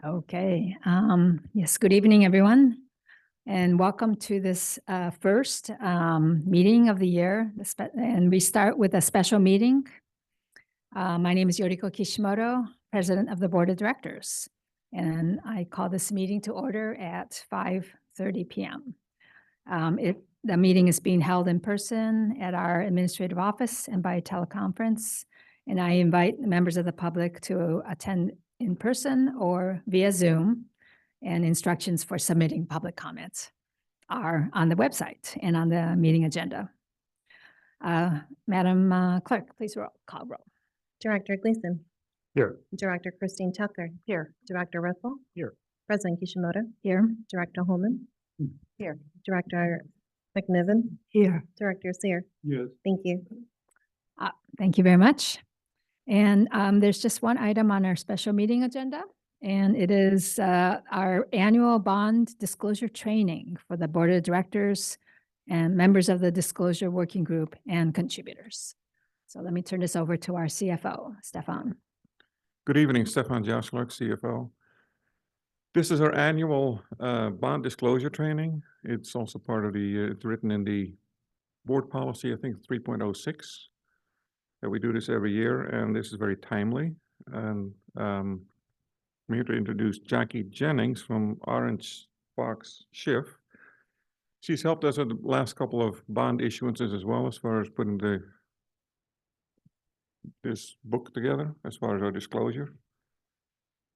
Okay. Yes, good evening, everyone, and welcome to this first meeting of the year. And we start with a special meeting. My name is Yoriko Kishimoto, President of the Board of Directors, and I call this meeting to order at 5:30 p.m. The meeting is being held in person at our administrative office and by teleconference, and I invite members of the public to attend in person or via Zoom, and instructions for submitting public comments are on the website and on the meeting agenda. Madam Clerk, please call roll. Director Gleason. Here. Director Christine Tucker. Here. Director Russell. Here. President Kishimoto. Here. Director Holman. Here. Director McNiven. Here. Director Sear. Yes. Thank you. Thank you very much. And there's just one item on our special meeting agenda, and it is our annual bond disclosure training for the Board of Directors and members of the Disclosure Working Group and contributors. So let me turn this over to our CFO, Stefan. Good evening, Stefan Jasluck, CFO. This is our annual bond disclosure training. It's also part of the, it's written in the board policy, I think 3.06, that we do this every year, and this is very timely. And I'm here to introduce Jackie Jennings from Orange Fox Schiff. She's helped us with the last couple of bond issuances as well, as far as putting this book together, as far as our disclosure.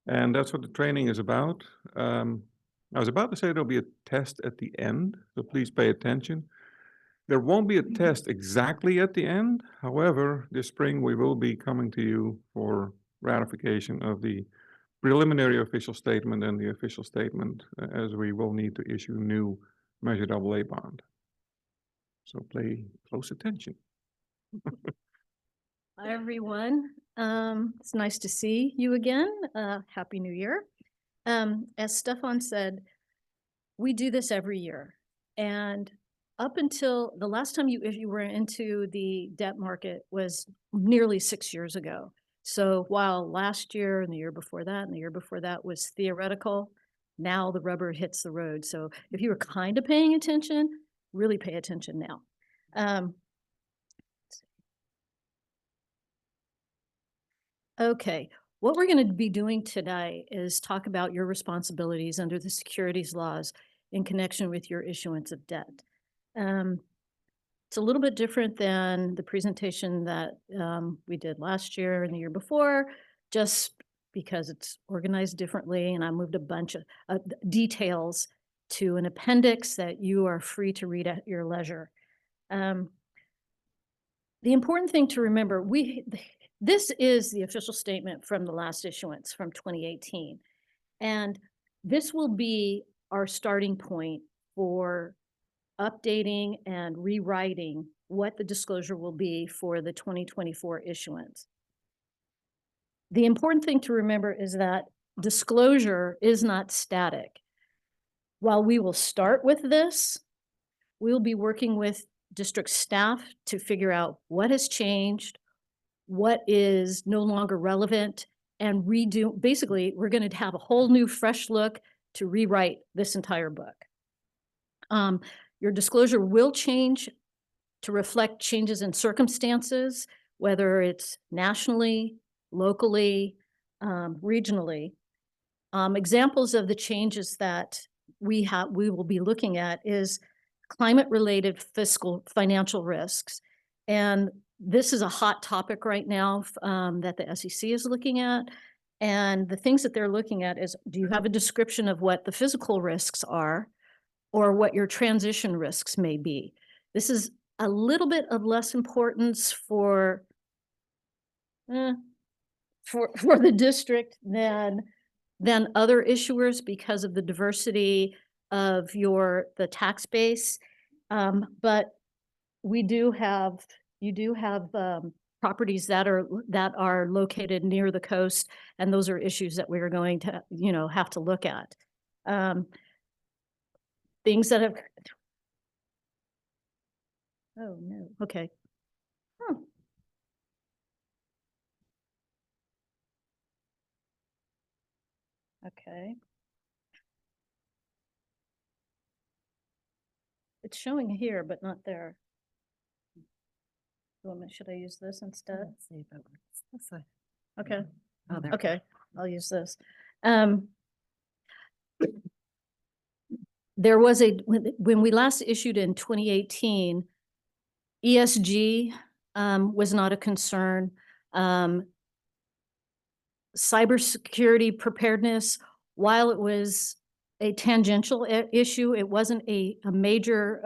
And that's what the training is about. I was about to say there'll be a test at the end, so please pay attention. There won't be a test exactly at the end. However, this spring we will be coming to you for ratification of the preliminary official statement and the official statement, as we will need to issue new Measure AA bond. So pay close attention. Hi, everyone. It's nice to see you again. Happy New Year. As Stefan said, we do this every year. And up until the last time if you were into the debt market was nearly 6 years ago. So while last year and the year before that and the year before that was theoretical, now the rubber hits the road. So if you were kind of paying attention, really pay attention now. Okay, what we're going to be doing today is talk about your responsibilities under the securities laws in connection with your issuance of debt. It's a little bit different than the presentation that we did last year and the year before, just because it's organized differently, and I moved a bunch of details to an appendix that you are free to read at your leisure. The important thing to remember, this is the official statement from the last issuance from 2018. And this will be our starting point for updating and rewriting what the disclosure will be for the 2024 issuance. The important thing to remember is that disclosure is not static. While we will start with this, we'll be working with district staff to figure out what has changed, what is no longer relevant, and redo. Basically, we're going to have a whole new fresh look to rewrite this entire book. Your disclosure will change to reflect changes in circumstances, whether it's nationally, locally, regionally. Examples of the changes that we will be looking at is climate-related financial risks. And this is a hot topic right now that the SEC is looking at. And the things that they're looking at is, do you have a description of what the physical risks are or what your transition risks may be? This is a little bit of less importance for the district than other issuers because of the diversity of the tax base. But you do have properties that are located near the coast, and those are issues that we're going to have to look at. Things that have, oh no, okay. Okay. It's showing here, but not there. Should I use this instead? Let's see if it works. This way. Okay, Oh, there. okay, I'll use this. There was when we last issued in 2018, ESG was not a concern. Cybersecurity preparedness, while it was a tangential issue, it wasn't a major.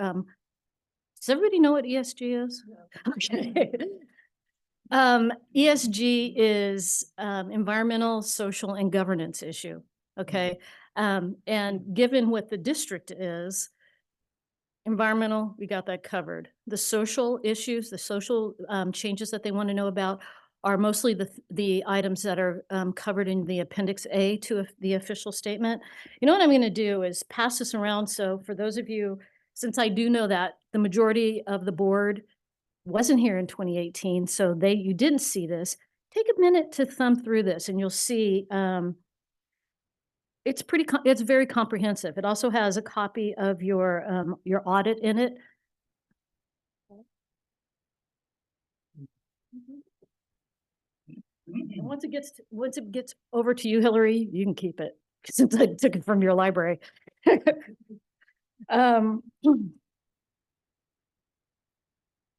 Does everybody know what ESG is? Okay. ESG is environmental, social, and governance issue. Okay. And given what the district is, environmental, we got that covered. The social issues, the social changes that they want to know about are mostly the items that are covered in the Appendix A to the official statement. You know what I'm going to do is pass this around. So for those of you, since I do know that the majority of the board wasn't here in 2018, so you didn't see this, take a minute to thumb through this and you'll see it's very comprehensive. It also has a copy of your audit in it. And once it gets over to you, Hillary, you can keep it since I took it from your library.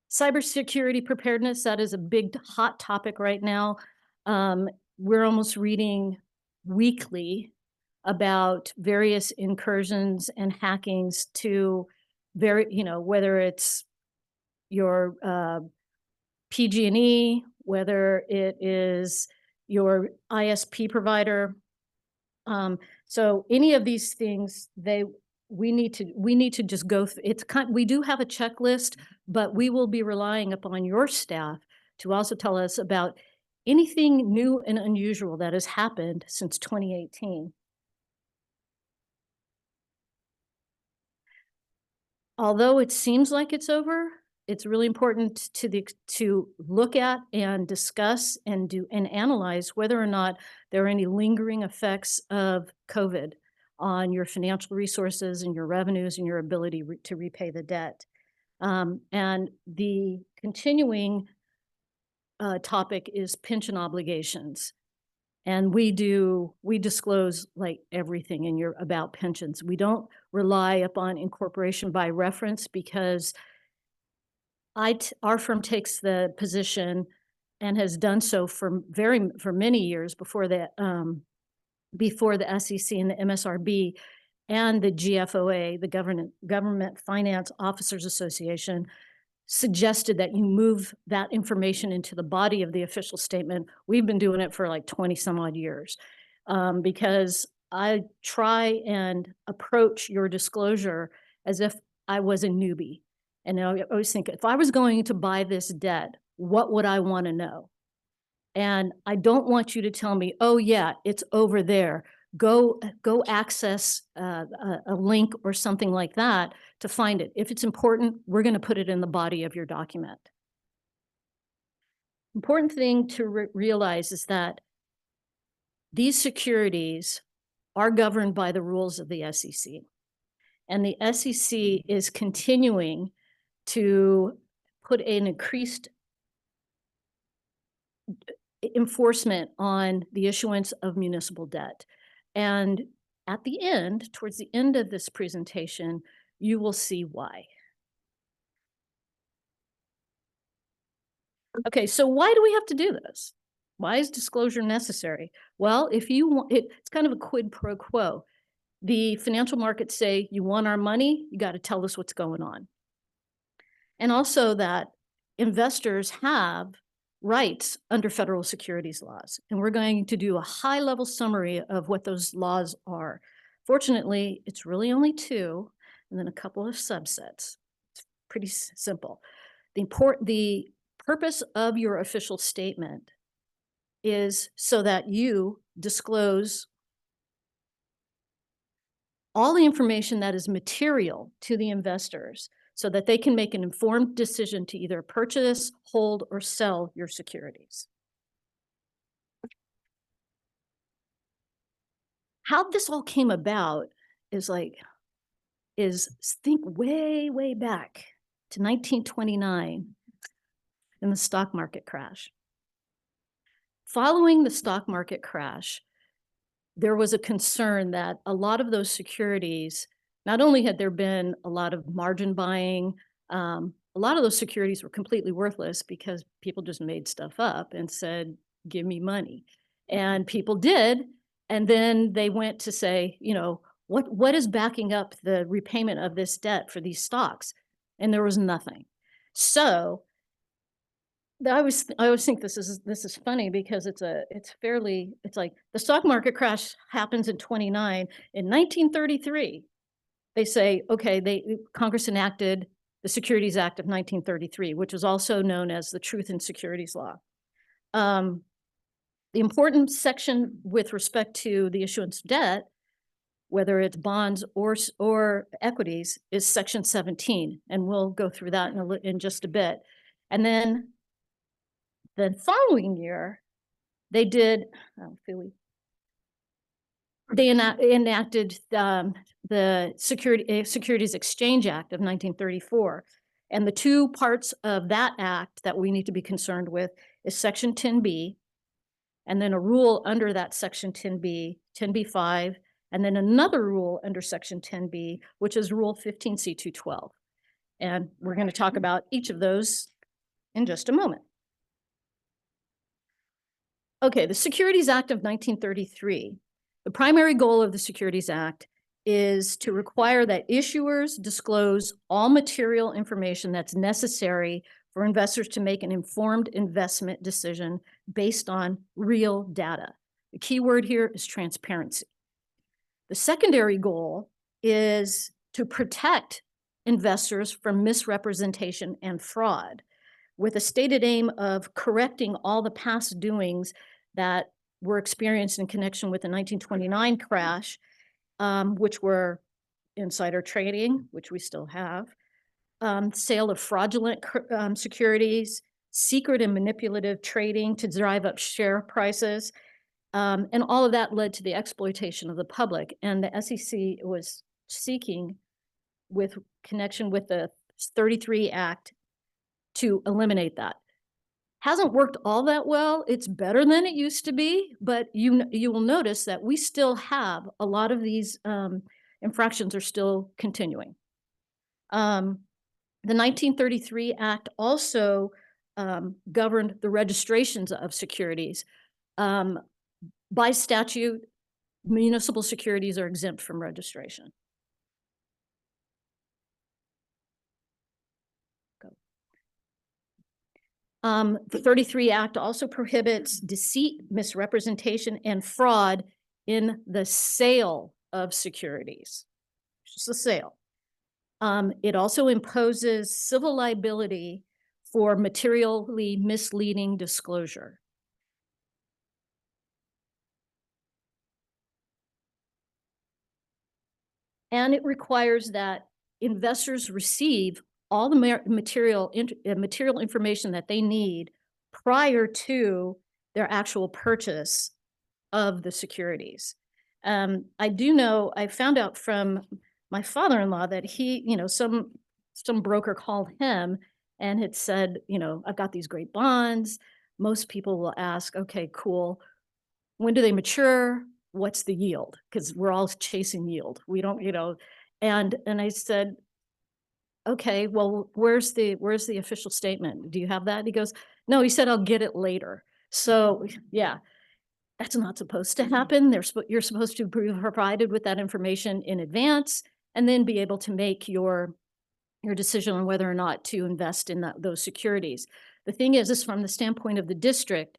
Cybersecurity preparedness, that is a big hot topic right now. We're almost reading weekly about various incursions and hackings to whether it's your PG&E, whether it is your ISP provider. So any of these things, we need to just go through. We do have a checklist, but we will be relying upon your staff to also tell us about anything new and unusual that has happened since 2018. Although it seems like it's over, it's really important to look at and discuss and analyze whether or not there are any lingering effects of COVID on your financial resources and your revenues and your ability to repay the debt. And the continuing topic is pension obligations. And we disclose like everything about pensions. We don't rely upon incorporation by reference because our firm takes the position and has done so for many years before the SEC and the MSRB and the GFOA, the Government Finance Officers Association, suggested that you move that information into the body of the official statement. We've been doing it for like 20 some odd years because I try and approach your disclosure as if I was a newbie. And I always think, if I was going to buy this debt, what would I want to know? And I don't want you to tell me, oh yeah, it's over there. Go access a link or something like that to find it. If it's important, we're going to put it in the body of your document. Important thing to realize is that these securities are governed by the rules of the SEC. And the SEC is continuing to put an increased enforcement on the issuance of municipal debt. And at the end, towards the end of this presentation, you will see why. Okay, so why do we have to do this? Why is disclosure necessary? Well, if you want, it's kind of a quid pro quo. The financial markets say, you want our money, you got to tell us what's going on. And also that investors have rights under federal securities laws. And we're going to do a high-level summary of what those laws are. Fortunately, it's really only two, and then a couple of subsets. It's pretty simple. The purpose of your official statement is so that you disclose all the information that is material to the investors so that they can make an informed decision to either purchase, hold, or sell your securities. how this all came about is think way, way back to 1929 in the stock market crash. Following the stock market crash, there was a concern that a lot of those securities, not only had there been a lot of margin buying, a lot of those securities were completely worthless because people just made stuff up and said, give me money. And people did. And then they went to say, you know, what is backing up the repayment of this debt for these stocks? And there was nothing. So I always think this is funny because it's like the stock market crash happens in 29. In 1933, they say, okay, Congress enacted the Securities Act of 1933, which is also known as the Truth in Securities Law. The important section with respect to the issuance of debt, whether it's bonds or equities, is Section 17, and we'll go through that in just a bit. And then the following year, they did, they enacted the Securities Exchange Act of 1934. And the two parts of that act that we need to be concerned with is Section 10B, and then a rule under that Section 10B, 10B5, and then another rule under Section 10B, which is Rule 15C212. And we're going to talk about each of those in just a moment. Okay, the Securities Act of 1933. The primary goal of the Securities Act is to require that issuers disclose all material information that's necessary for investors to make an informed investment decision based on real data. The key word here is transparency. The secondary goal is to protect investors from misrepresentation and fraud, with a stated aim of correcting all the past doings that were experienced in connection with the 1929 crash, which were insider trading, which we still have, sale of fraudulent securities, secret and manipulative trading to drive up share prices. And all of that led to the exploitation of the public. And the SEC was seeking, with connection with the 33 Act, to eliminate that. Hasn't worked all that well. It's better than it used to be, but you will notice that we still have a lot of these infractions are still continuing. The 1933 Act also governed the registrations of securities. By statute, municipal securities are exempt from registration. The 33 Act also prohibits deceit, misrepresentation, and fraud in the sale of securities, just the sale. It also imposes civil liability for materially misleading disclosure. And it requires that investors receive all the material information that they need prior to their actual purchase of the securities. I do know, I found out from my father-in-law that he, you know, some broker called him and had said, you know, I've got these great bonds. Most people will ask, okay, cool. When do they mature? What's the yield? Because we're all chasing yield. We don't, you know, and I said, okay, well, where's the official statement? Do you have that? And he goes, no, he said, I'll get it later. So yeah, that's not supposed to happen. You're supposed to be provided with that information in advance and then be able to make your decision on whether or not to invest in those securities. The thing is from the standpoint of the district,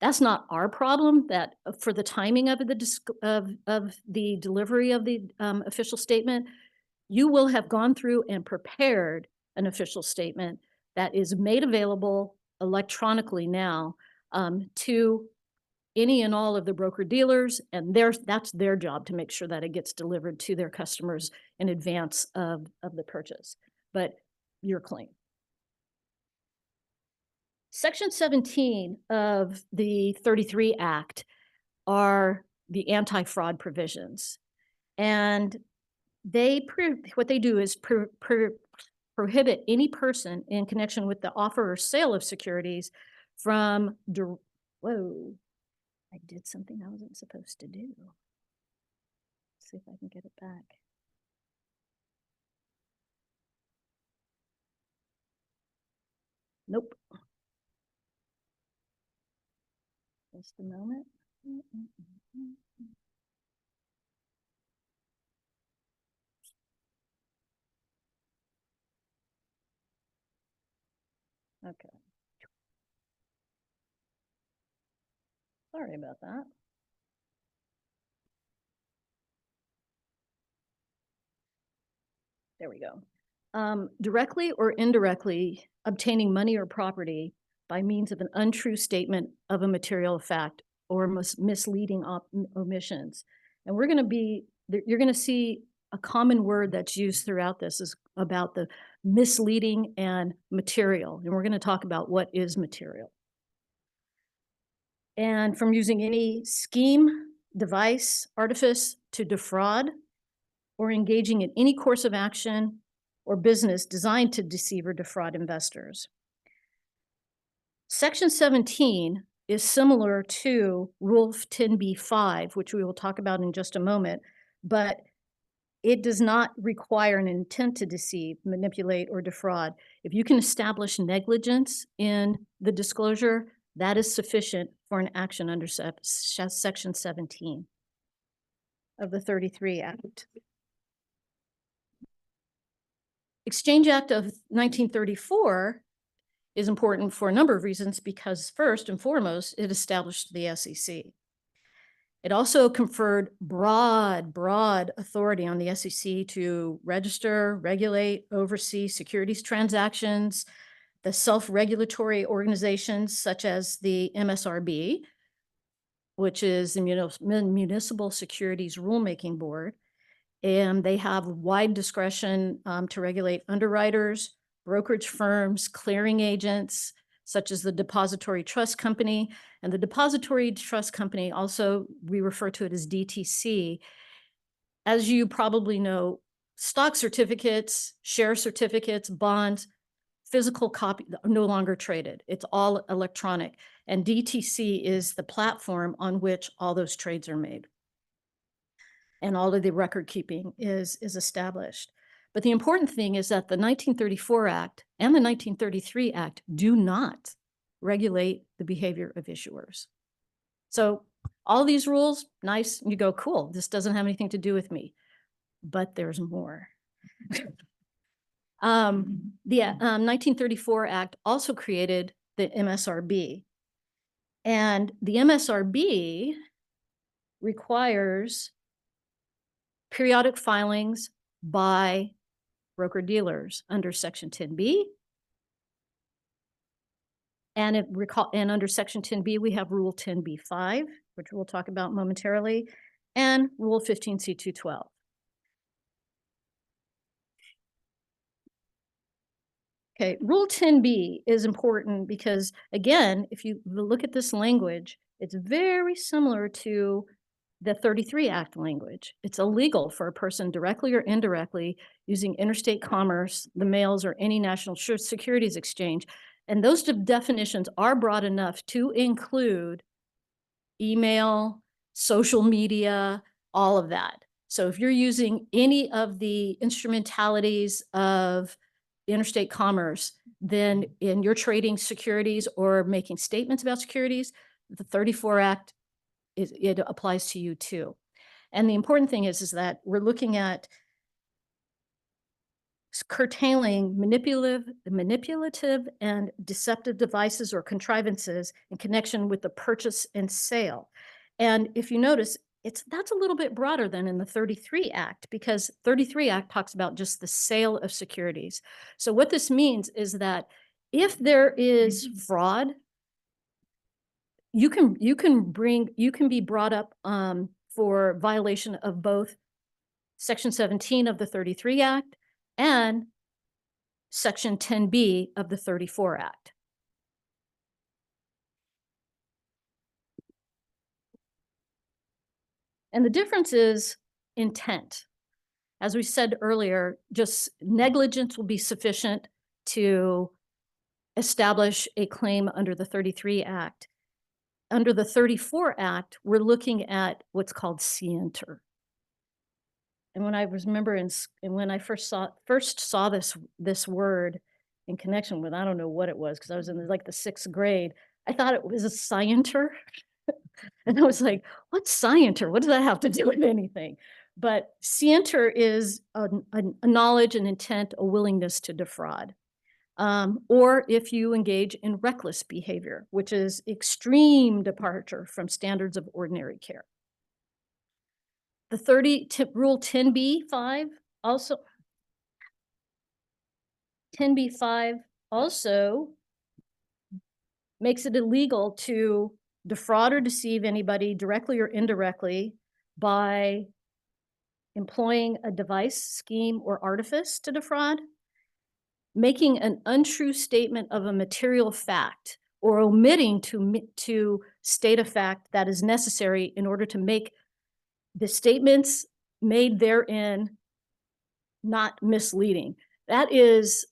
that's not our problem. That for the timing of the delivery of the official statement, you will have gone through and prepared an official statement that is made available electronically now to any and all of the broker dealers, and that's their job to make sure that it gets delivered to their customers in advance of the purchase. But you're clean. Section 17 of the 33 Act are the anti-fraud provisions. And what they do is prohibit any person in connection with the offer or sale of securities from, whoa, I did something I wasn't supposed to do. Let's see if I can get it back. Nope. Just a moment. Okay. Sorry about that. There we go. Directly or indirectly obtaining money or property by means of an untrue statement of a material fact or misleading omissions. And you're going to see a common word that's used throughout this is about the misleading and material. And we're going to talk about what is material. And from using any scheme, device, artifice to defraud, or engaging in any course of action or business designed to deceive or defraud investors. Section 17 is similar to Rule 10b-5, which we will talk about in just a moment, but it does not require an intent to deceive, manipulate, or defraud. If you can establish negligence in the disclosure, that is sufficient for an action under Section 17 of the 33 Act. Exchange Act of 1934 is important for a number of reasons because first and foremost, it established the SEC. It also conferred broad authority on the SEC to register, regulate, oversee securities transactions, the self-regulatory organizations such as the MSRB, which is the Municipal Securities Rulemaking Board. And they have wide discretion to regulate underwriters, brokerage firms, clearing agents, such as the Depository Trust Company. And the Depository Trust Company, also we refer to it as DTC. As you probably know, stock certificates, share certificates, bonds, physical copy no longer traded. It's all electronic. And DTC is the platform on which all those trades are made. And all of the record keeping is established. But the important thing is that the 1934 Act and the 1933 Act do not regulate the behavior of issuers. So all these rules, nice, you go, cool, this doesn't have anything to do with me. But there's more. The 1934 Act also created the MSRB. And the MSRB requires periodic filings by broker-dealers under Section 10b. And under Section 10b, we have Rule 10b-5, which we'll talk about momentarily, and Rule 15c2-12. Okay, Rule 10b is important because, again, if you look at this language, it's very similar to the 33 Act language. It's illegal for a person directly or indirectly using interstate commerce, the mails, or any national securities exchange. And those definitions are broad enough to include email, social media, all of that. So if you're using any of the instrumentalities of interstate commerce, then in your trading securities or making statements about securities, the 34 Act it applies to you too. And the important thing is that we're looking at curtailing manipulative and deceptive devices or contrivances in connection with the purchase and sale. And if you notice, that's a little bit broader than in the 33 Act because 33 Act talks about just the sale of securities. So what this means is that if there is fraud, you can be brought up for violation of both Section 17 of the 33 Act and Section 10b of the 34 Act. And the difference is intent. As we said earlier, just negligence will be sufficient to establish a claim under the 33 Act. Under the 34 Act, we're looking at what's called scienter. And when I remember and when I first saw this word in connection with, I don't know what it was, because I was in like the 6th grade, I thought it was a scienter. And I was like, what's scienter? What does that have to do with anything? But scienter is a knowledge, an intent, a willingness to defraud. Or if you engage in reckless behavior, which is extreme departure from standards of ordinary care. The Rule 10b-5 also, 10b-5 also makes it illegal to defraud or deceive anybody directly or indirectly by employing a device, scheme, or artifice to defraud, making an untrue statement of a material fact, or omitting to state a fact that is necessary in order to make the statements made therein not misleading. That is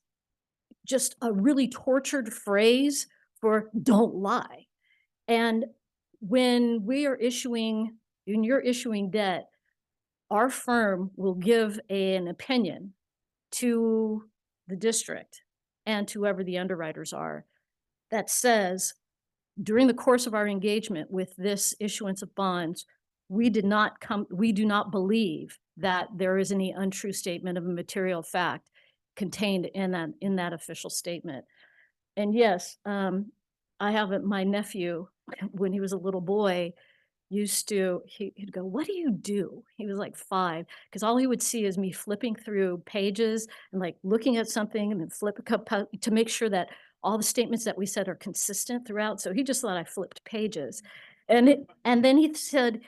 just a really tortured phrase for don't lie. And when you're issuing debt, our firm will give an opinion to the district and to whoever the underwriters are that says, during the course of our engagement with this issuance of bonds, we do not believe that there is any untrue statement of a material fact contained in that official statement. And yes, I have my nephew, when he was a little boy, he'd go, what do you do? He was like 5, because all he would see is me flipping through pages and like looking at something and then flip a couple to make sure that all the statements that we said are consistent throughout. So he just thought I flipped pages. And then he said,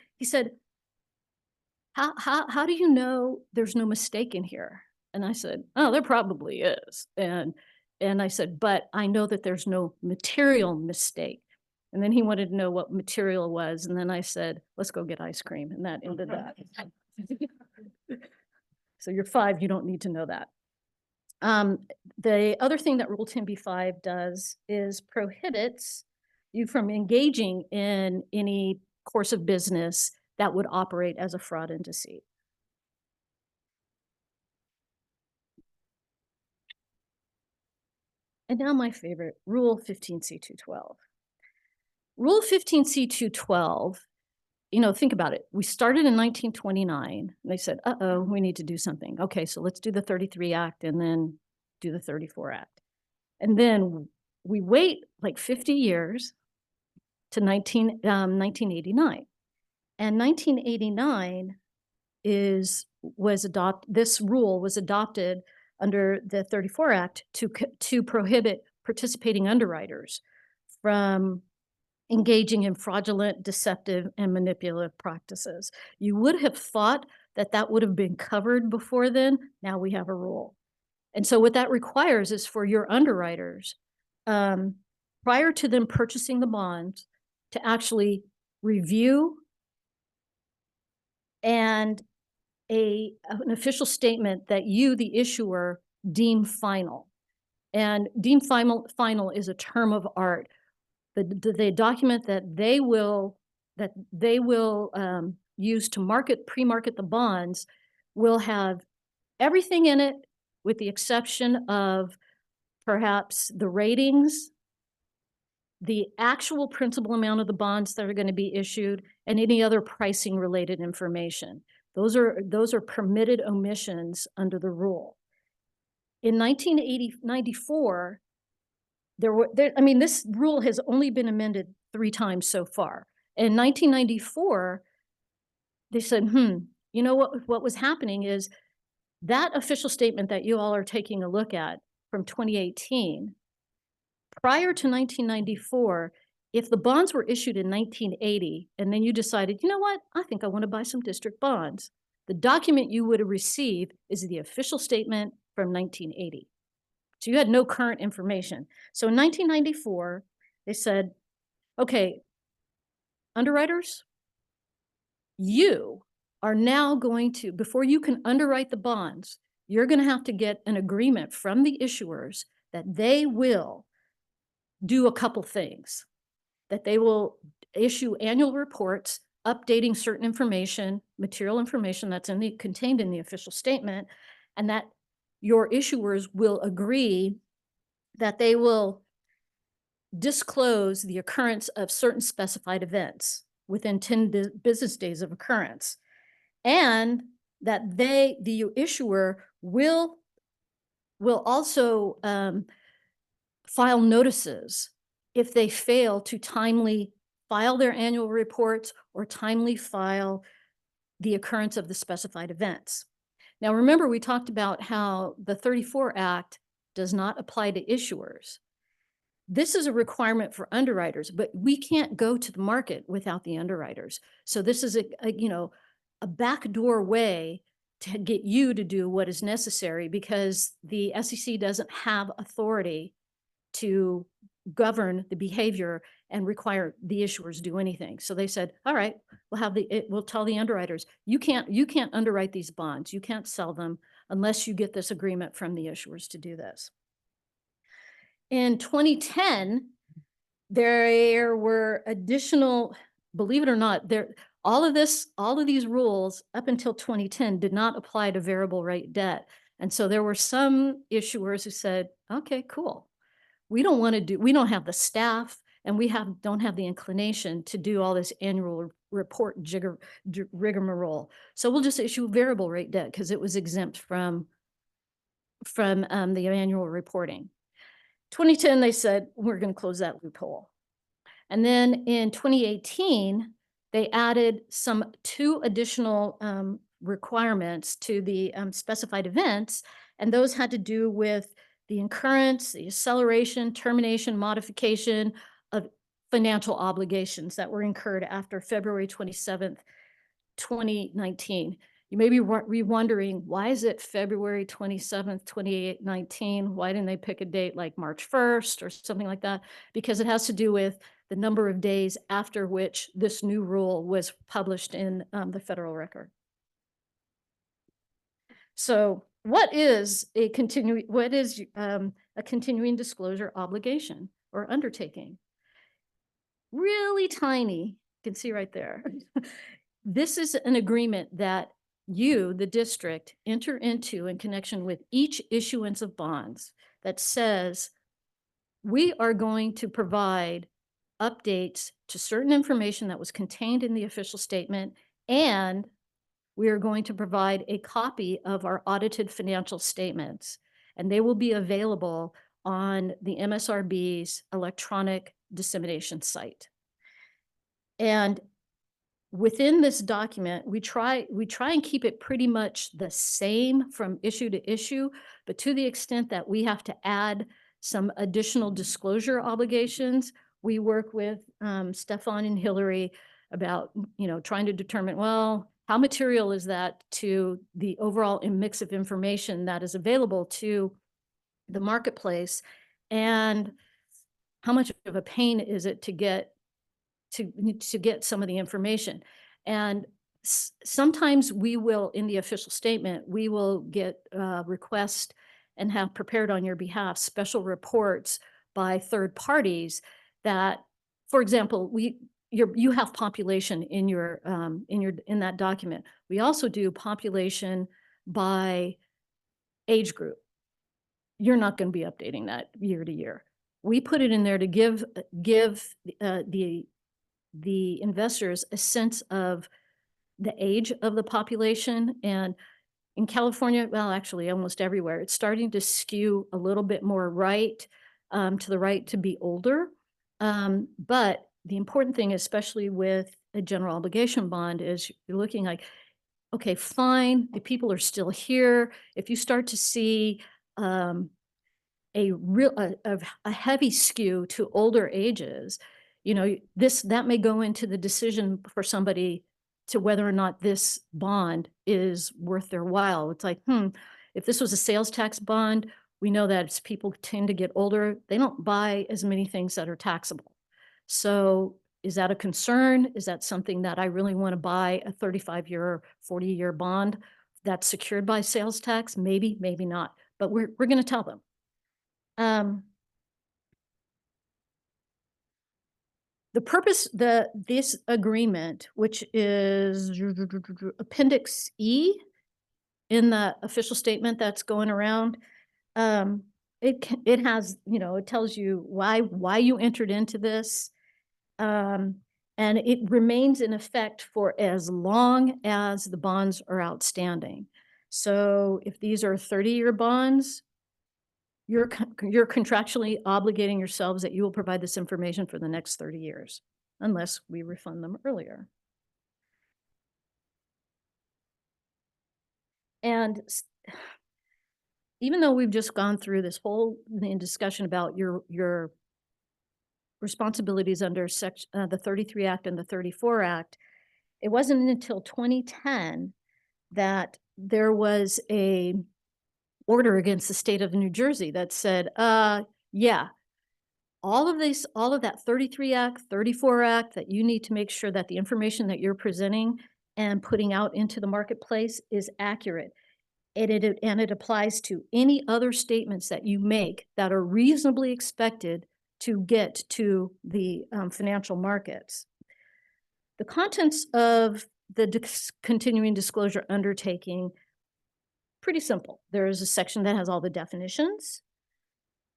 how do you know there's no mistake in here? And I said, oh, there probably is. And I said, but I know that there's no material mistake. And then he wanted to know what material was. And then I said, let's go get ice cream. And that ended that. So you're 5, you don't need to know that. The other thing that Rule 10b-5 does is prohibits you from engaging in any course of business that would operate as a fraud and deceit. And now my favorite, Rule 15C212. Rule 15C212, think about it. We started in 1929, and they said, uh-oh, we need to do something. Okay, so let's do the 33 Act and then do the 34 Act. And then we wait like 50 years to 1989. And 1989 this rule was adopted under the 34 Act to prohibit participating underwriters from engaging in fraudulent, deceptive, and manipulative practices. You would have thought that that would have been covered before then. Now we have a rule. And so what that requires is for your underwriters, prior to them purchasing the bonds, to actually review and an official statement that you, the issuer, deem final. And deem final is a term of art. The document that they will use to pre-market the bonds will have everything in it, with the exception of perhaps the ratings, the actual principal amount of the bonds that are going to be issued, and any other pricing related information. Those are permitted omissions under the rule. In 1994, this rule has only been amended 3 times so far. In 1994, they said, you know what was happening is that official statement that you all are taking a look at from 2018, prior to 1994, if the bonds were issued in 1980, and then you decided, you know what, I think I want to buy some district bonds, the document you would have received is the official statement from 1980. So you had no current information. So in 1994, they said, okay, underwriters, you are now going to, before you can underwrite the bonds, you're going to have to get an agreement from the issuers that they will do a couple things, that they will issue annual reports updating certain information, material information that's contained in the official statement, and that your issuers will agree that they will disclose the occurrence of certain specified events within 10 business days of occurrence, and that the issuer will also file notices if they fail to timely file their annual reports or timely file the occurrence of the specified events. Now, remember, we talked about how the 34 Act does not apply to issuers. This is a requirement for underwriters, but we can't go to the market without the underwriters. So this is a backdoor way to get you to do what is necessary, because the SEC doesn't have authority to govern the behavior and require the issuers do anything. So they said, all right, we'll tell the underwriters, you can't underwrite these bonds. You can't sell them unless you get this agreement from the issuers to do this. In 2010, there were additional, believe it or not, all of these rules up until 2010 did not apply to variable rate debt. And so there were some issuers who said, okay, cool. We don't have the staff, and we don't have the inclination to do all this annual report rigmarole. So we'll just issue variable rate debt because it was exempt from the annual reporting. 2010, they said, we're going to close that loophole. And then in 2018, they added two additional requirements to the specified events, and those had to do with the incurrence, the acceleration, termination, modification of financial obligations that were incurred after February 27th, 2019. You may be wondering, why is it February 27th, 2019? Why didn't they pick a date like March 1st or something like that? Because it has to do with the number of days after which this new rule was published in the Federal Record. So what is a continuing disclosure obligation or undertaking? Really tiny, you can see right there. This is an agreement that you, the district, enter into in connection with each issuance of bonds that says we are going to provide updates to certain information that was contained in the official statement, and we are going to provide a copy of our audited financial statements, and they will be available on the MSRB's electronic dissemination site. And within this document, we try and keep it pretty much the same from issue to issue, but to the extent that we have to add some additional disclosure obligations, we work with Stefan and Hillary about, trying to determine, well, how material is that to the overall mix of information that is available to the marketplace, and how much of a pain is it to get some of the information. And sometimes we will, in the official statement, we will get request and have prepared on your behalf special reports by third parties that, for example, you have population in that document. We also do population by age group. You're not going to be updating that year to year. We put it in there to give the investors a sense of the age of the population. And in California, well, actually almost everywhere, it's starting to skew a little bit more right, to the right, to be older. But the important thing, especially with a general obligation bond, is you're looking like, okay, fine, the people are still here. If you start to see a heavy skew to older ages, that may go into the decision for somebody to whether or not this bond is worth their while. It's like, if this was a sales tax bond, we know that as people tend to get older, they don't buy as many things that are taxable. So Is that a concern? Is that something that I really want to buy a 35-year, 40-year bond that's secured by sales tax? Maybe, maybe not, but we're going to tell them. The purpose, this agreement, which is Appendix E in the official statement that's going around, it has, it tells you why you entered into this. And it remains in effect for as long as the bonds are outstanding. So if these are 30-year bonds, you're contractually obligating yourselves that you will provide this information for the next 30 years, unless we refund them earlier. And even though we've just gone through this whole discussion about your responsibilities under the 33 Act and the 34 Act, it wasn't until 2010 that there was a order against the state of New Jersey that said, yeah, all of that 33 Act, 34 Act, that you need to make sure that the information that you're presenting and putting out into the marketplace is accurate. And it applies to any other statements that you make that are reasonably expected to get to the financial markets. The contents of the continuing disclosure undertaking, pretty simple. There is a section that has all the definitions.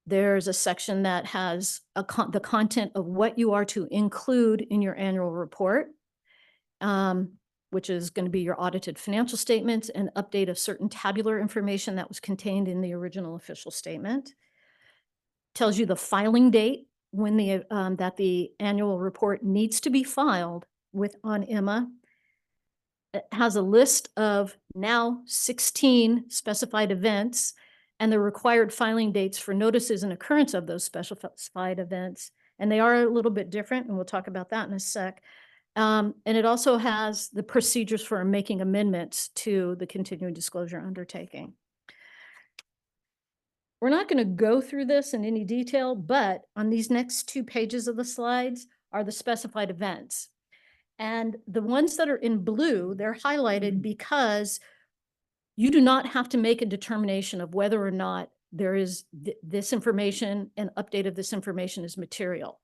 There's a section that has the content of what you are to include in your annual report, which is going to be your audited financial statements and update of certain tabular information that was contained in the original official statement. Tells you the filing date when that the annual report needs to be filed on Emma. It has a list of now 16 specified events and the required filing dates for notices and occurrence of those specified events. And they are a little bit different, and we'll talk about that in a sec. And it also has the procedures for making amendments to the continuing disclosure undertaking. We're not going to go through this in any detail, but on these next 2 pages of the slides are the specified events. And the ones that are in blue, they're highlighted because you do not have to make a determination of whether or not there is this information and update of this information is material.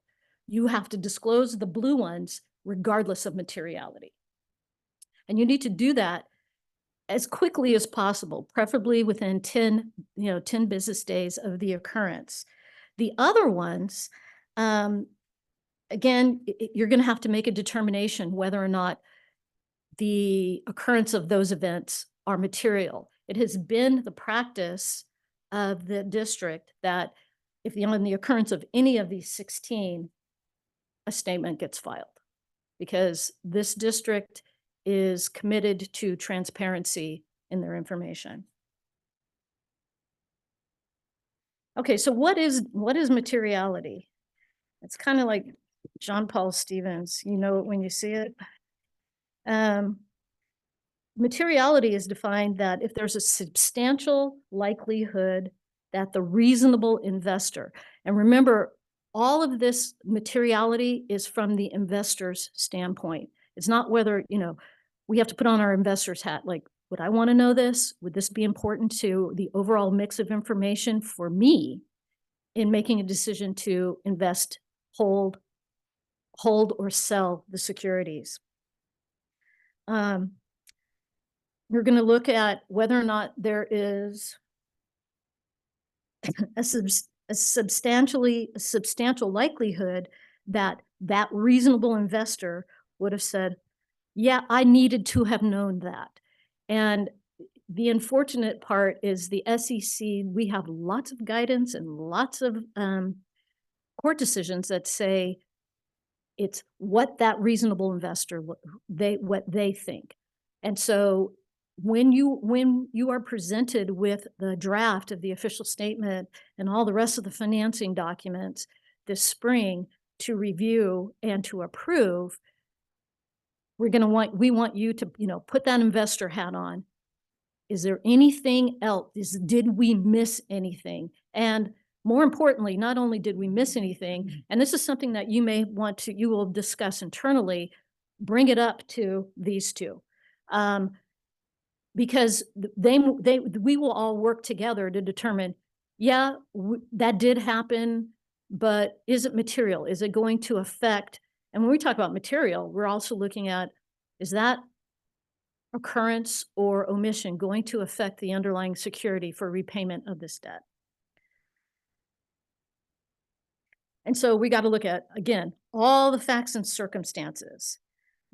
You have to disclose the blue ones regardless of materiality. And you need to do that as quickly as possible, preferably within 10 business days of the occurrence. The other ones, again, you're going to have to make a determination whether or not the occurrence of those events are material. It has been the practice of the district that if on the occurrence of any of these 16, a statement gets filed, because this district is committed to transparency in their information. Okay, so what is materiality? It's kind of like John Paul Stevens. You know it when you see it. Materiality is defined that if there's a substantial likelihood that the reasonable investor, and remember, all of this materiality is from the investor's standpoint. It's not whether, we have to put on our investor's hat, like, would I want to know this? Would this be important to the overall mix of information for me in making a decision to invest, hold or sell the securities? We're going to look at whether or not there is a substantial likelihood that that reasonable investor would have said, yeah, I needed to have known that. And the unfortunate part is the SEC, we have lots of guidance and lots of court decisions that say it's what that reasonable investor, what they think. And so when you are presented with the draft of the official statement and all the rest of the financing documents this spring to review and to approve, we want you to, put that investor hat on. Is there anything else? Did we miss anything? And more importantly, not only did we miss anything, and this is something that you will discuss internally, bring it up to these two. Because we will all work together to determine, yeah, that did happen, but is it material? Is it going to affect? And when we talk about material, we're also looking at, is that occurrence or omission going to affect the underlying security for repayment of this debt? And so we got to look at, again, all the facts and circumstances.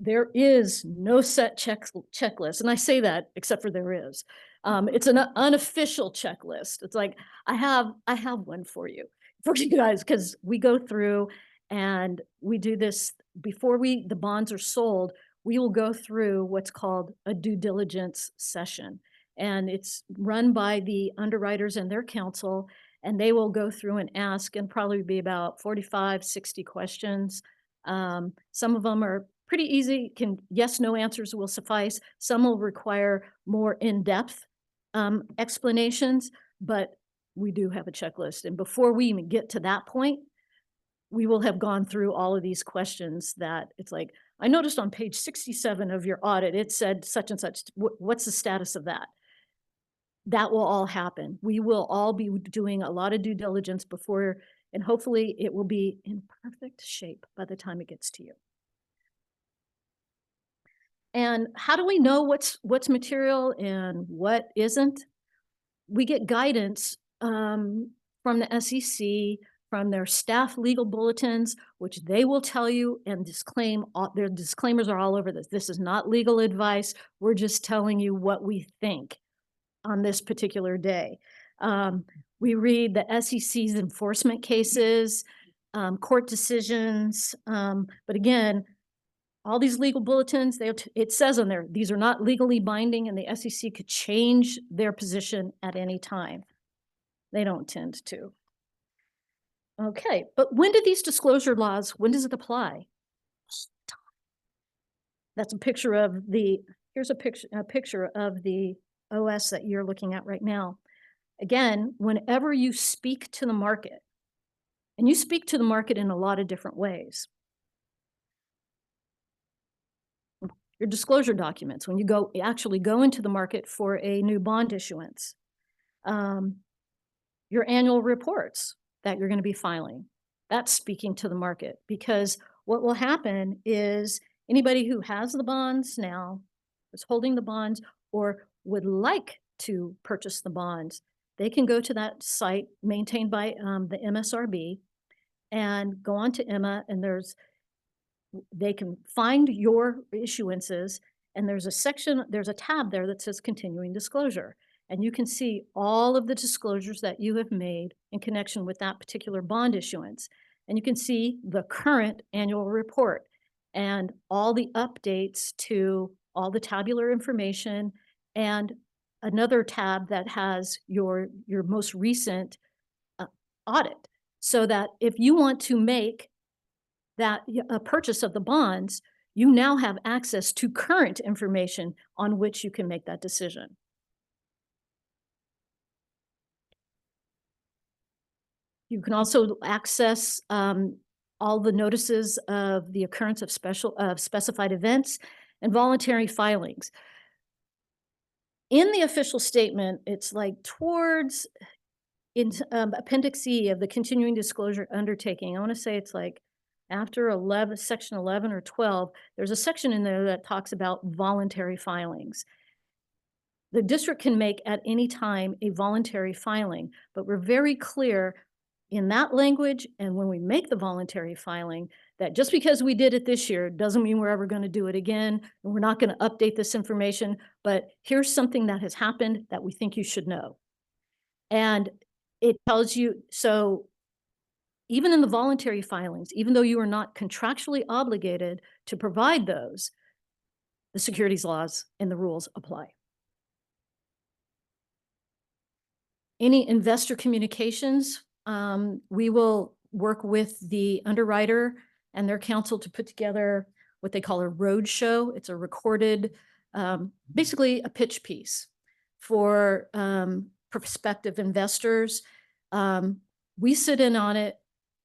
There is no set checklist. And I say that except for there is. It's an unofficial checklist. It's like, I have one for you guys, because we go through and we do this before the bonds are sold. We will go through what's called a due diligence session. And it's run by the underwriters and their counsel. And they will go through and ask, and probably be about 45, 60 questions. Some of them are pretty easy, yes, no answers will suffice. Some will require more in-depth explanations, but we do have a checklist. And before we even get to that point, we will have gone through all of these questions that it's like, I noticed on page 67 of your audit, it said such and such. What's the status of that? That will all happen. We will all be doing a lot of due diligence before, and hopefully it will be in perfect shape by the time it gets to you. And how do we know what's material and what isn't? We get guidance from the SEC, from their staff legal bulletins, which they will tell you and disclaim. Their disclaimers are all over this. This is not legal advice. We're just telling you what we think on this particular day. We read the SEC's enforcement cases, court decisions, but again, all these legal bulletins, it says on there, these are not legally binding, and the SEC could change their position at any time. They don't tend to. Okay, but when do these disclosure laws, when does it apply? That's a picture of here's a picture of the OS that you're looking at right now. Again, whenever you speak to the market, and you speak to the market in a lot of different ways. Your disclosure documents, when you actually go into the market for a new bond issuance, your annual reports that you're going to be filing, that's speaking to the market, because what will happen is anybody who has the bonds now, is holding the bonds, or would like to purchase the bonds, they can go to that site maintained by the MSRB and go on to Emma, and they can find your issuances, and there's a tab there that says continuing disclosure. And you can see all of the disclosures that you have made in connection with that particular bond issuance. And you can see the current annual report and all the updates to all the tabular information, and another tab that has your most recent audit. So that if you want to make a purchase of the bonds, you now have access to current information on which you can make that decision. You can also access all the notices of the occurrence of specified events and voluntary filings. In the official statement, it's like towards Appendix E of the continuing disclosure undertaking. I want to say it's like after section 11 or 12, there's a section in there that talks about voluntary filings. The district can make at any time a voluntary filing, but we're very clear in that language, and when we make the voluntary filing, that just because we did it this year doesn't mean we're ever going to do it again, and we're not going to update this information, but here's something that has happened that we think you should know. And it tells you, so even in the voluntary filings, even though you are not contractually obligated to provide those, the securities laws and the rules apply. Any investor communications, we will work with the underwriter and their counsel to put together what they call a roadshow. It's a recorded, basically a pitch piece for prospective investors. We sit in on it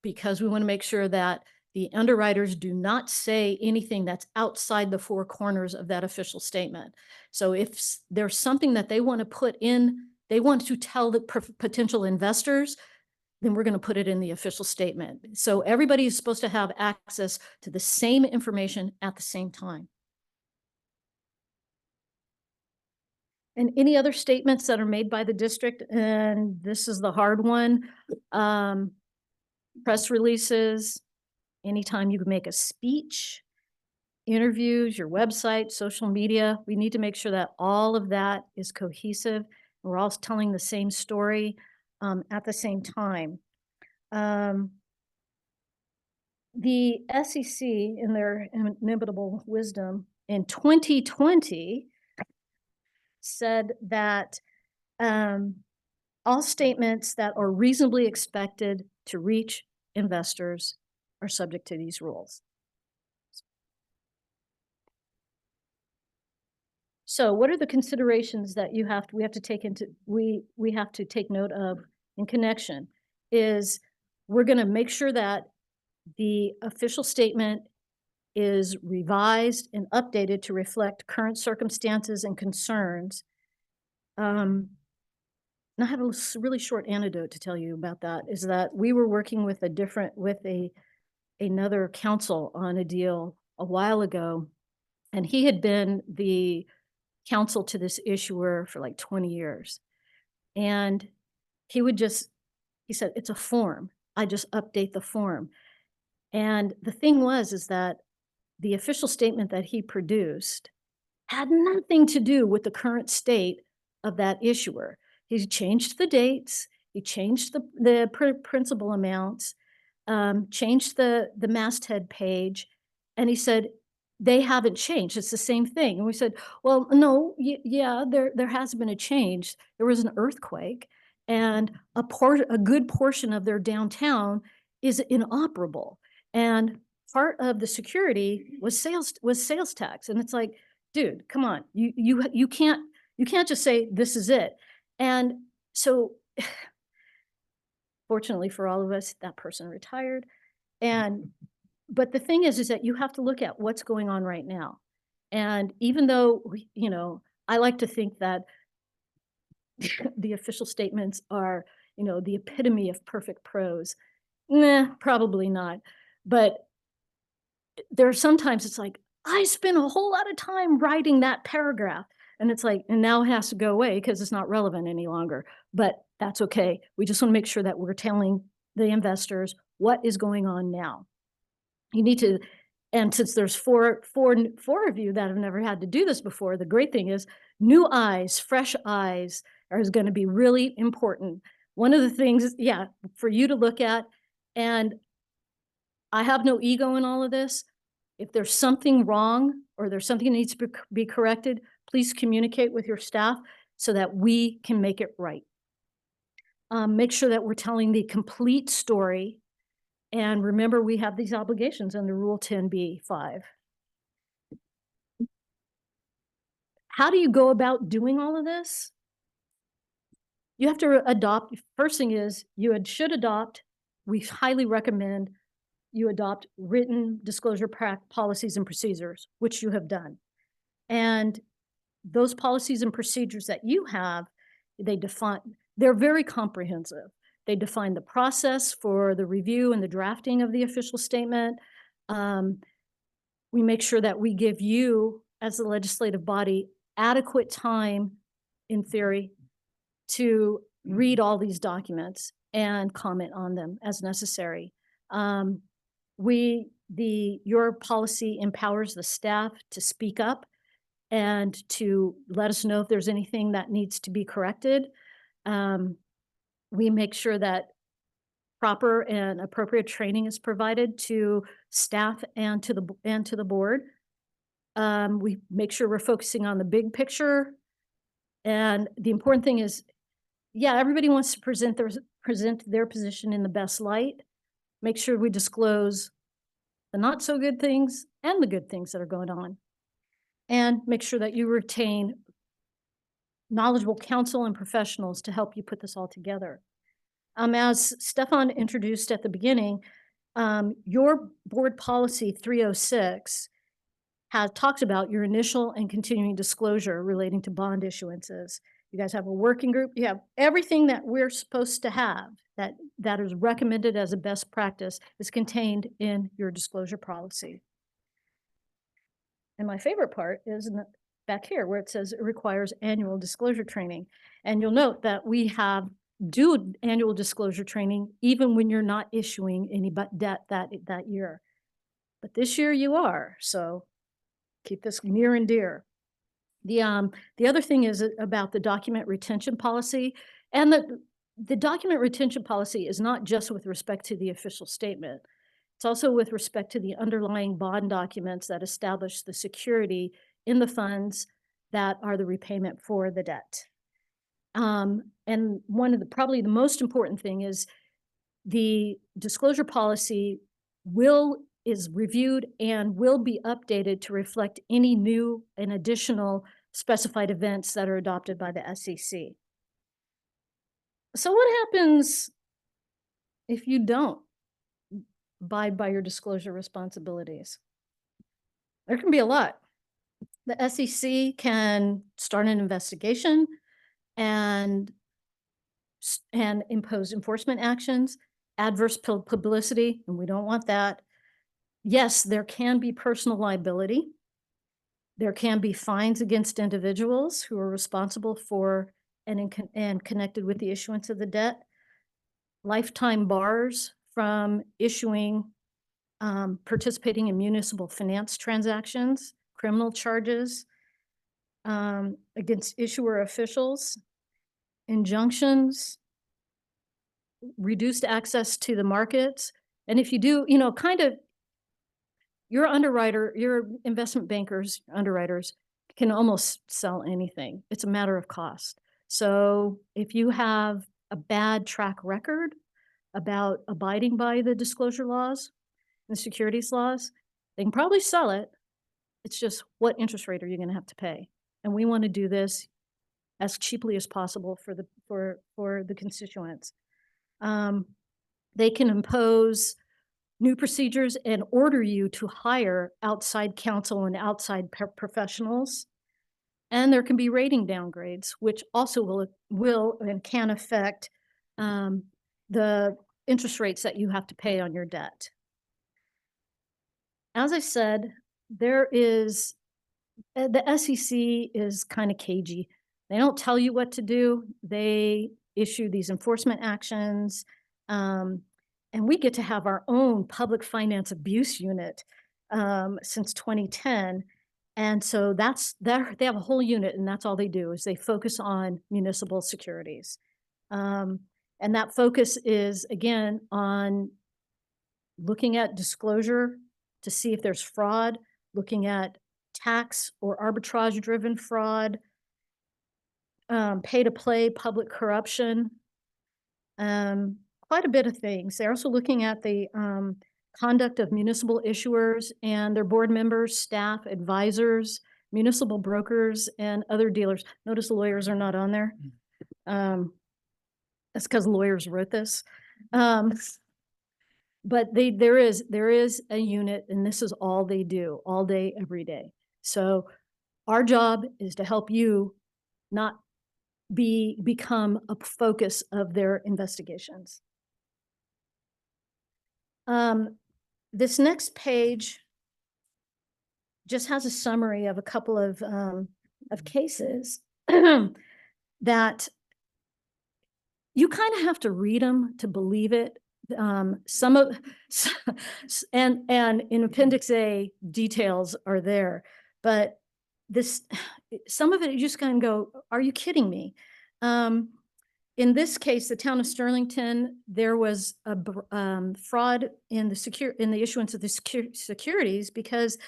because we want to make sure that the underwriters do not say anything that's outside the four corners of that official statement. So if there's something that they want to put in, they want to tell the potential investors, then we're going to put it in the official statement. So everybody is supposed to have access to the same information at the same time. And any other statements that are made by the district, and this is the hard one, press releases, anytime you make a speech, interviews, your website, social media, we need to make sure that all of that is cohesive. We're all telling the same story at the same time. The SEC, in their inimitable wisdom, in 2020, said that all statements that are reasonably expected to reach investors are subject to these rules. So what are the considerations that we have to take note of in connection? Is we're going to make sure that the official statement is revised and updated to reflect current circumstances and concerns. And I have a really short anecdote to tell you about that, is that we were working with another counsel on a deal a while ago, and he had been the counsel to this issuer for like 20 years. And he said, it's a form. I just update the form. And the thing is that the official statement that he produced had nothing to do with the current state of that issuer. He changed the dates, he changed the principal amounts, changed the masthead page, and he said, they haven't changed. It's the same thing. And we said, well, no, yeah, there has been a change. There was an earthquake, and a good portion of their downtown is inoperable. And part of the security was sales tax. And it's like, dude, come on, you can't just say this is it. And so fortunately for all of us, that person retired. But the thing is that you have to look at what's going on right now. And even though, I like to think that the official statements are, the epitome of perfect prose. Nah, probably not. But there are sometimes it's like, I spent a whole lot of time writing that paragraph. And it's like, and now it has to go away because it's not relevant any longer. But that's okay. We just want to make sure that we're telling the investors what is going on now. You need to, and since there's four of you that have never had to do this before, the great thing is new eyes, fresh eyes is going to be really important. One of the things, for you to look at, and I have no ego in all of this. If there's something wrong or there's something that needs to be corrected, please communicate with your staff so that we can make it right. Make sure that we're telling the complete story. And remember, we have these obligations under Rule 10b-5. How do you go about doing all of this? You have to adopt. First thing is should adopt. We highly recommend you adopt written disclosure policies and procedures, which you have done. And those policies and procedures that you have, they're very comprehensive. They define the process for the review and the drafting of the official statement. We make sure that we give you, as the legislative body, adequate time, in theory, to read all these documents and comment on them as necessary. Your policy empowers the staff to speak up and to let us know if there's anything that needs to be corrected. We make sure that proper and appropriate training is provided to staff and to the board. We make sure we're focusing on the big picture. And the important thing is, everybody wants to present their position in the best light. Make sure we disclose the not so good things and the good things that are going on. And make sure that you retain knowledgeable counsel and professionals to help you put this all together. As Stefan introduced at the beginning, your board policy 306 talks about your initial and continuing disclosure relating to bond issuances. You guys have a working group. You have everything that we're supposed to have that is recommended as a best practice is contained in your disclosure policy. And my favorite part is back here where it says it requires annual disclosure training. And you'll note that we do annual disclosure training even when you're not issuing any debt that year. But this year you are, so keep this near and dear. The other thing is about the document retention policy, and the document retention policy is not just with respect to the official statement. It's also with respect to the underlying bond documents that establish the security in the funds that are the repayment for the debt. And one of probably the most important thing is the disclosure policy is reviewed and will be updated to reflect any new and additional specified events that are adopted by the SEC. So what happens if you don't abide by your disclosure responsibilities? There can be a lot. The SEC can start an investigation and impose enforcement actions, adverse publicity, and we don't want that. Yes, there can be personal liability. There can be fines against individuals who are responsible for and connected with the issuance of the debt. Lifetime bars from issuing, participating in municipal finance transactions, criminal charges against issuer officials, injunctions, reduced access to the markets. And if you do, your underwriter, your investment bankers, underwriters can almost sell anything. It's a matter of cost. So if you have a bad track record about abiding by the disclosure laws and securities laws, they can probably sell it. It's just what interest rate are you going to have to pay? And we want to do this as cheaply as possible for the constituents. They can impose new procedures and order you to hire outside counsel and outside professionals. And there can be rating downgrades, which also will and can affect the interest rates that you have to pay on your debt. As I said, the SEC is kind of cagey. They don't tell you what to do. They issue these enforcement actions. And we get to have our own public finance abuse unit since 2010. And so they have a whole unit, and that's all they do is they focus on municipal securities. And that focus is, again, on looking at disclosure to see if there's fraud, looking at tax or arbitrage-driven fraud, pay-to-play public corruption, quite a bit of things. They're also looking at the conduct of municipal issuers and their board members, staff, advisors, municipal brokers, and other dealers. Notice the lawyers are not on there. That's because lawyers wrote this. But there is a unit, and this is all they do all day, every day. So our job is to help you not become a focus of their investigations. This next page just has a summary of a couple of cases that you kind of have to read them to believe it. And in Appendix A, details are there, but some of it you just kind of go, are you kidding me? In this case, the town of Sterlington, there was a fraud in the issuance of the securities because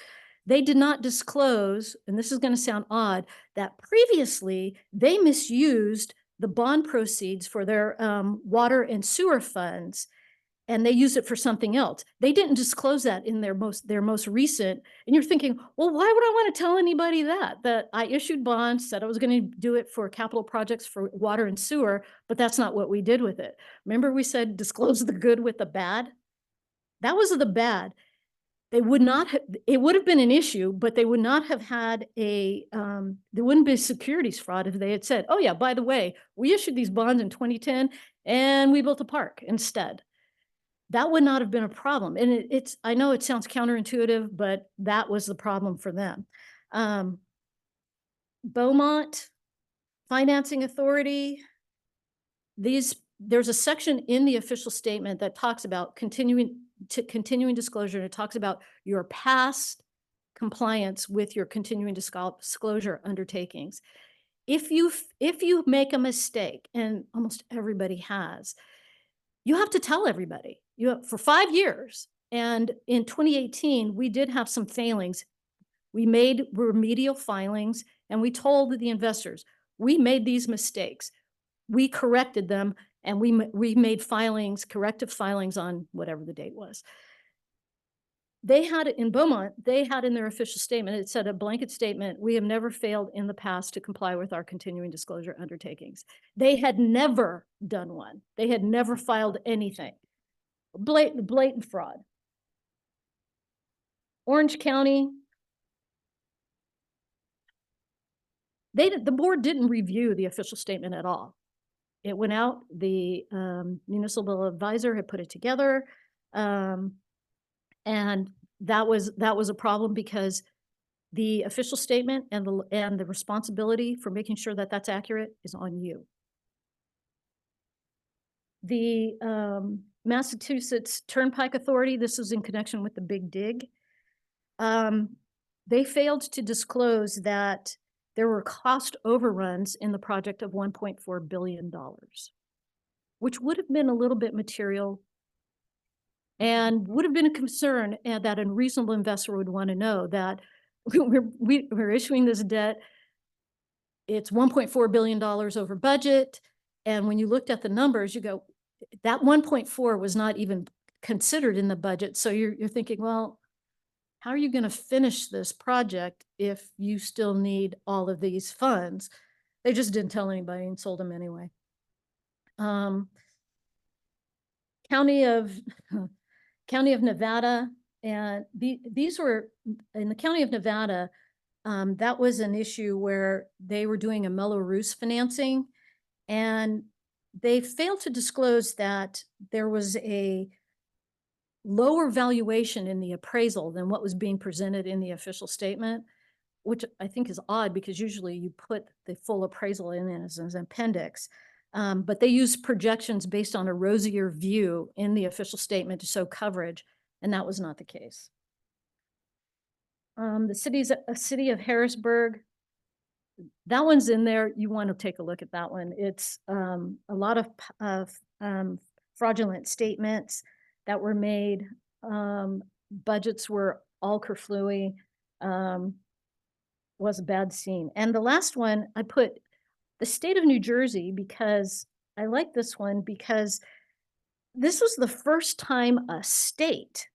they did not disclose, and this is going to sound odd, that previously they misused the bond proceeds for their water and sewer funds. and they used it for something else. They didn't disclose that in their most recent, and you're thinking, well, why would I want to tell anybody that I issued bonds, said I was going to do it for capital projects for water and sewer, but that's not what we did with it. Remember we said disclose the good with the bad? That was the bad. They would not have, it would have been an issue, but they would not have had there wouldn't be securities fraud if they had said, oh yeah, by the way, we issued these bonds in 2010 and we built a park instead. That would not have been a problem. And I know it sounds counterintuitive, but that was the problem for them. Beaumont Financing Authority, there's a section in the official statement that talks about continuing disclosure, and it talks about your past compliance with your continuing disclosure undertakings. If you make a mistake, and almost everybody has, you have to tell everybody. For 5 years, and in 2018, we did have some failings. We made remedial filings, and we told the investors, we made these mistakes. We corrected them, and we made filings, corrective filings on whatever the date was. They had it in Beaumont, they had in their official statement, it said a blanket statement, we have never failed in the past to comply with our continuing disclosure undertakings. They had never done one. They had never filed anything. Blatant fraud. Orange County, the board didn't review the official statement at all. It went out, the municipal advisor had put it together, and that was a problem because the official statement and the responsibility for making sure that that's accurate is on you. The Massachusetts Turnpike Authority, this is in connection with the Big Dig. They failed to disclose that there were cost overruns in the project of $1.4 billion, which would have been a little bit material and would have been a concern, and that a reasonable investor would want to know that we're issuing this debt. It's $1.4 billion over budget. And when you looked at the numbers, you go, that 1.4 was not even considered in the budget. So you're thinking, well, how are you going to finish this project if you still need all of these funds? They just didn't tell anybody and sold them anyway. County of Nevada, and these were in the County of Nevada. That was an issue where they were doing a Mello-Roos financing, and they failed to disclose that there was a lower valuation in the appraisal than what was being presented in the official statement, which I think is odd because usually you put the full appraisal in as an appendix. But they use projections based on a rosier view in the official statement to show coverage, and that was not the case. The city of Harrisburg, that one's in there. You want to take a look at that one. It's a lot of fraudulent statements that were made. Budgets were all kerflooey. Was a bad scene. And the last one, I put the state of New Jersey because I like this one because this was the first time a state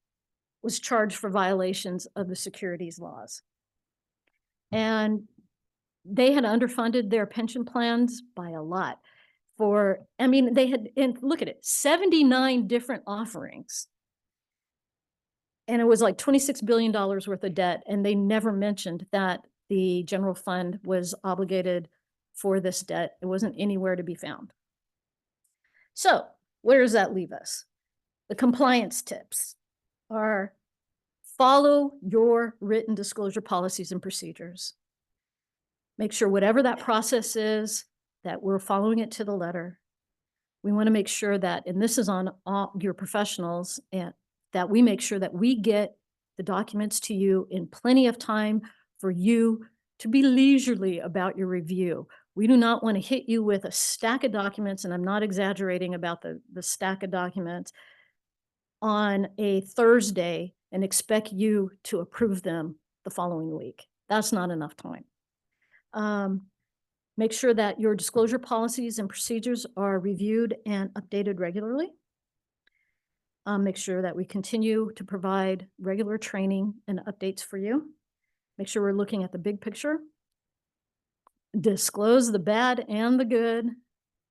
was charged for violations of the securities laws. And they had underfunded their pension plans by a lot. They had, and look at it, 79 different offerings. And it was like $26 billion worth of debt. And they never mentioned that the general fund was obligated for this debt. It wasn't anywhere to be found. So where does that leave us? The compliance tips are follow your written disclosure policies and procedures. Make sure whatever that process is, that we're following it to the letter. We want to make sure that, and this is on all your professionals, and that we make sure that we get the documents to you in plenty of time for you to be leisurely about your review. We do not want to hit you with a stack of documents, and I'm not exaggerating about the stack of documents, on a Thursday and expect you to approve them the following week. That's not enough time. Make sure that your disclosure policies and procedures are reviewed and updated regularly. Make sure that we continue to provide regular training and updates for you. Make sure we're looking at the big picture. Disclose the bad and the good,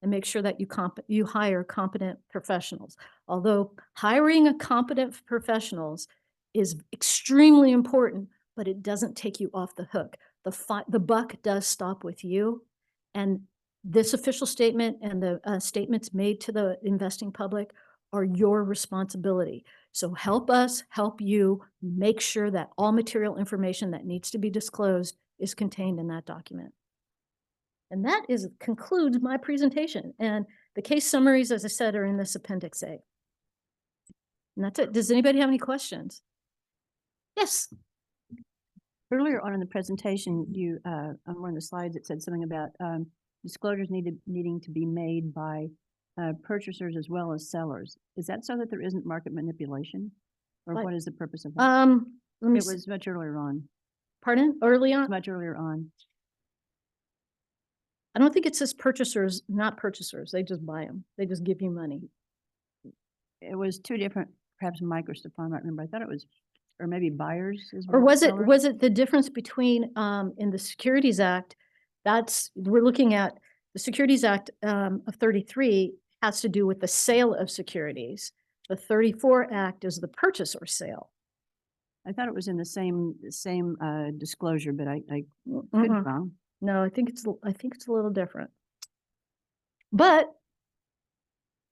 and make sure that you hire competent professionals. Although hiring a competent professionals is extremely important, but it doesn't take you off the hook. The buck does stop with you. And this official statement and the statements made to the investing public are your responsibility. So help us help you make sure that all material information that needs to be disclosed is contained in that document. And that concludes my presentation. And the case summaries, as I said, are in this Appendix A. And that's it. Does anybody have any questions? Yes. Earlier on in the presentation, you, on one of the slides, it said something about disclosures needing to be made by purchasers as well as sellers. Is that so that there isn't market manipulation? Or What? what is the purpose of that? Let me It was much earlier on, pardon? Early on? much earlier on. I don't think it says purchasers, not purchasers. They just buy them. They just give you money. It was two different, perhaps Mike or Stefan might remember. I thought it was, or maybe buyers as Or well as was it, sellers. was it the difference between, in the Securities Act, we're looking at the Securities Act of 33 has to do with the sale of securities. The 34 Act is the purchase or sale. I thought it was in the same disclosure, but I could be Mm-mm. wrong. No, I think it's a little different. But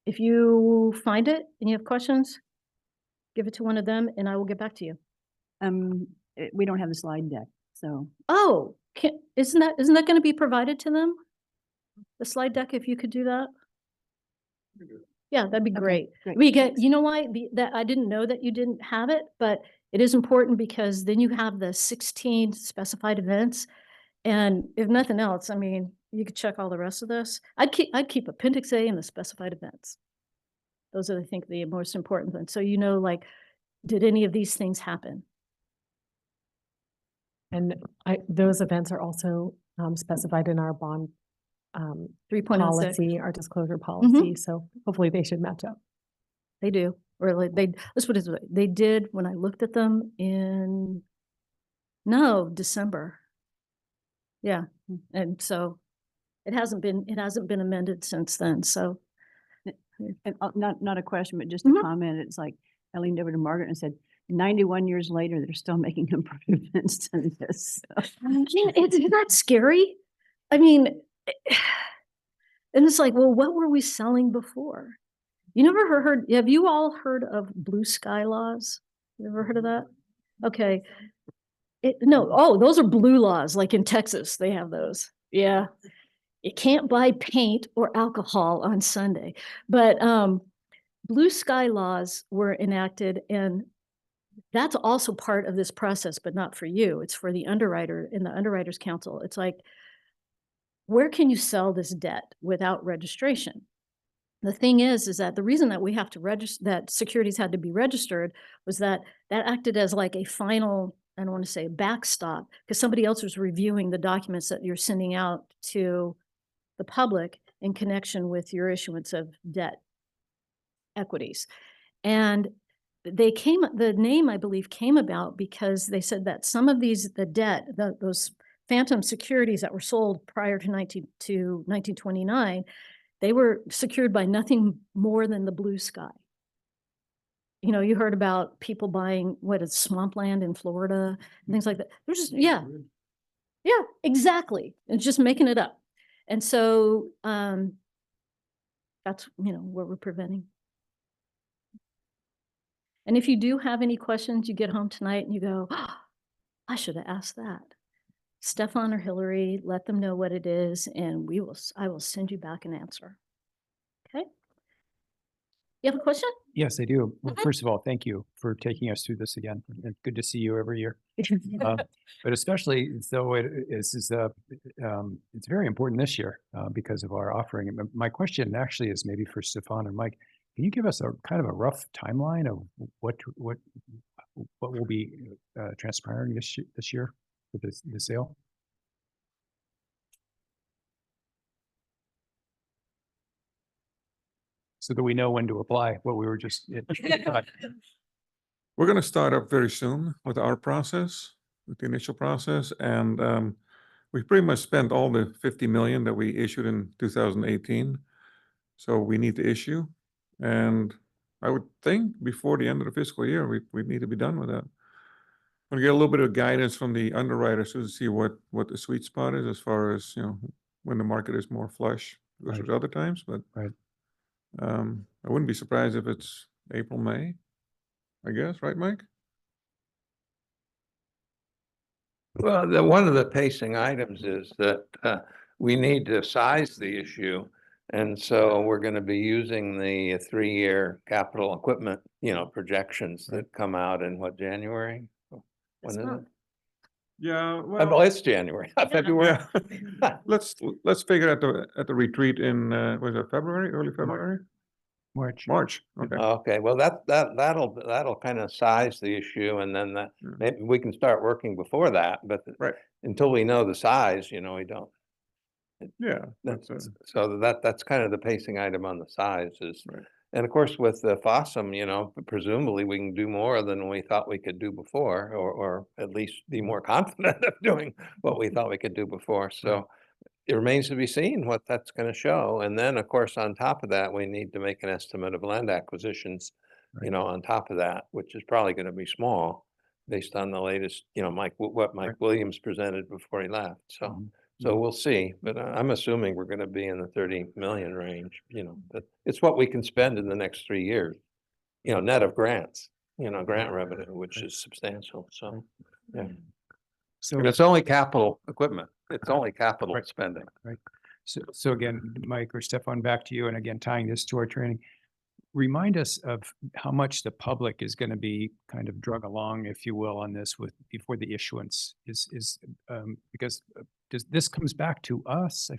if you find it and you have questions, give it to one of them and I will get back to you. We don't have the slide deck, so Oh, isn't that going to be provided to them? The slide deck, if you could do that? Yeah, that'd be Okay, great. great, We get, thanks. you know why, that I didn't know that you didn't have it, but it is important because then you have the 16 specified events. And if nothing else, I mean, you could check all the rest of this. I'd keep Appendix A and the specified events. Those are, I think, the most important ones. So, you know, like, did any of these things happen? And those events are also specified in our bond 3.06. policy, our disclosure policy. So hopefully they should match up. They do. Or like let's put it this way. They did when I looked at them in, December. Yeah. And so it hasn't been amended since then. So And not a question, but just Mhm. a comment. It's like I leaned over to Margaret and said, 91 years later, they're still making improvements to this. isn't that scary? I mean, and it's like, well, what were we selling before? You never have you all heard of blue sky laws? You ever heard of that? Okay. Those are blue laws, like in Texas, they have those. Yeah. You can't buy paint or alcohol on Sunday. But blue sky laws were enacted, and that's also part of this process, but not for you. It's for the underwriter in the Underwriters Council. It's like, where can you sell this debt without registration? The thing is that the reason that we have to register, that securities had to be registered, was that acted as like a final, I don't want to say a backstop, because somebody else was reviewing the documents that you're sending out to the public in connection with your issuance of debt equities. And the name, I believe, came about because they said that some of those phantom securities that were sold prior to 1929, they were secured by nothing more than the blue sky. You know, you heard about people buying swampland in Florida and things like that. They're just, yeah, exactly. It's just making it up. And so that's, what we're preventing. And if you do have any questions, you get home tonight and you go, oh, I should have asked that. Stefan or Hillary, let them know what it is, and I will send you back an answer. Okay? You have a question? Yes, I do. Well, first of all, thank you for taking us through this again. It's good to see you every year. But especially though it's very important this year because of our offering. And my question actually is maybe for Stefan or Mike. Can you give us a kind of a rough timeline of what will be transpiring this year with the sale? so that we know when to apply what we were just. We're gonna start up very soon with our process, with the initial process, and we pretty much spent all the 50 million that we issued in 2018. So we need to issue, and I would think before the end of the fiscal year, we need to be done with that. We'll get a little bit of guidance from the underwriters to see what the sweet spot is as far as, when the market is more flush versus Right. other times, but Right. I wouldn't be surprised if it's April, May, I guess, right, Mike? Well, one of the pacing items is that we need to size the issue. And so we're going to be using the 3-year capital equipment, projections that come out in what, January? When is it? Yeah, Oh, it's January, not February. Let's figure at the retreat in, was it February, early February? March, okay. Okay, well, that'll kind of size the issue, and then Yeah. maybe we can start working before that, but Right. until we know the size, we don't. Yeah, that's, So that's kind of the pacing item on the size is. Right. And of course, with the FOSSum, presumably we can do more than we thought we could do before, or at least be more confident of doing what we thought we could do before. So it remains to be seen what that's going to show. And then, of course, on top of that, we need to make an estimate of land acquisitions, Right. on top of that, which is probably going to be small based on the latest, what Mike Right. Williams presented before he left. So. Mhm. So we'll see, but I'm assuming we're gonna be in the 30 million range, but it's what we can spend in the next 3 years. Net of grants, grant revenue, which is substantial, so, yeah. So, And it's only capital equipment, it's only capital Right. spending. so again, Mike or Stefan, back to you, and again, tying this to our training. Remind us of how much the public is going to be kind of drug along, if you will, on this before the issuance because this comes back to us.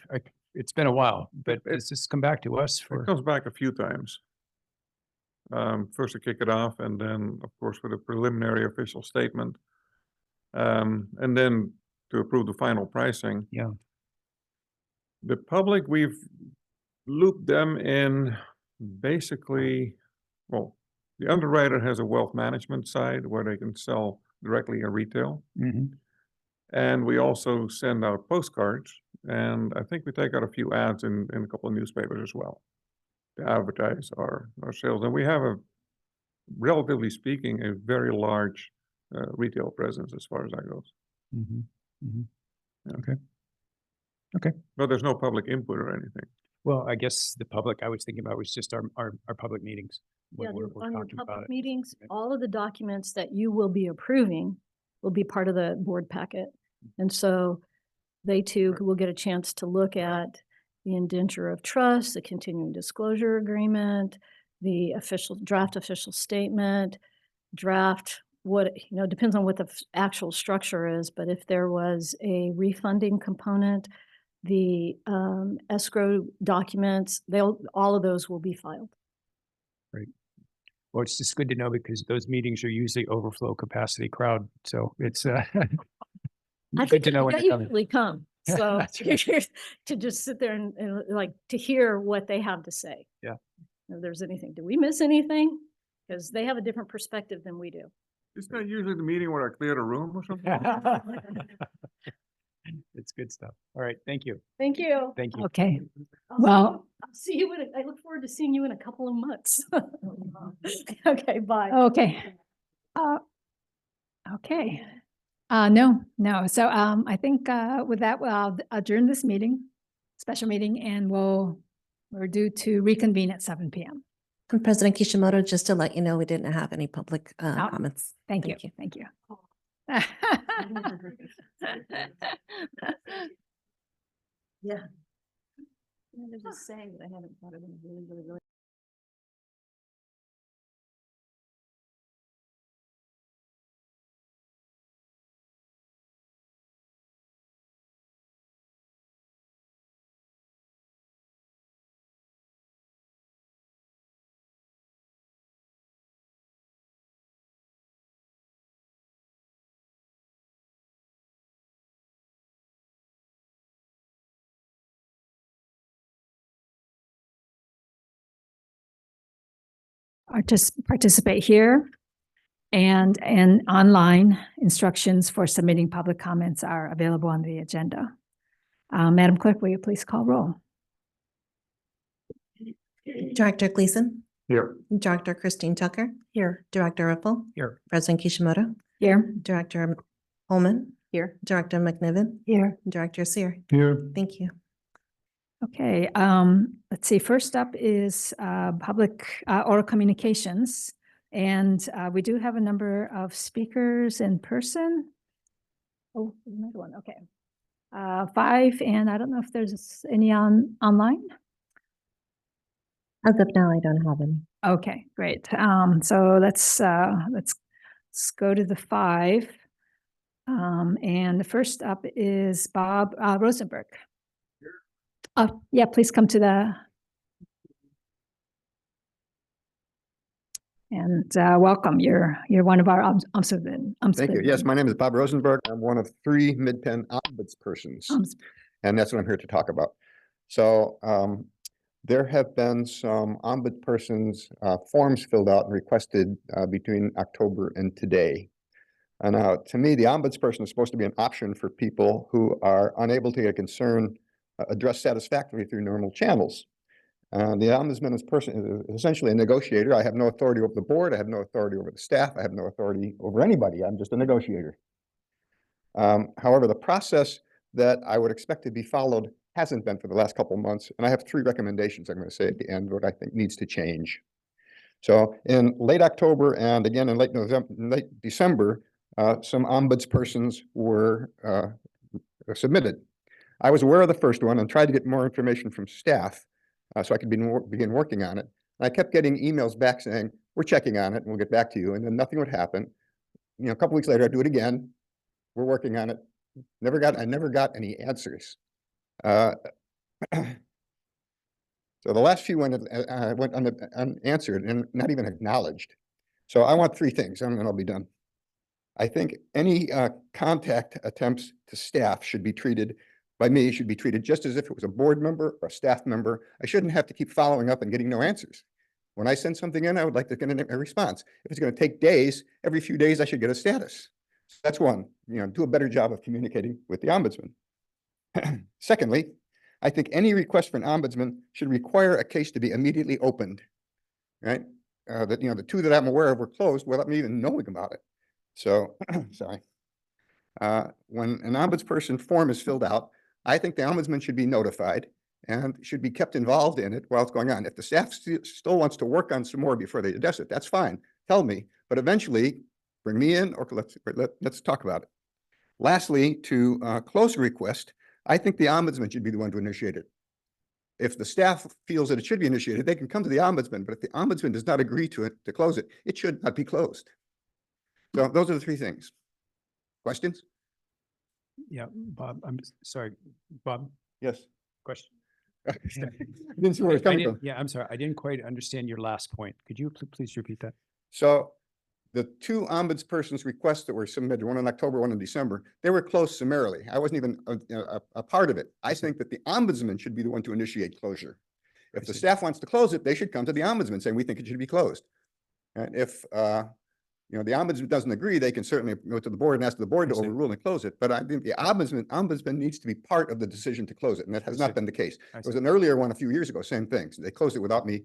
It's been a while, but does this come back to us it for? comes back a few times. First to kick it off, and then, of course, with a preliminary official statement. And then to approve the final pricing. Yeah. The public, we've looped them in basically, well, the underwriter has a wealth management side where they can sell directly in retail. Mhm. And we also send out postcards, and I think we take out a few ads in a couple of newspapers as well to advertise our sales. And we have relatively speaking, a very large retail presence as far as that goes. Mhm. Mhm. Yeah. Okay. But there's no public input or anything. Well, I guess the public I was thinking about was just our public meetings. when Yeah, we're on your talking about public it. meetings, Okay. all of the documents that you will be approving will be part of the board packet. And so they too will get a chance to look at the indenture of trust, the continuing disclosure agreement, the draft official statement, draft, depends on what the actual structure is, but if there was a refunding component, the escrow documents, all of those will be filed. Well, it's just good to know because those meetings are usually overflow capacity crowd. So it's I good think to know when they you're coming. usually come, so That's right. to just sit there and like to hear what they have to say. Yeah. If there's anything, do we miss anything? Because they have a different perspective than we do. Isn't that usually the meeting where I clear the room or something? It's good stuff. All right. Thank you. Thank you. Thank you. Okay, I'll well, see you I look forward to seeing you in a couple of months. Okay, bye. okay. Okay. No. So I think with that, I'll adjourn this meeting, special meeting, and we're due to reconvene at 7 p.m. And President Kishimoto, just to let you know, we didn't have any public Oh, comments. Thank you. Thank you. Yeah. There's a saying that I haven't thought of in a really, really, really participate here. And online instructions for submitting public comments are available on the agenda. Madam Clerk, will you please call roll? Director Gleason, Here. Director Christine Tucker, Here. Director Ripple, Here. President Kishimoto, Here. Director Holman, Here. Director McNiven, Here. Director Seer. Here. Thank you. Okay, let's see, first up is public oral communications. And we do have a number of speakers in person. Oh, there's another one, okay. 5, and I don't know if there's any online. As of now, I don't have any. Okay, great. So let's go to the 5. And the first up is Bob Rosenberg. Yeah, please come to the. And welcome. You're one of our ombudsmen. Thank you. Yes, my name is Bob Rosenberg. I'm one of 3 Midpen ombudspersons, and that's what I'm here to talk about. So there have been some ombudspersons forms filled out and requested between October and today. And to me, the ombudsperson is supposed to be an option for people who are unable to get a concern addressed satisfactorily through normal channels. The ombudsman is essentially a negotiator. I have no authority over the board. I have no authority over the staff. I have no authority over anybody. I'm just a negotiator. However, the process that I would expect to be followed hasn't been for the last couple of months. And I have 3 recommendations I'm going to say at the end, what I think needs to change. So in late October and again in late November, late December, some ombudspersons were submitted. I was aware of the first one and tried to get more information from staff so I could begin working on it. And I kept getting emails back saying, we're checking on it and we'll get back to you. And then nothing would happen. You know, a couple weeks later, I'd do it again. We're working on it. I never got any answers. So the last few went unanswered and not even acknowledged. So I want 3 things and then I'll be done. I think any contact attempts to staff should be treated just as if it was a board member or a staff member. I shouldn't have to keep following up and getting no answers. When I send something in, I would like to get a response. If it's going to take days, every few days I should get a status. So that's one, do a better job of communicating with the ombudsman. Secondly, I think any request for an ombudsman should require a case to be immediately opened, right? The 2 that I'm aware of were closed without me even knowing about it. So, sorry. When an ombudsperson form is filled out, I think the ombudsman should be notified and should be kept involved in it while it's going on. If the staff still wants to work on some more before they address it, that's fine. Tell me, but eventually bring me in or let's talk about it. Lastly, to close a request, I think the ombudsman should be the one to initiate it. If the staff feels that it should be initiated, they can come to the ombudsman, but if the ombudsman does not agree to it, to close it, it should not be closed. So those are the 3 things. Questions? Yeah, Bob, I'm sorry, Bob, Yes. question. Didn't see where it's coming from. Yeah, I'm sorry. I didn't quite understand your last point. Could you please repeat that? So the 2 ombudspersons requests that were submitted, one in October, one in December, they were closed summarily. I wasn't even a part of it. I think that the ombudsman should be the one to initiate closure. If the staff wants to close it, they should come to the ombudsman saying, we think it should be closed. And if the ombudsman doesn't agree, they can certainly go to the board and ask the board to overrule and close it. But I think the ombudsman needs to be part of the decision to close it. And that has not been the case. There was an earlier one a few years ago, same thing. So they closed it without me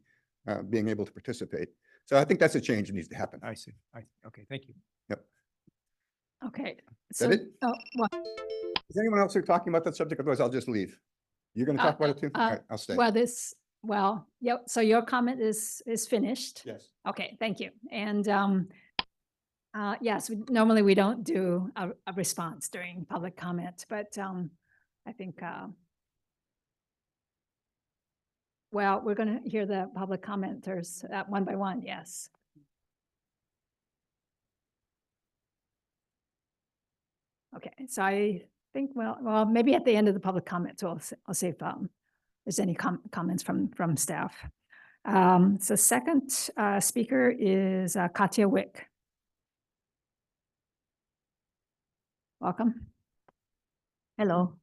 being able to participate. So I think that's a change that needs to happen. I see. Okay, thank you. Yep. Okay. Is that it? Oh, well, Is anyone else here talking about that subject? Otherwise, I'll just leave. You're going to talk about it too? All right, I'll stay. yeah, so your comment is finished. Yes. Okay, thank you. And yes, normally we don't do a response during public comment, but I think, well, we're going to hear the public commenters one by one, yes. Okay, so I think, well, maybe at the end of the public comments, I'll see if there's any comments from staff. So second speaker is Katya Wick. Welcome. Hello.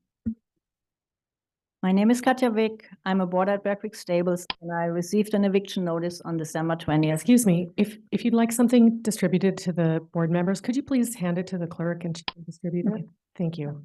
My name is Katja Wick. I'm a boarder at Bear Creek Stables, and I received an eviction notice on December 20th. Excuse me, if you'd like something distributed to the board members, could you please hand it to the clerk and she can distribute it? Thank you.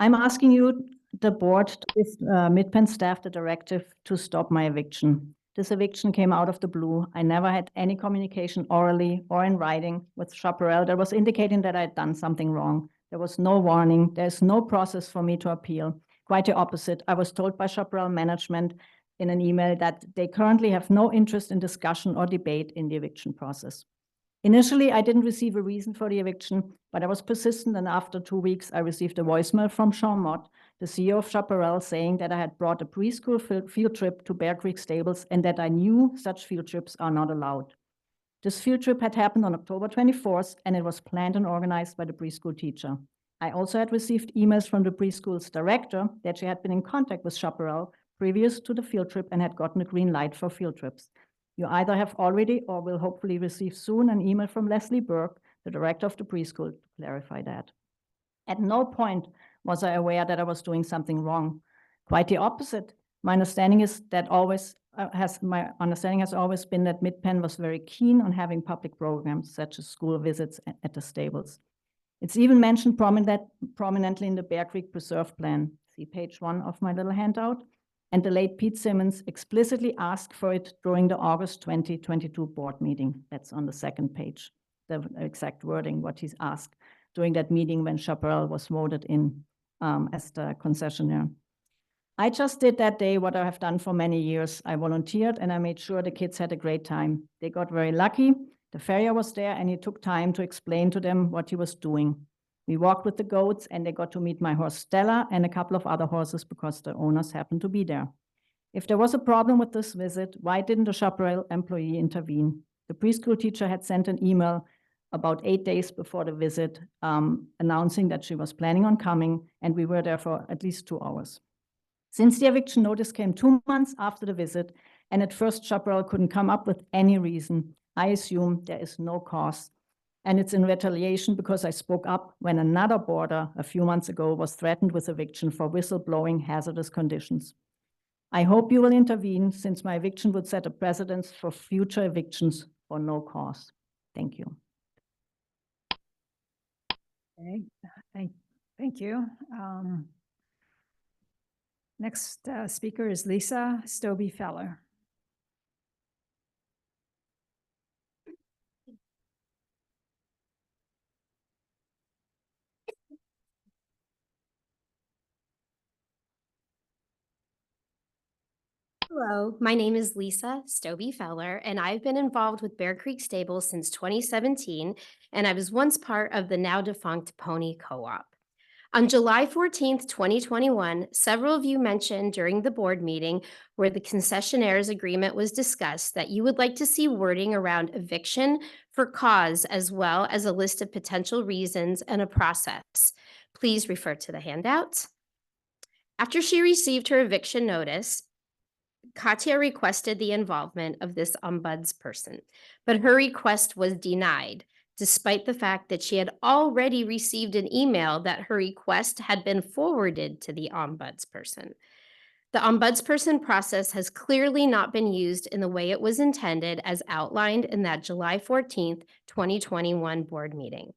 I'm asking you, the board, to give Midpen staff the directive to stop my eviction. This eviction came out of the blue. I never had any communication orally or in writing with Chaparral that was indicating that I had done something wrong. There was no warning. There's no process for me to appeal. Quite the opposite. I was told by Chaparral management in an email that they currently have no interest in discussion or debate in the eviction process. Initially, I didn't receive a reason for the eviction, but I was persistent, and after 2 weeks, I received a voicemail from Sean Mott, the CEO of Chaparral, saying that I had brought a preschool field trip to Bear Creek Stables and that I knew such field trips are not allowed. This field trip had happened on October 24th, and it was planned and organized by the preschool teacher. I also had received emails from the preschool's director that she had been in contact with Chaparral previous to the field trip and had gotten a green light for field trips. You either have already or will hopefully receive soon an email from Leslie Burke, the director of the preschool, to clarify that. At no point was I aware that I was doing something wrong. Quite the opposite. My understanding is that my understanding has always been that Midpen was very keen on having public programs such as school visits at the stables. It's even mentioned prominently in the Bear Creek Preserve Plan. See page 1 of my little handout. And the late Pete Simmons explicitly asked for it during the August 2022 board meeting. That's on the second page, the exact wording, what he's asked during that meeting when Chaparral was voted in as the concessionaire. I just did that day what I have done for many years. I volunteered and I made sure the kids had a great time. They got very lucky. The farrier was there and he took time to explain to them what he was doing. We walked with the goats and they got to meet my horse Stella and a couple of other horses because the owners happened to be there. If there was a problem with this visit, why didn't the Chaparral employee intervene? The preschool teacher had sent an email about 8 days before the visit, announcing that she was planning on coming, and we were there for at least 2 hours. Since the eviction notice came 2 months after the visit, and at first Chaparral couldn't come up with any reason, I assume there is no cause. And it's in retaliation because I spoke up when another boarder a few months ago was threatened with eviction for whistleblowing hazardous conditions. I hope you will intervene since my eviction would set a precedent for future evictions for no cause. Thank you. Okay, thank you. Next speaker is Lisa Stobie-Feller. Hello, my name is Lisa Stobie-Feller, and I've been involved with Bear Creek Stables since 2017, and I was once part of the now defunct Pony Co-op. On July 14th, 2021, several of you mentioned during the board meeting where the concessionaire's agreement was discussed that you would like to see wording around eviction for cause as well as a list of potential reasons and a process. Please refer to the handout. After she received her eviction notice, Katya requested the involvement of this ombudsperson, but her request was denied, despite the fact that she had already received an email that her request had been forwarded to the ombudsperson. The ombudsperson process has clearly not been used in the way it was intended as outlined in that July 14th, 2021 board meeting.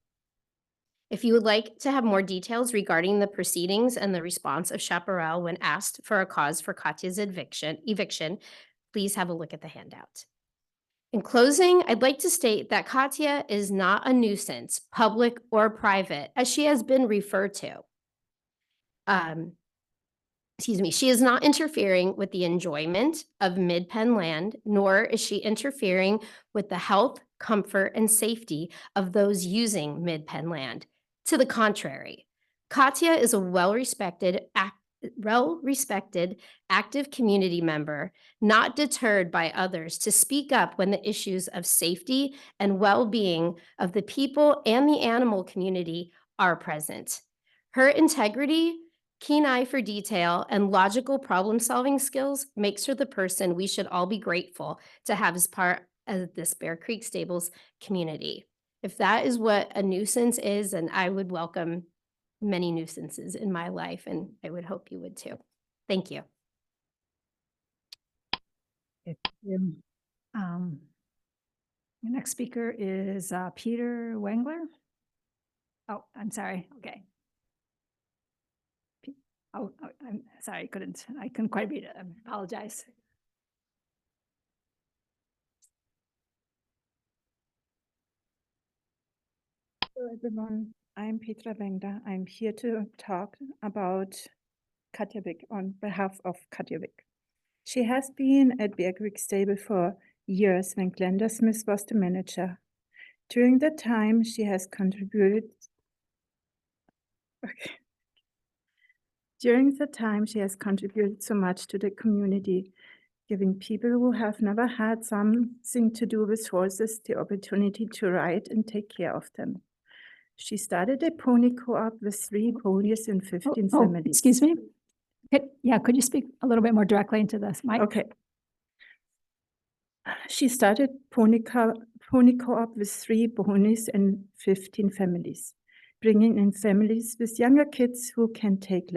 If you would like to have more details regarding the proceedings and the response of Chaparral when asked for a cause for Katya's eviction, please have a look at the handout. In closing, I'd like to state that Katya is not a nuisance, public or private, as she has been referred to. She is not interfering with the enjoyment of Midpen land, nor is she interfering with the health, comfort, and safety of those using Midpen land. To the contrary, Katya is a well-respected, active community member, not deterred by others to speak up when the issues of safety and well-being of the people and the animal community are present. Her integrity, keen eye for detail, and logical problem-solving skills makes her the person we should all be grateful to have as part of this Bear Creek Stables community. If that is what a nuisance is, and I would welcome many nuisances in my life, and I would hope you would too. Thank you. You. The next speaker is Peter Wengler. Oh, I'm sorry. Okay. I'm sorry. I couldn't quite read it. I apologize. Hello, everyone. I'm Petra Wengler. I'm here to talk about Katja Wick on behalf of Katja Wick. She has been at Bear Creek Stable for years when Glenda Smith was the manager. During that time, she has contributed. During the time, she has contributed so much to the community, giving people who have never had something to do with horses the opportunity to ride and take care of them. She started a pony co-op with 3 ponies and 15 families. Excuse me. Could you speak a little bit more directly into this, Mike? Okay. She started pony co-op with 3 ponies and 15 families, bringing in families with younger kids who can't take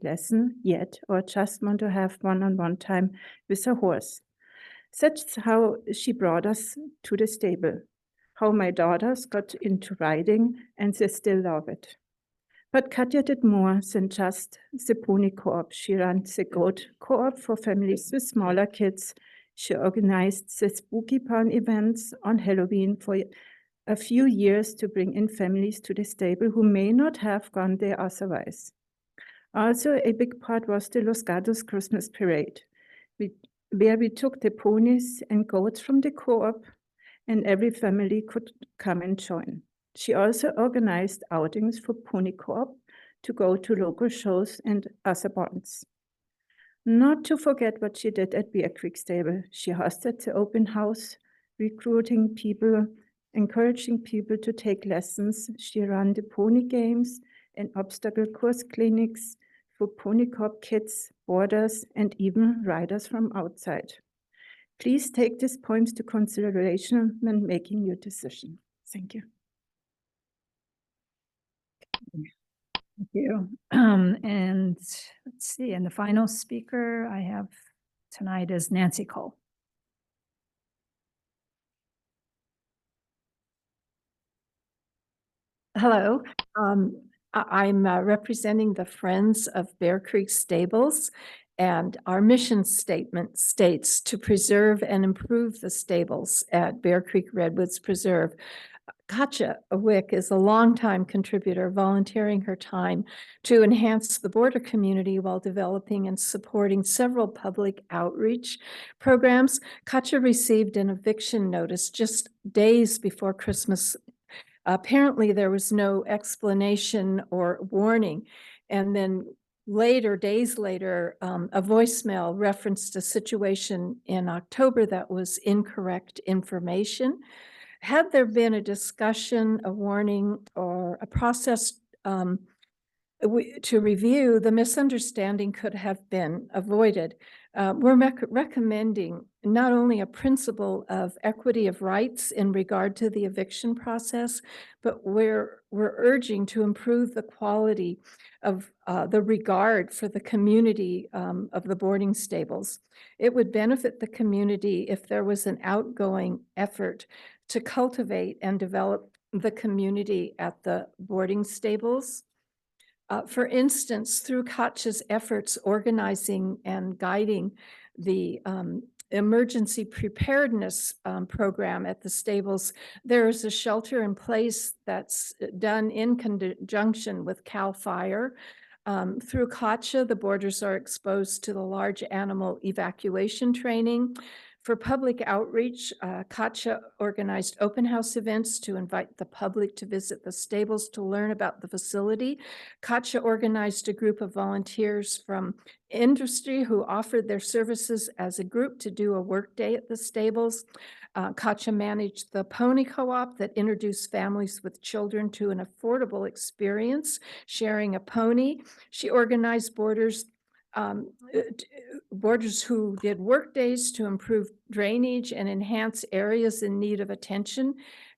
lesson yet or just want to have one-on-one time with a horse. That's how she brought us to the stable, how my daughters got into riding and they still love it. But Katja did more than just the pony co-op. She ran the goat co-op for families with smaller kids. She organized the spooky pawn events on Halloween for a few years to bring in families to the stable who may not have gone there otherwise. Also, a big part was the Los Gatos Christmas Parade, where we took the ponies and goats from the co-op and every family could come and join. She also organized outings for Pony Co-op to go to local shows and other barns. Not to forget what she did at Bear Creek Stable. She hosted the open house, recruiting people, encouraging people to take lessons. She ran the pony games and obstacle course clinics for Pony Co-op kids, boarders, and even riders from outside. Please take these points to consideration when making your decision. Thank you. Thank you. And let's see, and the final speaker I have tonight is Nancy Cole. Hello, I'm representing the Friends of Bear Creek Stables, and our mission statement states to preserve and improve the stables at Bear Creek Redwoods Preserve. Katja Wick is a longtime contributor, volunteering her time to enhance the border community while developing and supporting several public outreach programs. Katja received an eviction notice just days before Christmas. Apparently, there was no explanation or warning. And then later, days later, a voicemail referenced a situation in October that was incorrect information. Had there been a discussion, a warning, or a process to review, the misunderstanding could have been avoided. We're recommending not only a principle of equity of rights in regard to the eviction process, but we're urging to improve the quality of the regard for the community of the boarding stables. It would benefit the community if there was an outgoing effort to cultivate and develop the community at the boarding stables. For instance, through Katja's efforts organizing and guiding the emergency preparedness program at the stables, there is a shelter in place that's done in conjunction with CAL FIRE. Through Katja, the boarders are exposed to the large animal evacuation training. For public outreach, Katja organized open house events to invite the public to visit the stables to learn about the facility. Katja organized a group of volunteers from industry who offered their services as a group to do a work day at the stables. Katja managed the pony co-op that introduced families with children to an affordable experience, sharing a pony. She organized boarders who did work days to improve drainage and enhance areas in need of attention.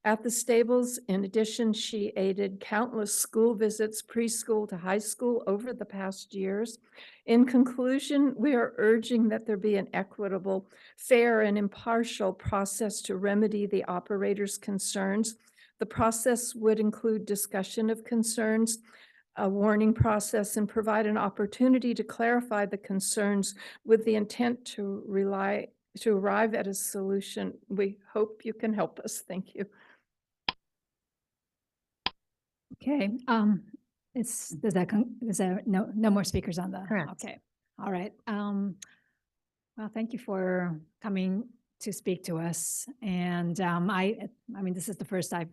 At the stables, in addition, she aided countless school visits, preschool to high school, over the past years. In conclusion, we are urging that there be an equitable, fair, and impartial process to remedy the operator's concerns. The process would include discussion of concerns, a warning process, and provide an opportunity to clarify the concerns with the intent to arrive at a solution. We hope you can help us. Thank you. Okay, is there no more speakers on the? Correct. Okay, all right. Well, thank you for coming to speak to us. And I mean, this is the first I've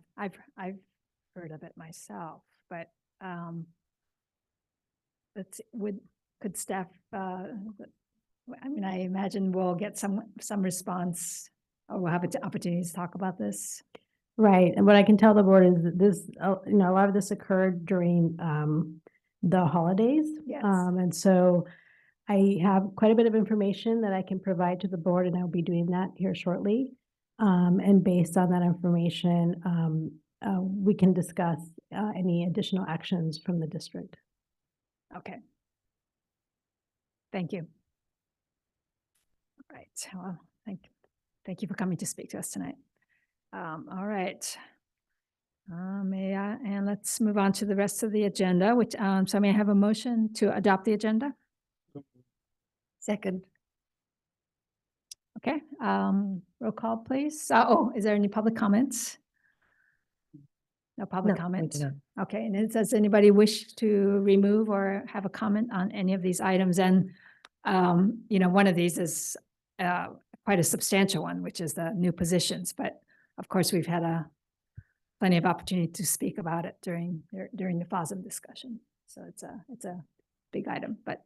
heard of it myself, but could staff, I mean, I imagine we'll get some response, or we'll have an opportunity to talk about this. Right, and what I can tell the board is that this, you know, a lot of this occurred during the holidays. Yes. And so I have quite a bit of information that I can provide to the board, and I'll be doing that here shortly. And based on that information, we can discuss any additional actions from the district. Okay. Thank you. All right, well, thank you for coming to speak to us tonight. All right. And let's move on to the rest of the agenda, which, so may I have a motion to adopt the agenda? Second. Okay, roll call, please. Oh, is there any public comments? No public No, we comments? do not. Okay, and does anybody wish to remove or have a comment on any of these items? And, you know, one of these is quite a substantial one, which is the new positions, but of course, we've had plenty of opportunity to speak about it during the FOSM discussion. So it's a big item, but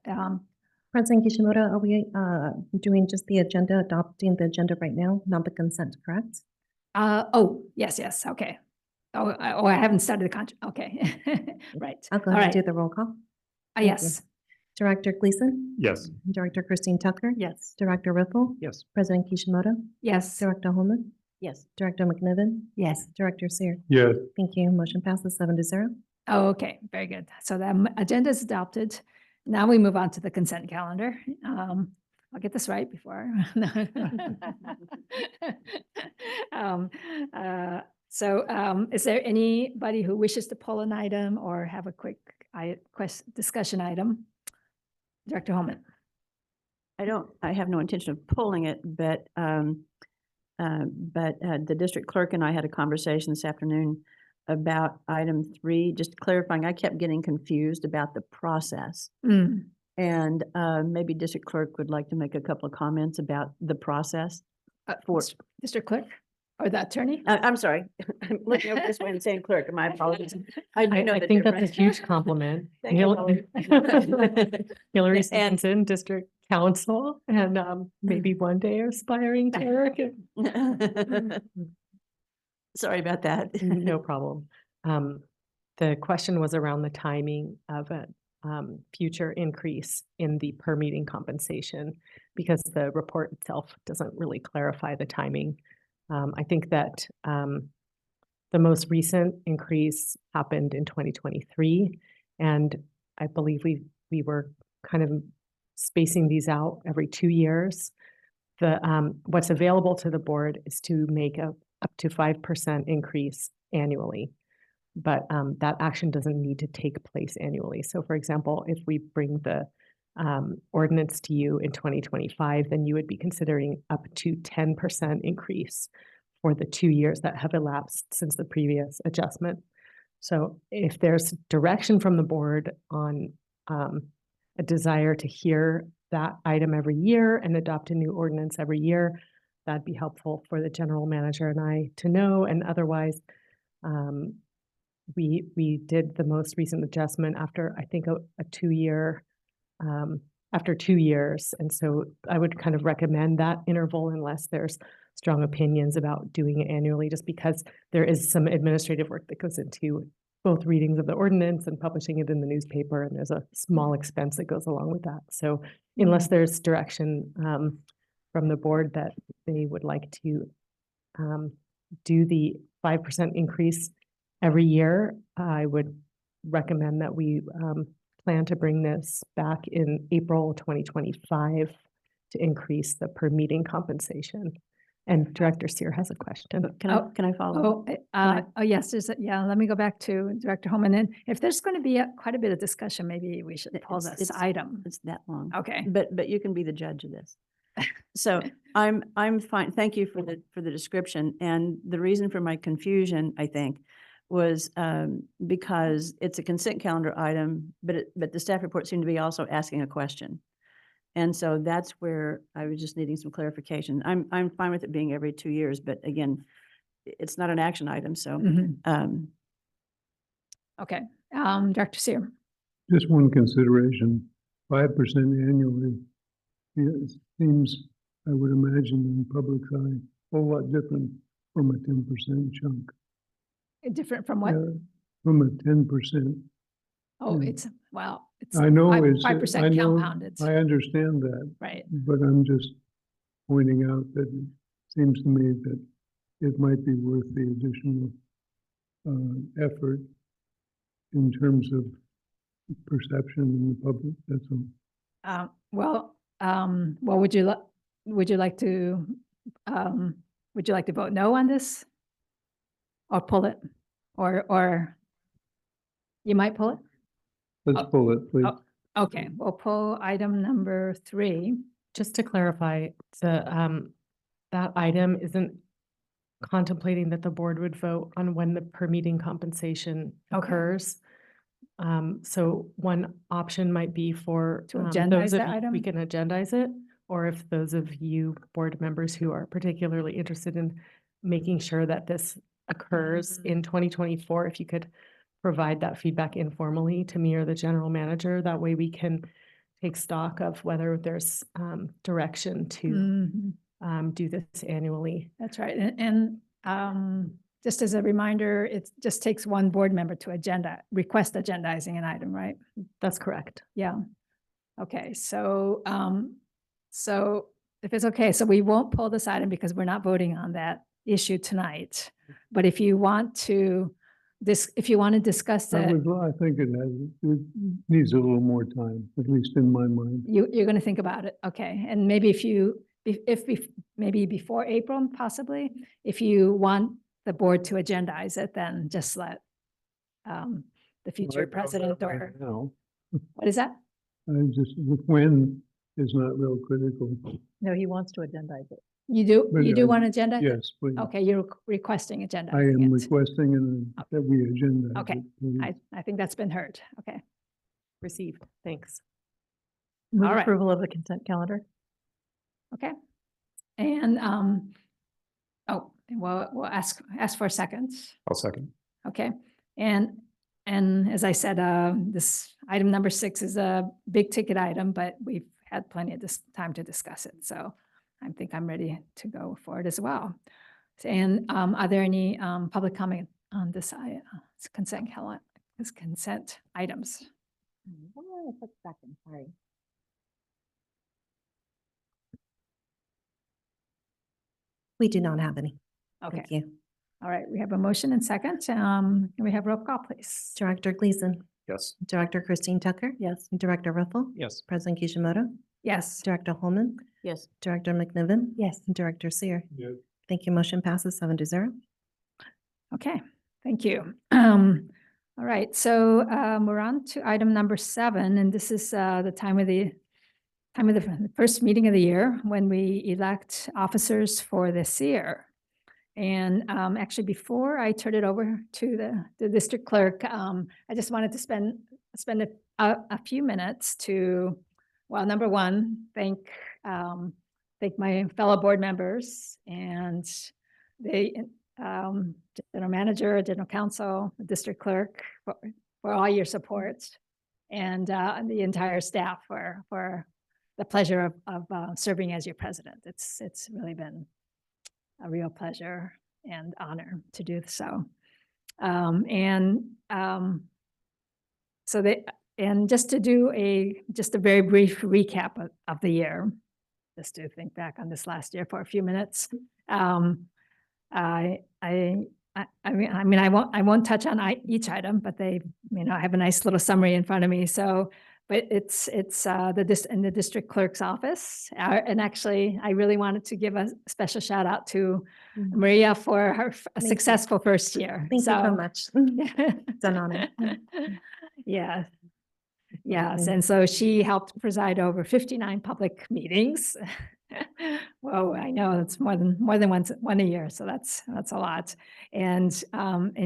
President Kishimoto, are we doing just the agenda, adopting the agenda right now, not the consent, correct? oh, yes, okay. I haven't started the contract. Okay, right. I'll go All ahead and right. do the roll call. Thank you. Yes. Director Gleason? Yes. Director Christine Tucker? Yes. Director Ripple? Yes. President Kishimoto? Yes. Director Holman? Yes. Director McNiven? Yes. Director Seer? Yes. Thank you. Motion passes 7-0. Oh, okay, very good. So the agenda is adopted. Now we move on to the consent calendar. I'll get this right before. Is there anybody who wishes to pull an item or have a quick discussion item? Director Holman. I have no intention of pulling it, but the district clerk and I had a conversation this afternoon about item 3, just clarifying. I kept getting confused about the process. Mm. And maybe district clerk would like to make a couple of comments about the process. For District clerk or the attorney? I'm sorry, I'm looking over this way and saying clerk, my apologies. I do know I the think that's a difference. huge compliment. Thank you, Hillary And- Stevenson, District Council, and maybe one day aspiring clerk. Sorry about that. No problem. The question was around the timing of a future increase in the per meeting compensation, because the report itself doesn't really clarify the timing. I think that the most recent increase happened in 2023, and I believe we were kind of spacing these out every 2 years. What's available to the board is to make up to 5% increase annually, but that action doesn't need to take place annually. So for example, if we bring the ordinance to you in 2025, then you would be considering up to 10% increase for the 2 years that have elapsed since the previous adjustment. So if there's direction from the board on a desire to hear that item every year and adopt a new ordinance every year, that'd be helpful for the general manager and I to know. And otherwise, we did the most recent adjustment after, I think, a 2-year, after 2 years. And so I would kind of recommend that interval unless there's strong opinions about doing it annually, just because there is some administrative work that goes into both readings of the ordinance and publishing it in the newspaper, and there's a small expense that goes along with that. So unless there's direction from the board that they would like to do the 5% increase every year, I would recommend that we plan to bring this back in April 2025 to increase the per meeting compensation. And Director Sear has a question. But can I follow? Yes, let me go back to Director Holman. And if there's going to be quite a bit of discussion, maybe we should pull this item. It's that long. Okay. But you can be the judge of this. So I'm fine. Thank you for the description. And the reason for my confusion, I think, was because it's a consent calendar item, but the staff report seemed to be also asking a question. And so that's where I was just needing some clarification. I'm fine with it being every 2 years, but again, it's not an action item, so. Mhm. Okay, Director Sear. Just one consideration, 5% annually. It seems, I would imagine in the public's eye, a whole lot different from a 10% chunk. Different from what? From a 10%. Oh, yeah. it's, well, it's I know 5% compounded. I understand that. Right. But I'm just pointing out that it seems to me that it might be worth the additional effort in terms of perception in the public. That's all. Well, would you like to vote no on this? Or pull it? Or you might pull it? Let's pull it, please. Okay, we'll pull item number 3. Just to clarify, the that item isn't contemplating that the board would vote on when the per meeting compensation occurs. So one option might be for To agendize those of that you, item? we can agendize it, or if those of you board members who are particularly interested in making sure that this occurs in 2024, if you could provide that feedback informally to me or the general manager, that way we can take stock of whether there's direction to do this annually. That's right. And just as a reminder, it just takes one board member to request agendizing an item, right? That's correct. Yeah. Okay, so if it's okay, so we won't pull this item because we're not voting on that issue tonight. But if you want to discuss I it, think it needs a little more time, at least in my mind. you're going to think about it. Okay. And maybe maybe before April, possibly, if you want the board to agendize it, then just let the future president or, Now, what is that? when is not real critical. No, he wants to agendize it. You do But want agenda? Yes, please. Okay, you're requesting agenda. I am requesting that we agenda. Okay. I think that's been heard. Okay. Received. Thanks. Move All right. approval of the consent calendar. Okay. And, we'll ask for a second. I'll second. Okay. And as I said, this item number 6 is a big ticket item, but we've had plenty of time to discuss it. So I think I'm ready to go for it as well. And are there any public comment on this consent items? Sorry. We do not have any. Okay. Thank you. All right. We have a motion and second. We have roll call, please. Director Gleason, Yes. Director Christine Tucker, Yes. Director Ruffle, Yes. President Kishimoto, Yes. Director Holman, Yes. Director McNiven, Yes. and Director Sear. Yes. Thank you. Motion passes 7-0. Okay, thank you. All right, so we're on to item number 7, and this is the time of the first meeting of the year when we elect officers for this year. And actually, before I turn it over to the district clerk, I just wanted to spend a few minutes to, well, number one, thank my fellow board members and the general manager, general counsel, the district clerk for all your support, and the entire staff for the pleasure of serving as your president. It's really been a real pleasure and honor to do so. And just to do a very brief recap of the year, just to think back on this last year for a few minutes. I won't touch on each item, but they, I have a nice little summary in front of me. So, but it's in the district clerk's office. And actually, I really wanted to give a special shout out to Maria for her you. successful first year. Thank you so much. It's an honor. Yeah. Yes, and so she helped preside over 59 public meetings. Whoa, I know it's more than one a year, so that's a lot. And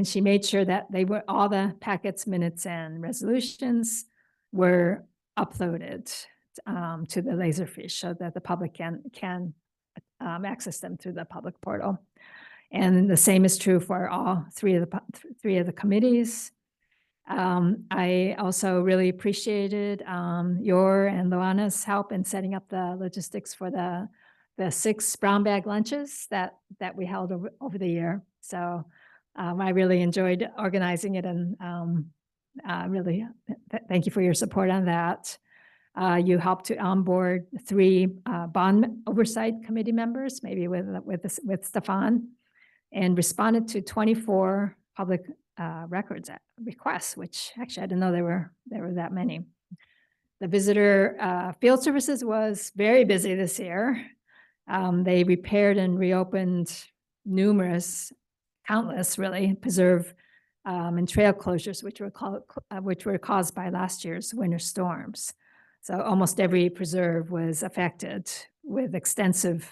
she made sure that all the packets, minutes, and resolutions were uploaded to the Laserfish so that the public can access them through the public portal. And the same is true for all three of the committees. I also really appreciated your and Luana's help in setting up the logistics for the 6 brown bag lunches that we held over the year. So I really enjoyed organizing it, and really thank you for your support on that. You helped to onboard 3 bond oversight committee members, maybe with Stefan, and responded to 24 public records requests, which actually I didn't know there were that many. The visitor field services was very busy this year. They repaired and reopened countless really, preserve and trail closures, which were caused by last year's winter storms. So almost every preserve was affected with extensive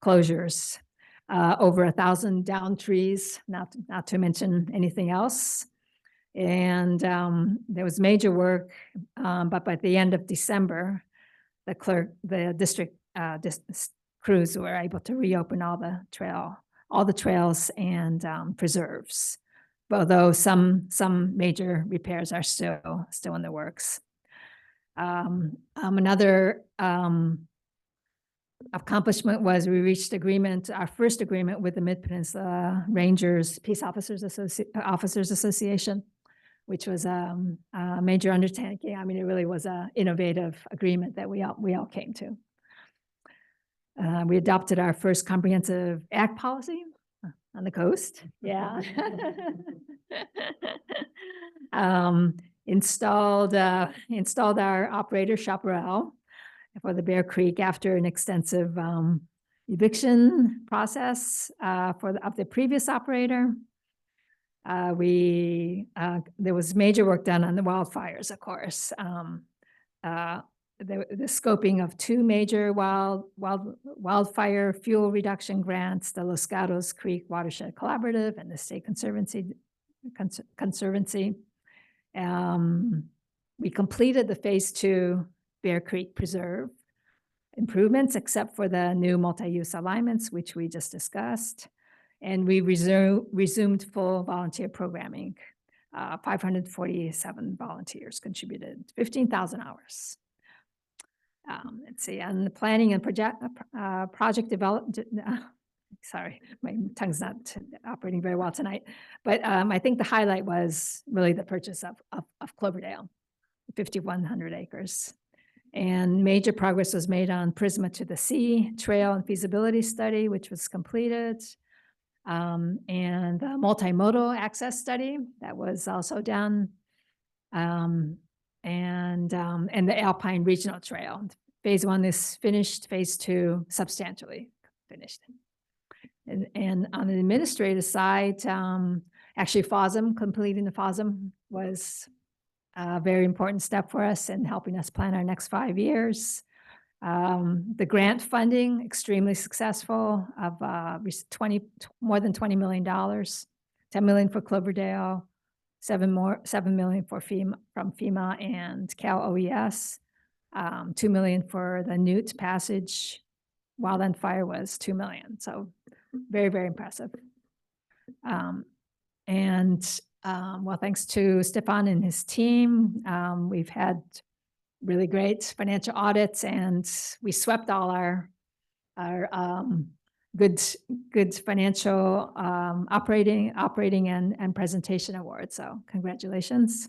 closures. Over 1,000 downed trees, not to mention anything else. And there was major work, but by the end of December, the district crews were able to reopen all the trails and preserves, although some major repairs are still in the works. Another accomplishment was we reached our first agreement with the Midpeninsula Rangers Peace Officers Association, which was a major undertaking. I mean, it really was an innovative agreement that we all came to. We adopted our first comprehensive ag policy on the coast. Yeah. Installed our operator Chaparral for the Bear Creek after an extensive eviction process of the previous operator. There was major work done on the wildfires, of course. The scoping of 2 major wildfire fuel reduction grants, the Los Gatos Creek Watershed Collaborative and the State Conservancy. We completed the phase 2 Bear Creek Preserve improvements, except for the new multi-use alignments, which we just discussed. And we resumed full volunteer programming. 547 volunteers contributed 15,000 hours. Let's see, and the planning and project development, sorry, my tongue's not operating very well tonight, but I think the highlight was really the purchase of Cloverdale, 5,100 acres. And major progress was made on Prisma to the Sea trail and feasibility study, which was completed. And the multimodal access study that was also done. And the Alpine Regional Trail. Phase 1 is finished, phase 2 substantially finished. And on the administrative side, actually completing the FOSM was a very important step for us in helping us plan our next 5 years. The grant funding, extremely successful, of more than $20 million, $10 million for Cloverdale, $7 million from FEMA and Cal OES, $2 million for the Newt Passage. Wildland Fire was $2 million, so very, very impressive. Well, thanks to Stefan and his team, we've had really great financial audits, and we swept all our good financial operating and presentation awards. So congratulations.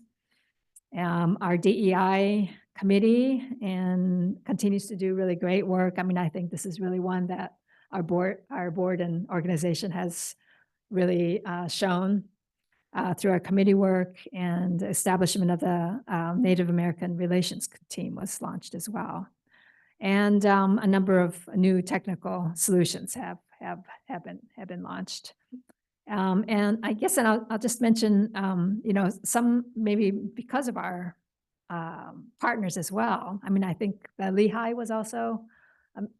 Our DEI committee continues to do really great work. I mean, I think this is really one that our board and organization has really shown through our committee work, and establishment of the Native American Relations Team was launched as well. And a number of new technical solutions have been launched. And I guess, and I'll just mention, you know, some maybe because of our partners as well. I mean, I think the Lehigh was also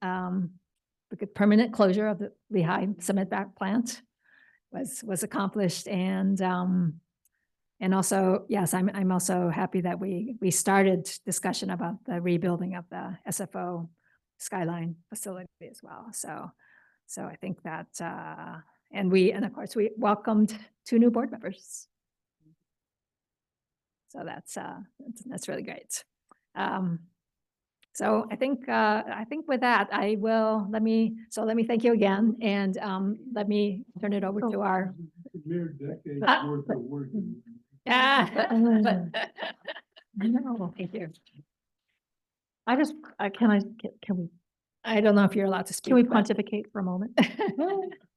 the permanent closure of the Lehigh cement back plant was accomplished, and also, yes, I'm also happy that we started discussion about the rebuilding of the SFO Skyline facility as well. So I think that, and of course we welcomed 2 new board members. So that's really great. So I think with that, let me thank you again, and let me turn it over to our. Mere decades worth of work. Yeah. No. Thank you. I just, can we, I don't know if you're allowed to speak. can we but- pontificate for a moment?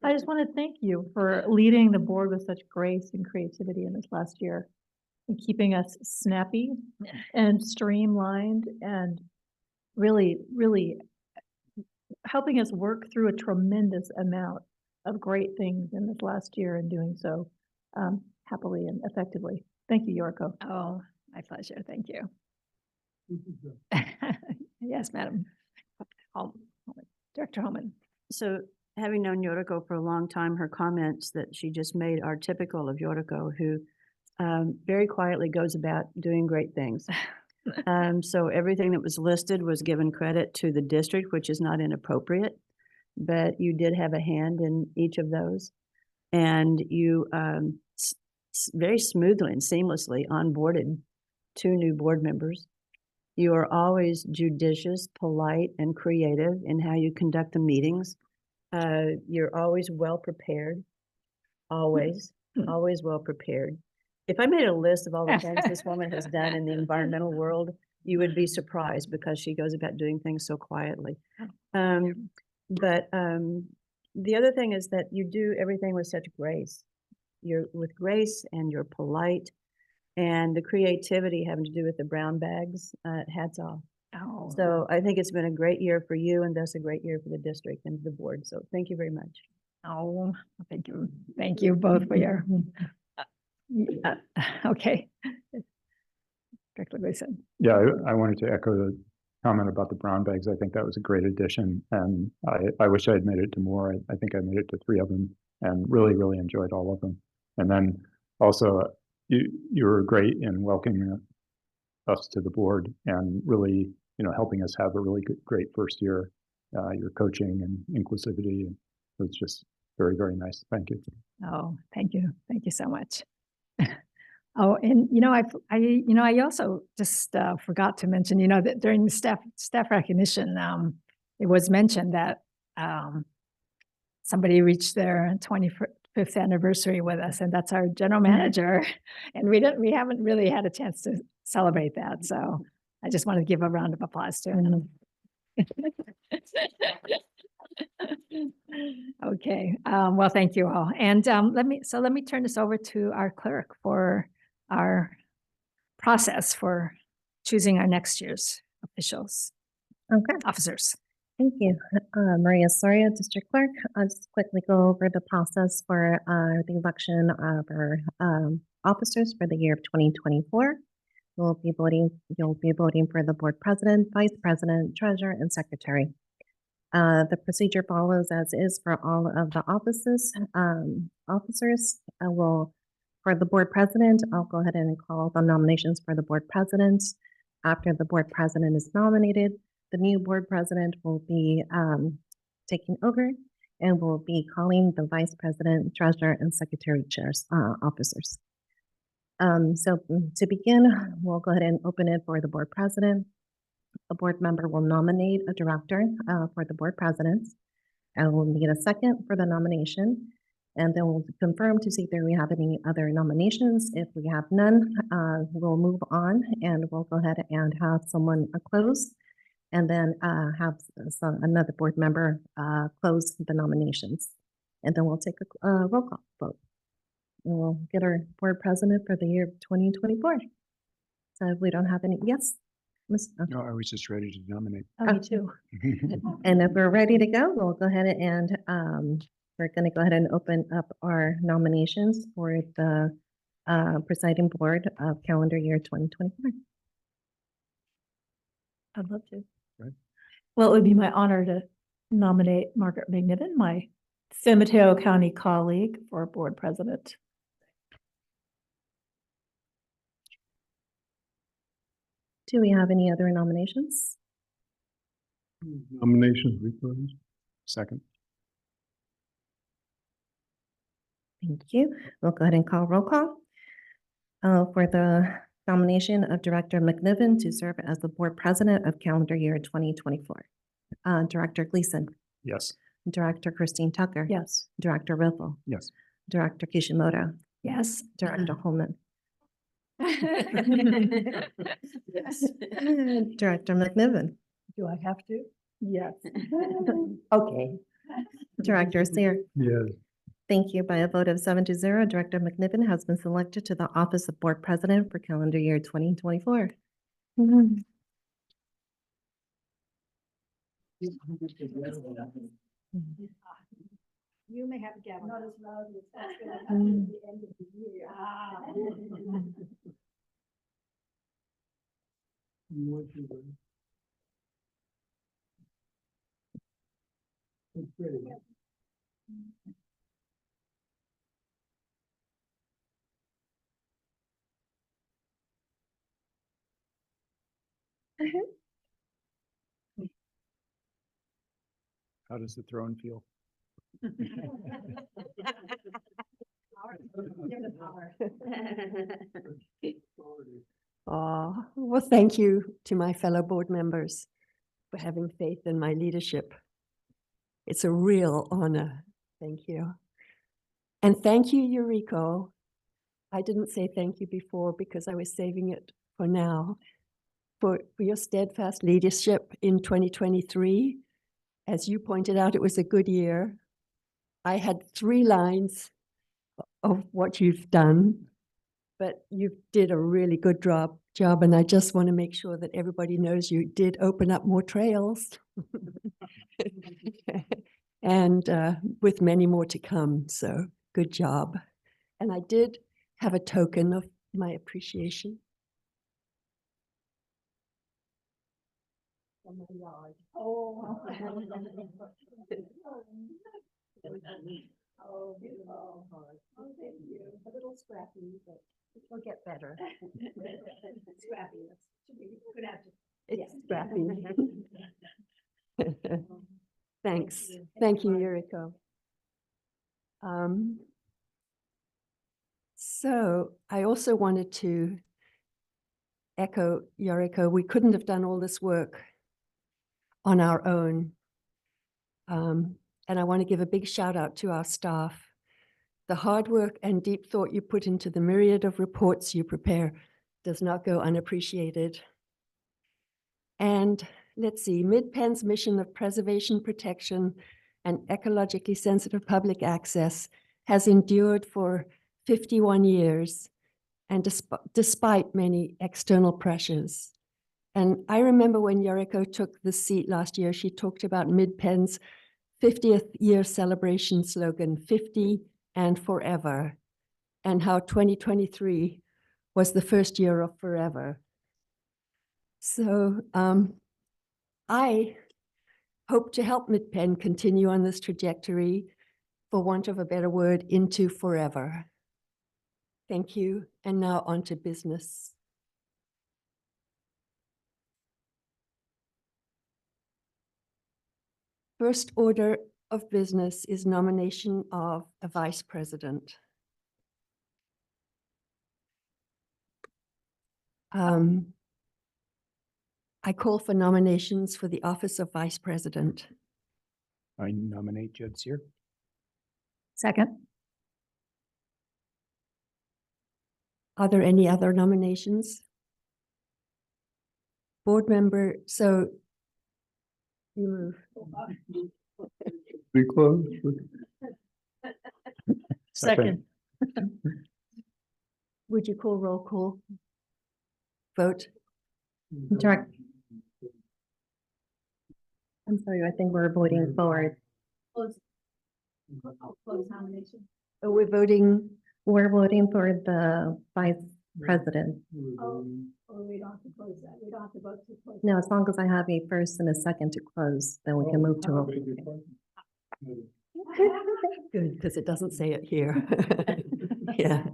I just want to thank you for leading the board with such grace and creativity in this last year, and keeping us snappy and streamlined, and really, really helping us work through a tremendous amount of great things in this last year, and doing so happily and effectively. Thank you, Yorko. Oh, my pleasure. Thank you. Yes, Madam Director Holman. So having known Yoriko for a long time, her comments that she just made are typical of Yoriko, who very quietly goes about doing great things. So everything that was listed was given credit to the district, which is not inappropriate, but you did have a hand in each of those. And you very smoothly and seamlessly onboarded 2 new board members. You are always judicious, polite, and creative in how you conduct the meetings. You're always well prepared, always well prepared. If I made a list of all the things this woman has done in the environmental world, you would be surprised, because she goes about doing things so quietly. But the other thing is that you do everything with such grace. You're with grace, and you're polite, and the creativity having to do with the brown bags, hats off. Oh. So I think it's been a great year for you, and thus a great year for the district and the board. So thank you very much. Oh, thank you. Thank you both for your, okay. Director Gleason. Yeah, I wanted to echo the comment about the brown bags. I think that was a great addition, and I wish I had made it to more. I think I made it to 3 of them, and really, really enjoyed all of them. And then also, you were great in welcoming us to the board, and really, you know, helping us have a really great first year. Your coaching and inclusivity, and it was just very, very nice. Thank you. Oh, thank you. Thank you so much. Oh, and you know, I also just forgot to mention, you know, that during the staff recognition, it was mentioned that somebody reached their 25th anniversary with us, and that's our general manager. And we haven't really had a chance to celebrate that, so I just wanted to give a round of applause to him. Okay, well, thank you all. And let me turn this over to our clerk for our process for choosing our next year's officials, officers. Thank you. Maria Soria, District Clerk. I'll just quickly go over the process for the election of our officers for the year of 2024. You'll be voting for the board president, vice president, treasurer, and secretary. The procedure follows as is for all of the officers. For the board president, I'll go ahead and call the nominations for the board president. After the board president is nominated, the new board president will be taking over, and will be calling the vice president, treasurer, and secretary chairs officers. So to begin, we'll go ahead and open it for the board president. A board member will nominate a director for the board president, and we'll need a second for the nomination. And then we'll confirm to see if we have any other nominations. If we have none, we'll move on, and we'll go ahead and have someone close and then have another board member close the nominations. And then we'll take a roll call vote. And we'll get our board president for the year 2024. So if we don't have any, yes, Ms. No, I was just ready to nominate. Oh, me too. And if we're ready to go, we'll go ahead and we're going to go ahead and open up our nominations for the presiding board of calendar year 2024. I'd love to. Right. Well, it would be my honor to nominate Margaret McNiven, my San Mateo County colleague, for board president. Do we have any other nominations? Nominations be closed. Second. Thank you. We'll go ahead and call roll call for the nomination of Director McNiven to serve as the board president of calendar year 2024. Director Gleason, Yes. Director Christine Tucker. Yes. Director Riffle, Yes. Director Kishimoto, Yes. Director Holman, Yes. Director McNiven, Do I have to? Yes. Okay. Director Seer. Yes. Thank you. By a vote of 7-0, Director McNiven has been selected to the office of board president for calendar year 2024. You may have a gavel. Not as loud as that's going to happen at the end of the year. How does the throne feel? Well, thank you to my fellow board members for having faith in my leadership. It's a real honor. Thank you. And thank you, Yuriko. I didn't say thank you before because I was saving it for now. For your steadfast leadership in 2023. As you pointed out, it was a good year. I had 3 lines of what you've done, but you did a really good job, and I just want to make sure that everybody knows you did open up more trails. And with many more to come, so good job. And I did have a token of my appreciation. From my yard. Oh. Oh, thank you. A little scrappy, but it will get better. Scrappy. It's scrappy. Thanks. Thank you, Yuriko. So I also wanted to echo Yuriko. We couldn't have done all this work on our own. And I want to give a big shout out to our staff. The hard work and deep thought you put into the myriad of reports you prepare does not go unappreciated. And let's see, MidPenn's mission of preservation, protection, and ecologically sensitive public access has endured for 51 years, and despite many external pressures. And I remember when Yuriko took the seat last year, she talked about MidPenn's 50th year celebration slogan, 50 and forever, and how 2023 was the first year of forever. So I hope to help MidPenn continue on this trajectory, for want of a better word, into forever. Thank you, and now on to business. First order of business is nomination of a vice president. I call for nominations for the office of vice president. I nominate Judd Seer. Second. Are there any other nominations? Board member, so You move. Be close, but Second. Would you call roll call? Vote? Direct. I'm sorry, I think we're voting forward. Oh, we're voting, We're voting for the vice president. We don't have to close that. We don't have to vote to close. No, as long as I have a first and a second to close, then we can move to roll. good, because it doesn't say it here. Yeah.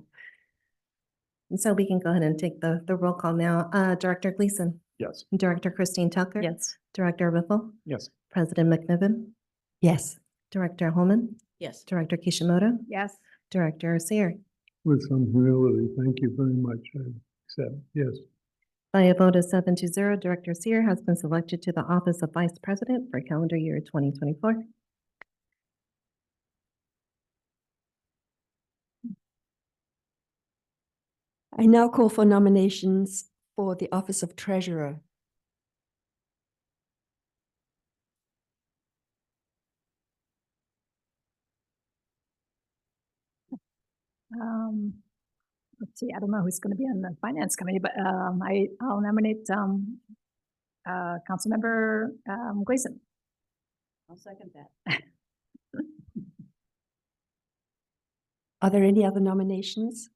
And so we can go ahead and take the roll call now. Director Gleason, Yes. Director Christine Tucker. Yes. Director Riffle, Yes. President McNiven, Yes. Director Holman, Yes. Director Kishimoto, Yes. Director Seer. with some humility, thank you very much. I accept, yes. By a vote of 7-0, Director Seer has been selected to the office of Vice President for calendar year 2024. I now call for nominations for the office of treasurer. Let's see, I don't know who's going to be on the finance committee, but I'll nominate Councilmember Gleason. I'll second that. Are there any other nominations?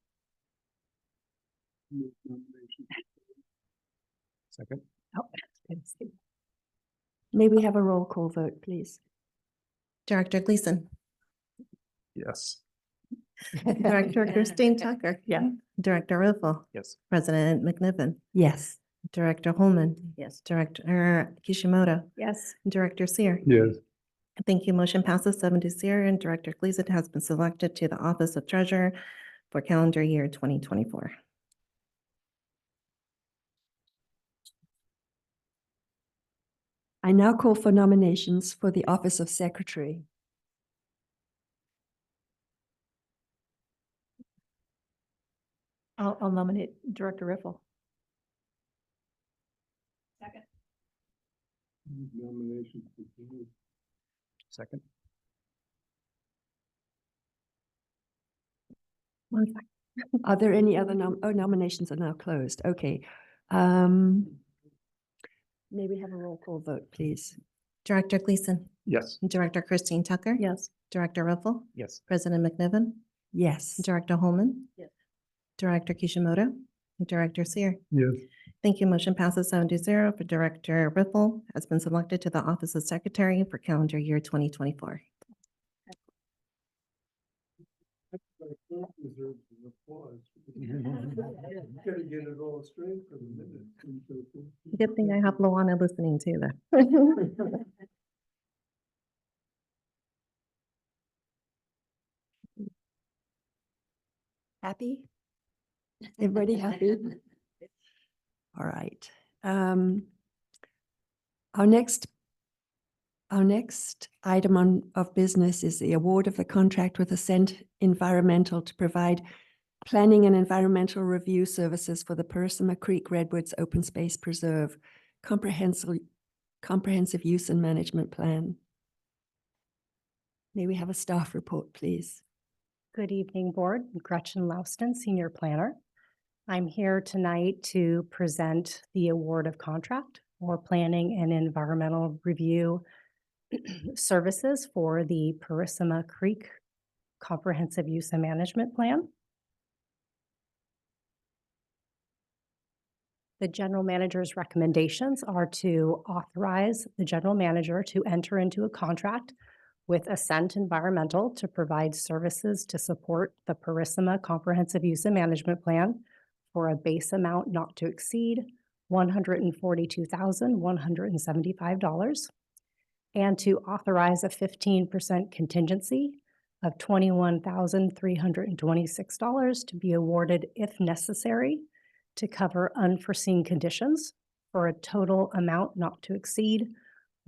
Second. Oh, let's see. May we have a roll call vote, please? Director Gleason, Yes. Director Christine Tucker. Yeah. Director Riffle, Yes. President McNiven, Yes. Director Holman, Yes. Director Kishimoto, Yes. Director Seer. Yes, Thank you. Motion passes 7-0, and Director Gleason has been selected to the office of treasurer for calendar year 2024. I now call for nominations for the office of secretary. I'll nominate Director Riffle. Second. nomination. Second. One sec. Are there any other nominations are now closed? Okay. May we have a roll call vote, please? Director Gleason, Yes. Director Christine Tucker. Yes. Director Riffle, Yes. President McNiven, Yes. Director Holman. Yes. Director Kishimoto, and Director Seer. Yes, Thank you. Motion passes 7-0 for Director Riffle has been selected to the office of secretary for calendar year 2024. Gotta get it all straight for the minute. Good thing I have Luana listening too, though. Happy? Everybody happy? All right. Our next item of business is the award of the contract with Ascent Environmental to provide planning and environmental review services for the Purisima Creek Redwoods Open Space Preserve comprehensive use and management plan. May we have a staff report, please? Good evening, Board. Gretchen Louston, Senior Planner. I'm here tonight to present the award of contract for planning and environmental review services for the Purisima Creek Comprehensive Use and Management Plan. The general manager's recommendations are to authorize the general manager to enter into a contract with Ascent Environmental to provide services to support the Purisima Comprehensive Use and Management Plan for a base amount not to exceed $142,175, and to authorize a 15% contingency of $21,326 to be awarded if necessary to cover unforeseen conditions for a total amount not to exceed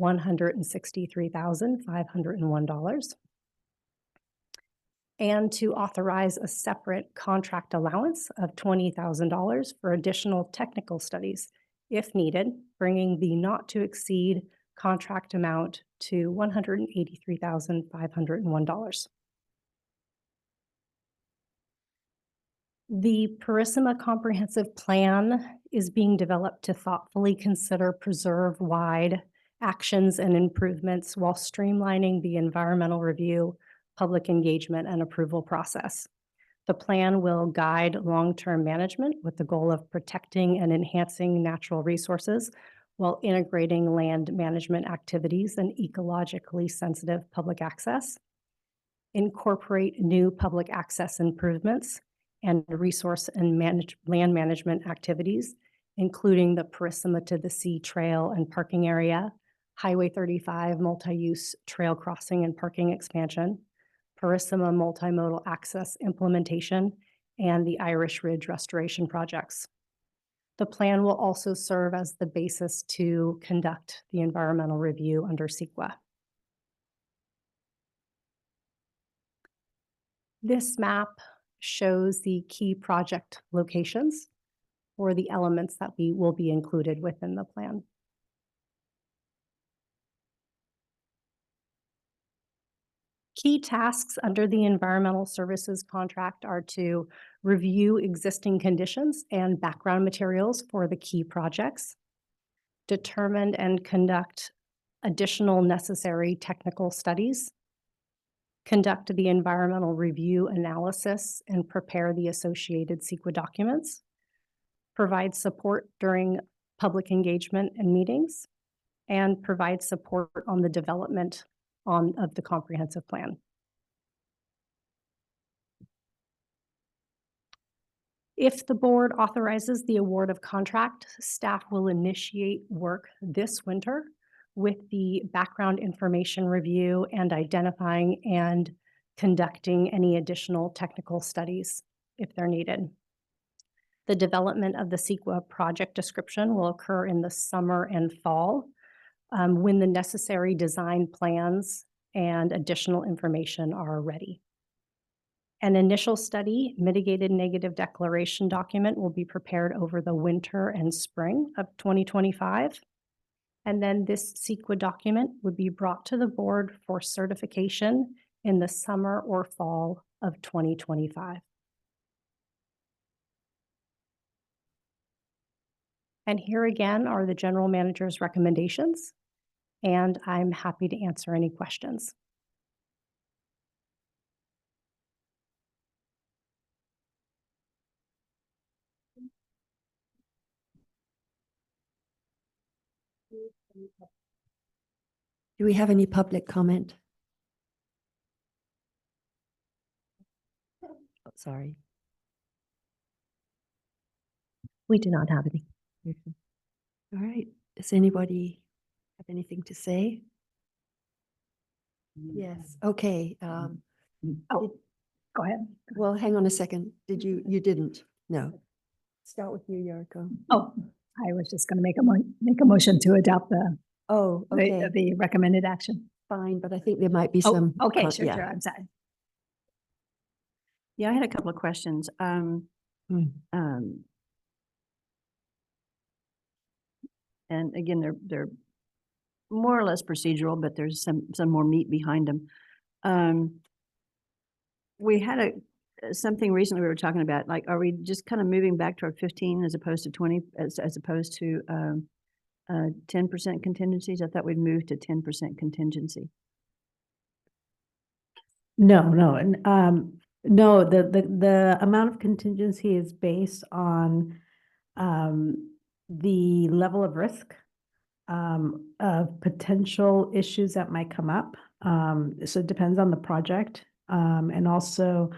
$163,501, and to authorize a separate contract allowance of $20,000 for additional technical studies if needed, bringing the not to exceed contract amount to $183,501. The Purissima Comprehensive Plan is being developed to thoughtfully consider preserve-wide actions and improvements while streamlining the environmental review, public engagement, and approval process. The plan will guide long-term management with the goal of protecting and enhancing natural resources while integrating land management activities and ecologically sensitive public access, incorporate new public access improvements and resource and land management activities, including the Purissima to the Sea Trail and parking area, Highway 35 multi-use trail crossing and parking expansion, Purissima multimodal access implementation, and the Irish Ridge restoration projects. The plan will also serve as the basis to conduct the environmental review under CEQA. This map shows the key project locations for the elements that will be included within the plan. Key tasks under the environmental services contract are to review existing conditions and background materials for the key projects, determine and conduct additional necessary technical studies, conduct the environmental review analysis and prepare the associated CEQA documents, provide support during public engagement and meetings, and provide support on the development of the comprehensive plan. If the board authorizes the award of contract, staff will initiate work this winter with the background information review and identifying and conducting any additional technical studies if they're needed. The development of the CEQA project description will occur in the summer and fall when the necessary design plans and additional information are ready. An initial study, mitigated negative declaration document, will be prepared over the winter and spring of 2025. And then this CEQA document would be brought to the board for certification in the summer or fall of 2025. And here again are the general manager's recommendations, and I'm happy to answer any questions. Do we have any public comment? Oh, sorry. We do not have any. All right. Does anybody have anything to say? Yes. Okay. Oh, go ahead. Well, hang on a second. You didn't? No. Start with you, Yarko. Oh, I was just going to make a motion to adopt the Oh, okay. the recommended action. Fine, but I think there might be Oh, some. okay, sure, yeah. sure. I'm sorry. Yeah, I had a couple of questions. And again, they're more or less procedural, but there's some more meat behind them. We had something recently we were talking about, like, are we just kind of moving back toward 15 as opposed to 20, as opposed to 10% contingencies? I thought we'd move to 10% contingency. No, the amount of contingency is based on the level of risk of potential issues that might come up. So it depends on the project. And also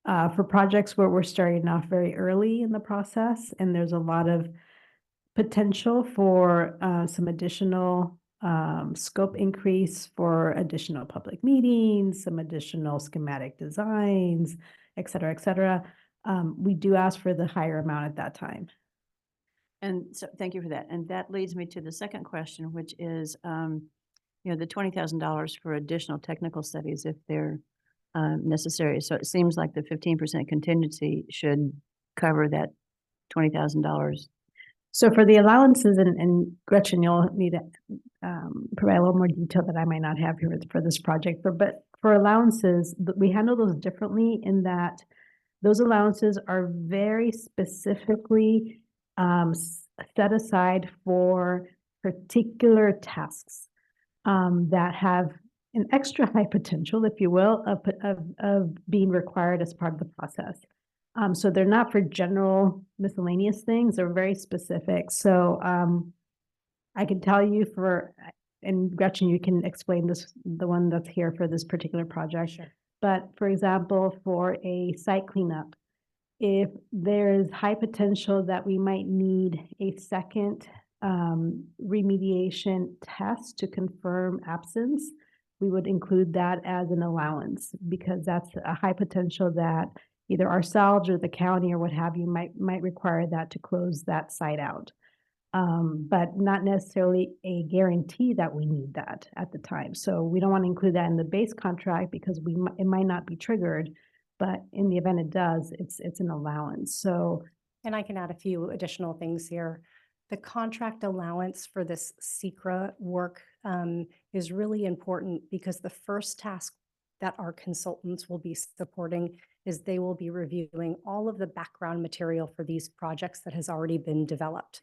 for projects where we're starting off very early in the process and there's a lot of potential for some additional scope increase for additional public meetings, some additional schematic designs, et cetera, we do ask for the higher amount at that time. And so thank you for that. And that leads me to the second question, which is, the $20,000 for additional technical studies if they're necessary. So it seems like the 15% contingency should cover that $20,000 So for the allowances, and Gretchen, you'll need to provide a little more detail that I might not have here for this project, but for allowances, we handle those differently in that those allowances are very specifically set aside for particular tasks that have an extra high potential, if you will, of being required as part of the process. So they're not for general miscellaneous things, they're very specific. So I can tell you and Gretchen, you can explain this, the one that's here for this particular project. Sure. But for example, for a site cleanup, if there is high potential that we might need a second remediation test to confirm absence, we would include that as an allowance because that's a high potential that either ourselves or the county or what have you might require that to close that site out. But not necessarily a guarantee that we need that at the time. So we don't want to include that in the base contract because it might not be triggered, but in the event it does, it's an allowance. So, and I can add a few additional things here. The contract allowance for this SECRA work is really important because the first task that our consultants will be supporting is they will be reviewing all of the background material for these projects that has already been developed.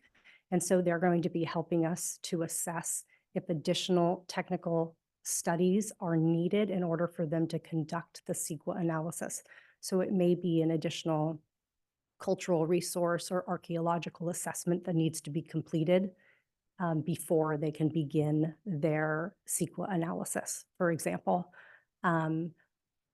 And so they're going to be helping us to assess if additional technical studies are needed in order for them to conduct the CEQA analysis. So it may be an additional cultural resource or archaeological assessment that needs to be completed before they can begin their CEQA analysis, for example.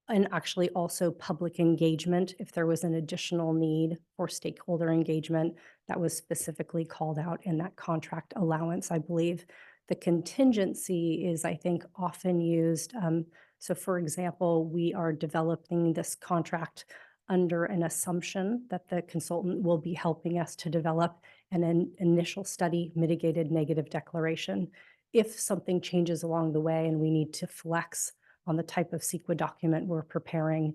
And actually also public engagement, if there was an additional need for stakeholder engagement that was specifically called out in that contract allowance, I believe. The contingency is, I think, often used. So for example, we are developing this contract under an assumption that the consultant will be helping us to develop an initial study mitigated negative declaration. If something changes along the way and we need to flex on the type of CEQA document we're preparing,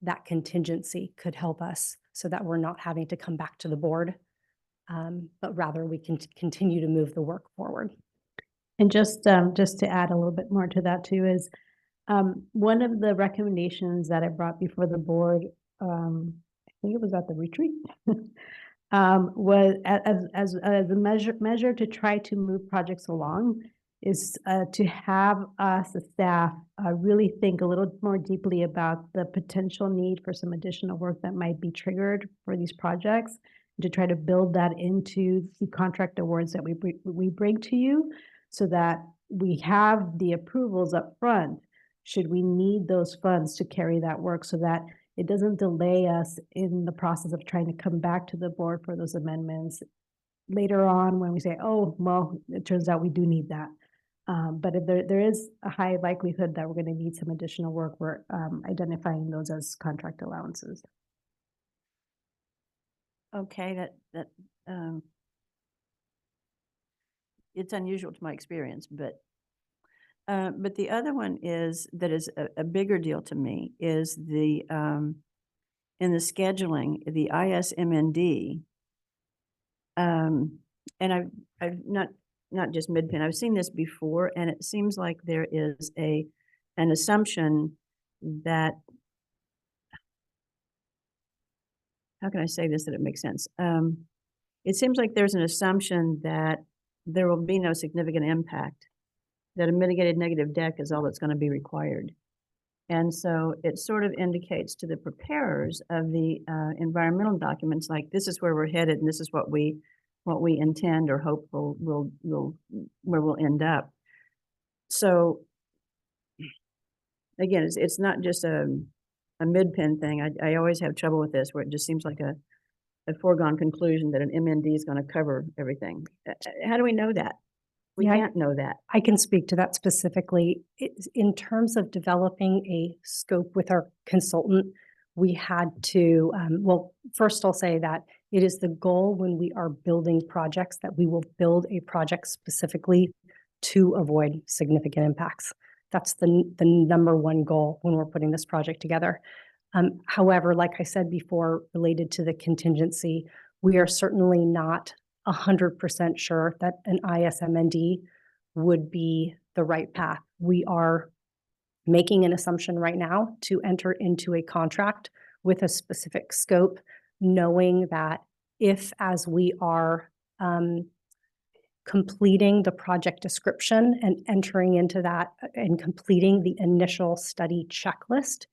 that contingency could help us so that we're not having to come back to the board, but rather we can continue to move the work forward. And just to add a little bit more to that too is one of the recommendations that I brought before the board, I think it was at the retreat, was as a measure to try to move projects along is to have us, the staff, really think a little more deeply about the potential need for some additional work that might be triggered for these projects, and to try to build that into the contract awards that we bring to you so that we have the approvals up front should we need those funds to carry that work so that it doesn't delay us in the process of trying to come back to the board for those amendments later on when we say, oh, well, it turns out we do need that. But if there is a high likelihood that we're going to need some additional work, we're identifying those as contract allowances. Okay, it's unusual to my experience, but the other one is a bigger deal to me is the in the scheduling, the ISMND, and I've not just Midpen, I've seen this before, and it seems like there is an assumption that, how can I say this that it makes sense? It seems like there's an assumption that there will be no significant impact, that a mitigated negative deck is all that's going to be required. And so it sort of indicates to the preparers of the environmental documents, like this is where we're headed and this is what we intend or hope where we'll end up. So again, it's not just a Midpen thing. I always have trouble with this where it just seems like a foregone conclusion that an MND is going to cover everything. How do we know that? We can't know that. I can speak to that specifically. In terms of developing a scope with our consultant, we had to, well, first I'll say that it is the goal when we are building projects that we will build a project specifically to avoid significant impacts. That's the number one goal when we're putting this project together. However, like I said before, related to the contingency, we are certainly not 100% sure that an ISMND would be the right path. We are making an assumption right now to enter into a contract with a specific scope, knowing that if, as we are completing the project description and entering into that and completing the initial study checklist,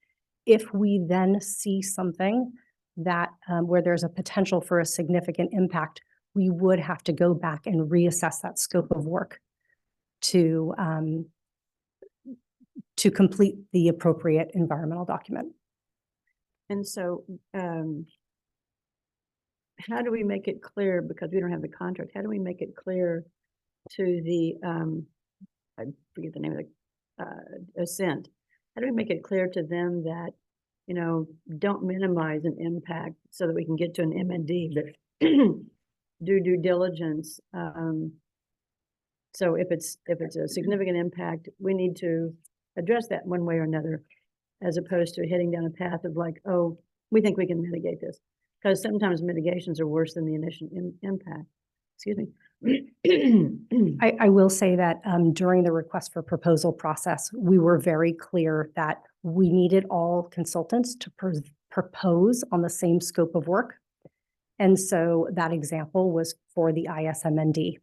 if we then see something that where there's a potential for a significant impact, we would have to go back and reassess that scope of work to complete the appropriate environmental document. And so, how do we make it clear, because we don't have the contract, how do we make it clear to the, I forget the name of the, Ascent? How do we make it clear to them that, you know, don't minimize an impact so that we can get to an MND, but do due diligence? So if it's a significant impact, we need to address that one way or another, as opposed to heading down a path of like, oh, we think we can mitigate this. Because sometimes mitigations are worse than the initial impact. Excuse me. I will say that during the request for proposal process, we were very clear that we needed all consultants to propose on the same scope of work. And so that example was for the ISMND.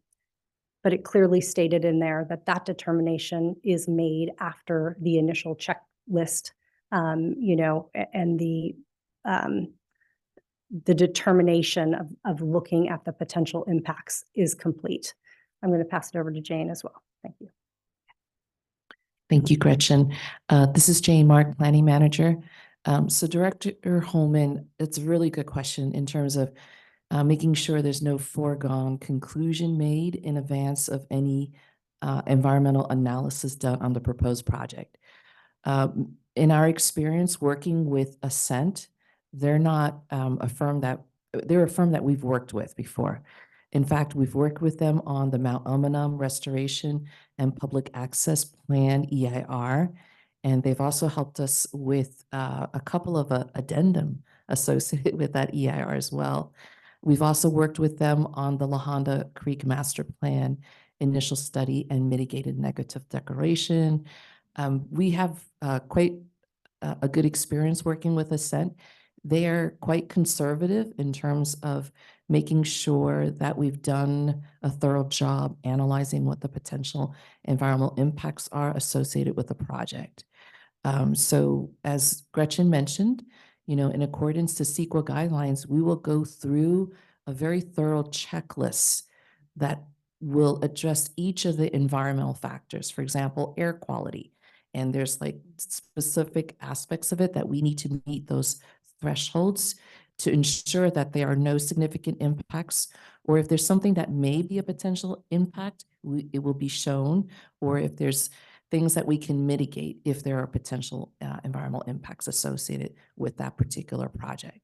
But it clearly stated in there that that determination is made after the initial checklist, you know, and the determination of looking at the potential impacts is complete. I'm going to pass it over to Jane as well. Thank you. Thank you, Gretchen. This is Jane Mark, Planning Manager. So Director Holman, it's a really good question in terms of making sure there's no foregone conclusion made in advance of any environmental analysis done on the proposed project. In our experience working with Ascent, they're not they're a firm that we've worked with before. In fact, we've worked with them on the Mount Amanum Restoration and Public Access Plan EIR, and they've also helped us with a couple of addendum associated with that EIR as well. We've also worked with them on the La Honda Creek Master Plan initial study and mitigated negative declaration. We have quite a good experience working with Ascent. They are quite conservative in terms of making sure that we've done a thorough job analyzing what the potential environmental impacts are associated with the project. So as Gretchen mentioned, you know, in accordance to CEQA guidelines, we will go through a very thorough checklist that will address each of the environmental factors, for example, air quality. And there's like specific aspects of it that we need to meet those thresholds to ensure that there are no significant impacts, or if there's something that may be a potential impact, it will be shown, or if there's things that we can mitigate if there are potential environmental impacts associated with that particular project.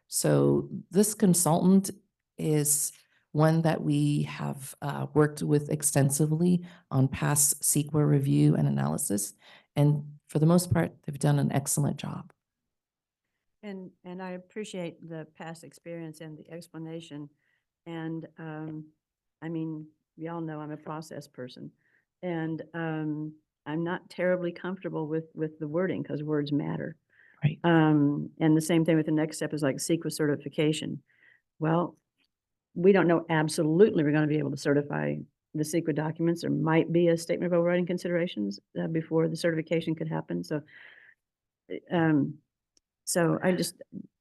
So this consultant is one that we have worked with extensively on past CEQA review and analysis. And for the most part, they've done an excellent job. And I appreciate the past experience and the explanation. And I mean, y'all know I'm a process person. And I'm not terribly comfortable with the wording because words matter. Right. And the same thing with the next step is like CEQA certification. Well, we don't know absolutely we're going to be able to certify the CEQA documents. There might be a statement of overriding considerations before the certification could happen. So,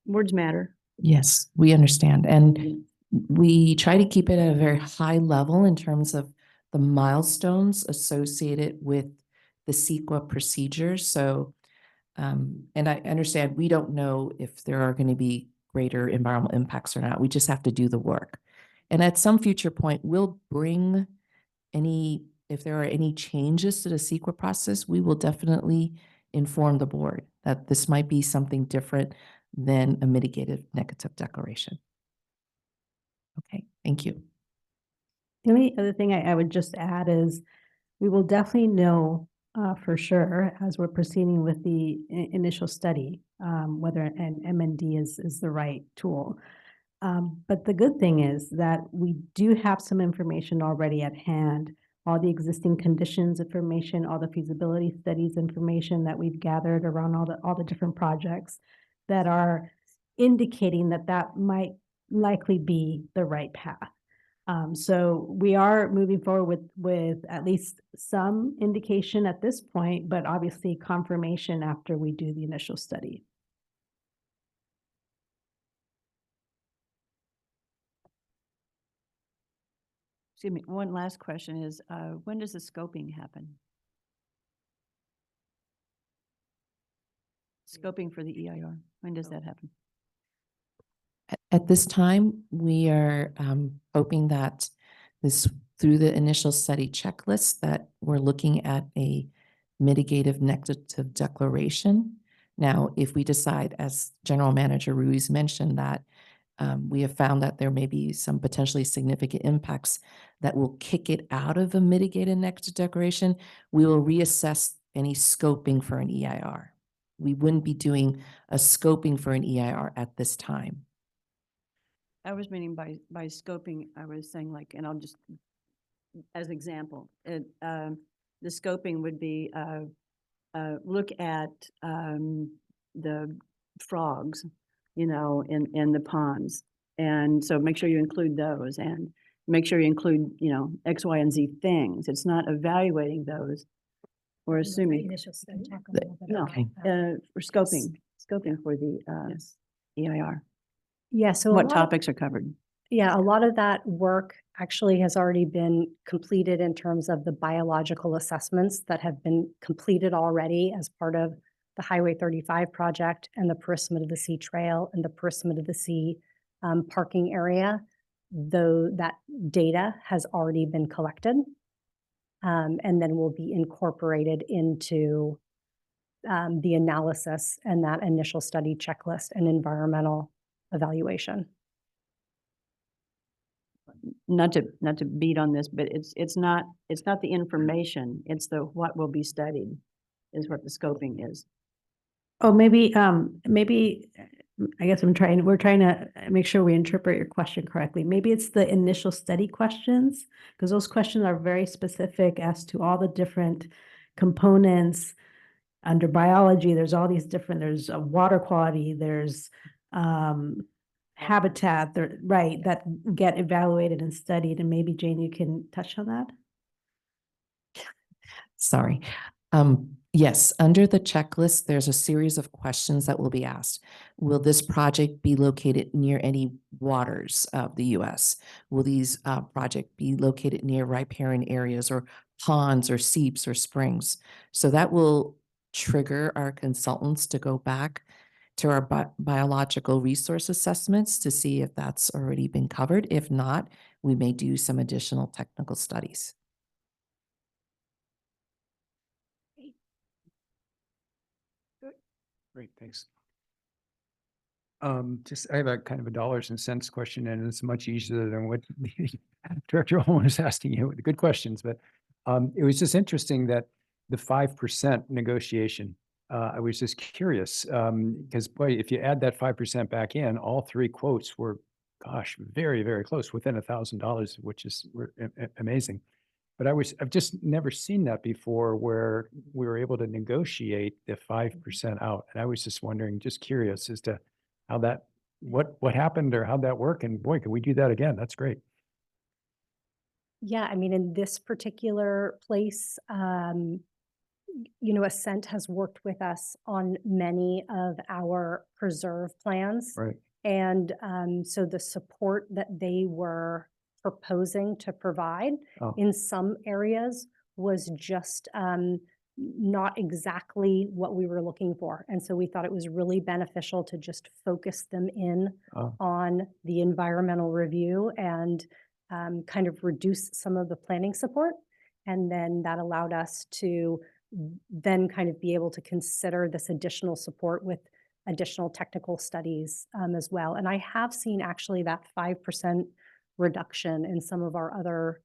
words matter. Yes, we understand. And we try to keep it at a very high level in terms of the milestones associated with the CEQA procedures. So, and I understand we don't know if there are going to be greater environmental impacts or not. We just have to do the work. And at some future point, we'll bring if there are any changes to the CEQA process, we will definitely inform the board that this might be something different than a mitigated negative declaration. Okay, thank you. The only other thing I would just add is we will definitely know for sure as we're proceeding with the initial study whether an MND is the right tool. But the good thing is that we do have some information already at hand, all the existing conditions information, all the feasibility studies information that we've gathered around all the different projects that are indicating that that might likely be the right path. So we are moving forward with at least some indication at this point, but obviously confirmation after we do the initial study. Excuse me, one last question is, when does the scoping happen? Scoping for the EIR, when does that happen? At this time, we are hoping that through the initial study checklist, that we're looking at a mitigative negative declaration. Now, if we decide, as General Manager Ruiz mentioned, that we have found that there may be some potentially significant impacts that will kick it out of a mitigated negative declaration, we will reassess any scoping for an EIR. We wouldn't be doing a scoping for an EIR at this time. I was meaning by scoping, I was saying like, and I'll just, as example, the scoping would be, look at the frogs, you know, in the ponds. And so make sure you include those and make sure you include, you know, X, Y, and Z things. It's not evaluating those or assuming. Initial study. No, Okay. for scoping for the EIR. Yeah, so What topics are covered? Yeah, a lot of that work actually has already been completed in terms of the biological assessments that have been completed already as part of the Highway 35 project and the Perissimid of the Sea Trail and the Perissimid of the Sea parking area. Though that data has already been collected and then will be incorporated into the analysis and that initial study checklist and environmental evaluation. Not to beat on this, but it's not the information, it's the what will be studied is what the scoping is. Oh, maybe I guess we're trying to make sure we interpret your question correctly. Maybe it's the initial study questions, because those questions are very specific as to all the different components. Under biology, there's all these different, there's water quality, there's habitat, right, that get evaluated and studied. And maybe Jane, you can touch on that. Sorry. Yes, under the checklist, there's a series of questions that will be asked. Will this project be located near any waters of the U.S.? Will these project be located near riparian areas or ponds or seeps or springs? So that will trigger our consultants to go back to our biological resource assessments to see if that's already been covered. If not, we may do some additional technical studies. Great, thanks. I have a kind of a dollars and cents question, and it's much easier than what Director Holman is asking you. Good questions, but it was just interesting that the 5% negotiation. I was just curious because boy, if you add that 5% back in, all three quotes were, gosh, very, very close, within $1,000, which is amazing. But I've just never seen that before where we were able to negotiate the 5% out. And I was just wondering, just curious as to how that, what happened or how'd that work? And boy, can we do that again? That's great. Yeah, I mean, in this particular place, you know, Ascent has worked with us on many of our preserve plans. Right. And so the support that they were proposing to provide in some areas was just not exactly what we were looking for. And so we thought it was really beneficial to just focus them in on the environmental review and kind of reduce some of the planning support. And then that allowed us to then kind of be able to consider this additional support with additional technical studies as well. And I have seen actually that 5% reduction in some of our other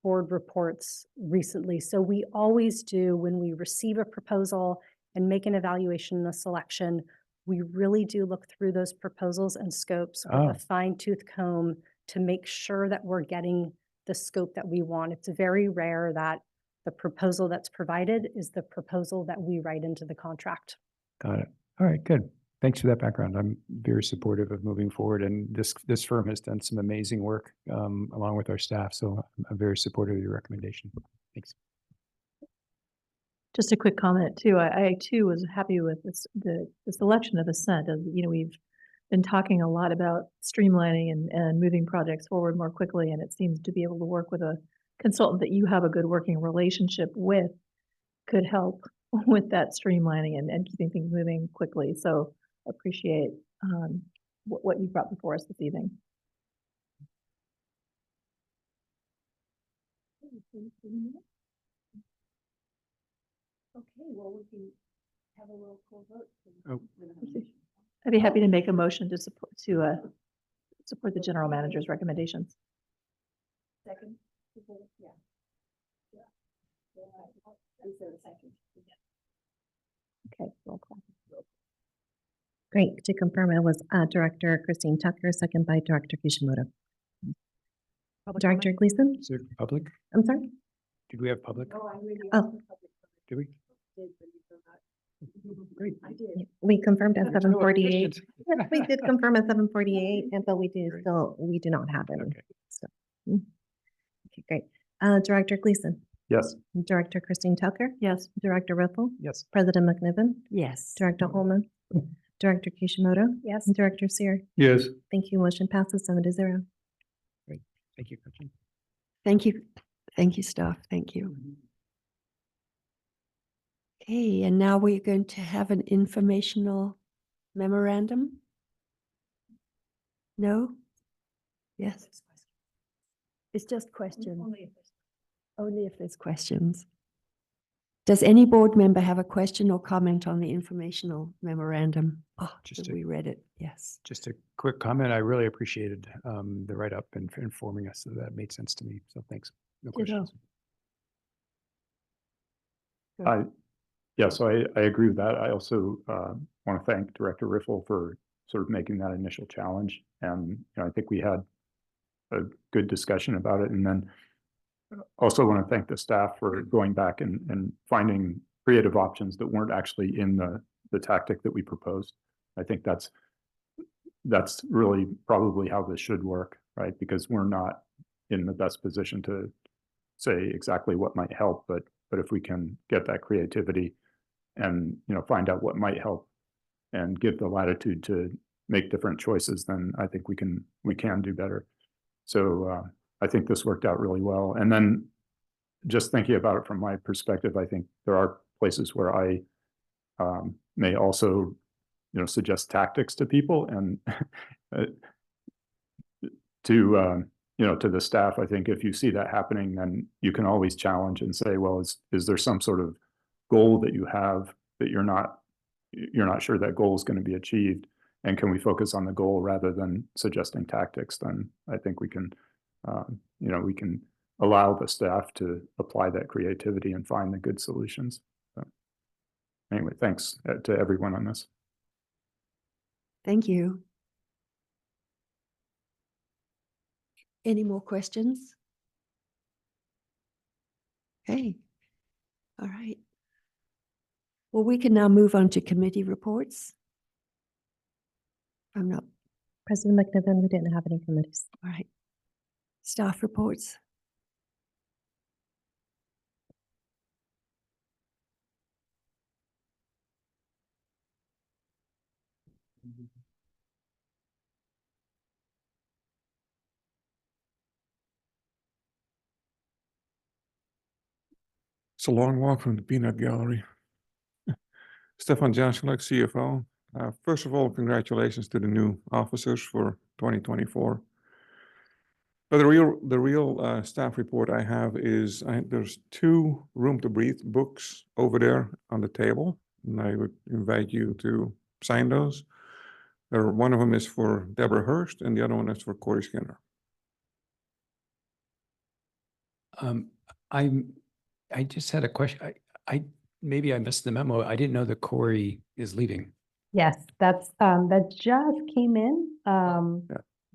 board reports recently. So we always do, when we receive a proposal and make an evaluation and a selection, we really do look through those proposals and scopes with Oh. a fine tooth comb to make sure that we're getting the scope that we want. It's very rare that the proposal that's provided is the proposal that we write into the contract. Got it. All right, good. Thanks for that background. I'm very supportive of moving forward, and this firm has done some amazing work along with our staff. So I'm very supportive of your recommendation. Thanks. Just a quick comment too. I too was happy with the selection of Ascent. As you know, we've been talking a lot about streamlining and moving projects forward more quickly, and it seems to be able to work with a consultant that you have a good working relationship with could help with that streamlining and keeping things moving quickly. So appreciate what you brought before us this evening. Okay, well, we can have a roll call vote. Oh. I'd be happy to make a motion to support the general manager's recommendations. Second. Yeah. Okay, roll call. Great. To confirm, it was Director Christine Tucker, second by Director Kishimoto. Director Gleason? Is there public? I'm sorry? Did we have public? Oh, Did we? Great. we confirmed at There's no other 7:48. questions. Yes, we did confirm at 7:48, but we Great. do not have any. Okay. So, okay, great. Director Gleason? Yes. Director Christine Tucker? Yes. Director Riffle? Yes. President McNiven? Yes. Director Holman? Director Kishimoto? Yes. Director Seer? Yes. Thank you. Motion passes 7-0. Thank you, Gretchen. Thank you. Thank you, staff. Thank you. Okay, and now we're going to have an informational memorandum. No? Yes? It's just questions. Only if there's questions. Does any board member have a question or comment on the informational memorandum? Oh, Just we read it. Yes. Just a quick comment. I really appreciated the write-up and for informing us. So that made sense to me. So thanks. No Ditto. questions. Yeah, so I agree with that. I also want to thank Director Riffle for sort of making that initial challenge. And I think we had a good discussion about it. And then also want to thank the staff for going back and finding creative options that weren't actually in the tactic that we proposed. I think that's really probably how this should work, right? Because we're not in the best position to say exactly what might help, but if we can get that creativity and find out what might help and give the latitude to make different choices, then I think we can do better. So I think this worked out really well. And then just thinking about it from my perspective, I think there are places where I may also suggest tactics to people and to the staff. I think if you see that happening, then you can always challenge and say, well, is there some sort of goal that you have that you're not sure that goal is going to be achieved, and can we focus on the goal rather than suggesting tactics? Then I think we can we can allow the staff to apply that creativity and find the good solutions. So, anyway, thanks to everyone on this. Thank you. Any more questions? Okay. All right. Well, we can now move on to committee reports. I'm not. President McNiven, we didn't have any committees. All right. Staff reports. It's a long walk from the peanut gallery. Stefan Janschelak, CFO. First of all, congratulations to the new officers for 2024. But the real staff report I have is there's 2 Room to Breathe books over there on the table, and I would invite you to sign those. One of them is for Deborah Hurst, and the other one is for Corey Skinner. I just had a question. Maybe I missed the memo. I didn't know that Corey is leaving. Yes, that just came in. Yeah.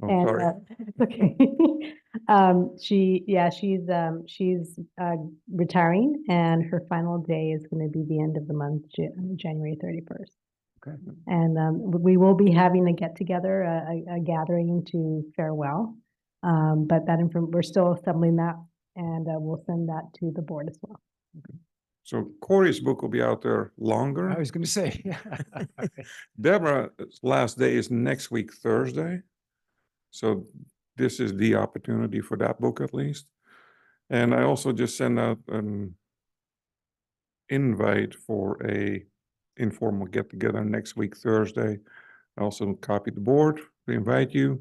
Oh, And, sorry. it's okay. She's retiring and her final day is going to be the end of the month, January 31st. Okay. And we will be having a get together, a gathering to farewell. But we're still assembling that and we'll send that to the board as well. So Corey's book will be out there longer. I was going to say, yeah. Deborah's last day is next week, Thursday. So this is the opportunity for that book at least. And I also just sent out an invite for a informal get together next week, Thursday. I also copied the board. We invite you.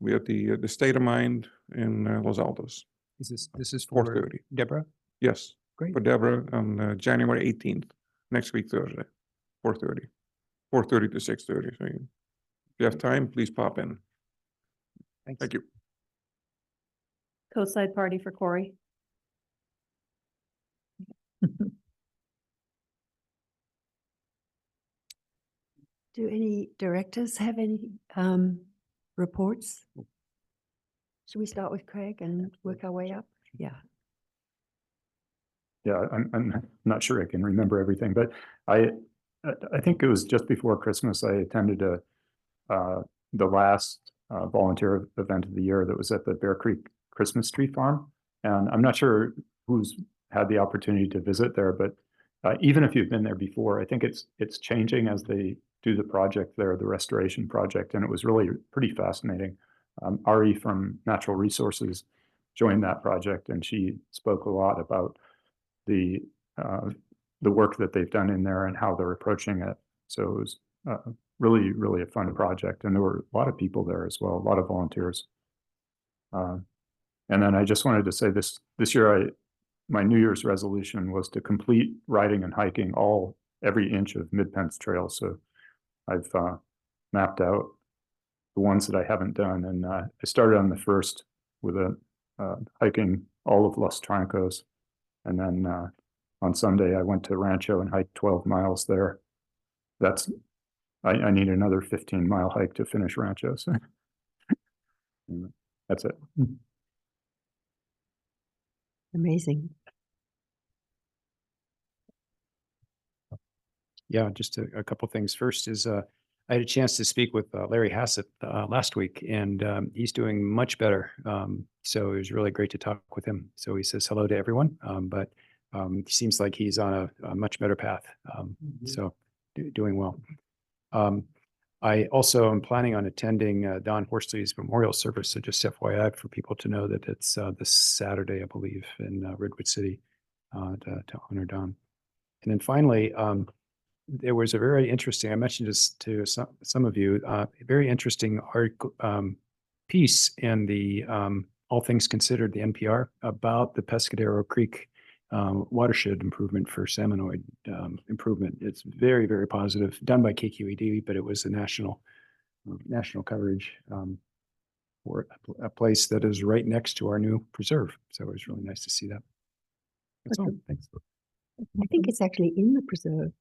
We at the State of Mind in Los Altos. This is for 4:30. Deborah? Yes. Great. For Deborah on January 18th, next week, Thursday, 4:30. 4:30 to 6:30. So if you have time, please pop in. Thanks. Thank you. Co-side party for Corey. Do any directors have any reports? Should we start with Craig and work our way up? Yeah. Yeah, I'm not sure I can remember everything, but I think it was just before Christmas, I attended the last volunteer event of the year that was at the Bear Creek Christmas Tree Farm. And I'm not sure who's had the opportunity to visit there, but even if you've been there before, I think it's changing as they do the project there, the restoration project, and it was really pretty fascinating. Ari from Natural Resources joined that project, and she spoke a lot about the work that they've done in there and how they're approaching it. So it was really, really a fun project, and there were a lot of people there as well, a lot of volunteers. And then I just wanted to say this year, my New Year's resolution was to complete riding and hiking every inch of Midpens Trail. So I've mapped out the ones that I haven't done, and I started on the first with hiking all of Los Trancos, and then on Sunday I went to Rancho and hiked 12 miles there. I need another 15-mile hike to finish Rancho. So that's it. Amazing. Yeah, just a couple things. First is I had a chance to speak with Larry Hassett last week, and he's doing much better. So it was really great to talk with him. So he says hello to everyone, but it seems like he's on a much better path. So doing well. I also am planning on attending Don Horsley's memorial service. So just FYI for people to know that it's this Saturday, I believe, in Redwood City to honor Don. And then finally, there was a very interesting, I mentioned this to some of you, a very interesting article, piece in the All Things Considered, the NPR, about the Pescadero Creek watershed improvement for salmonoid improvement. It's very, very positive, done by KQED, but it was a national coverage for a place that is right next to our new preserve. So it was really nice to see that. That's all. Thanks. I think it's actually in the preserve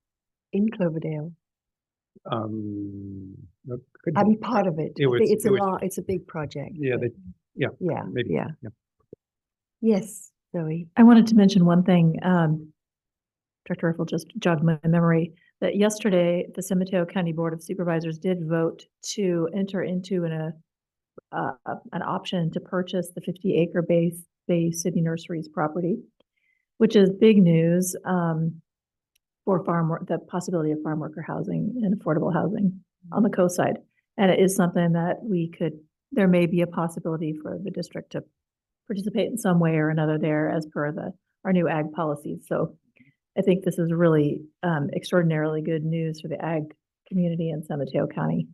in Cloverdale. I'm part of it. It's a big project. Yeah, yeah, maybe. Yeah. Yes, Zoe. I wanted to mention one thing. Director Riffle just jogged my memory that yesterday the San Mateo County Board of Supervisors did vote to enter into an option to purchase the 50-acre Bay City Nurseries property, which is big news for the possibility of farm worker housing and affordable housing on the coast side. And it is something that there may be a possibility for the district to participate in some way or another there as per our new ag policies. So I think this is really extraordinarily good news for the ag community in San Mateo County.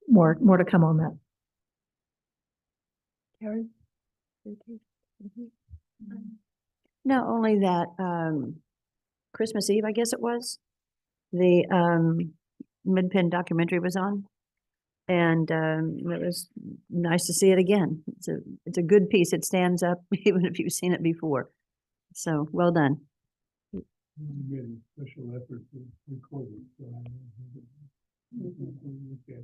More to come on that. Karen? Not only that, Christmas Eve, I guess it was, the Midpen documentary was on, and it was nice to see it again. It's a good piece. It stands up even if you've seen it before. So well done. made a special effort to record it. So I look at it.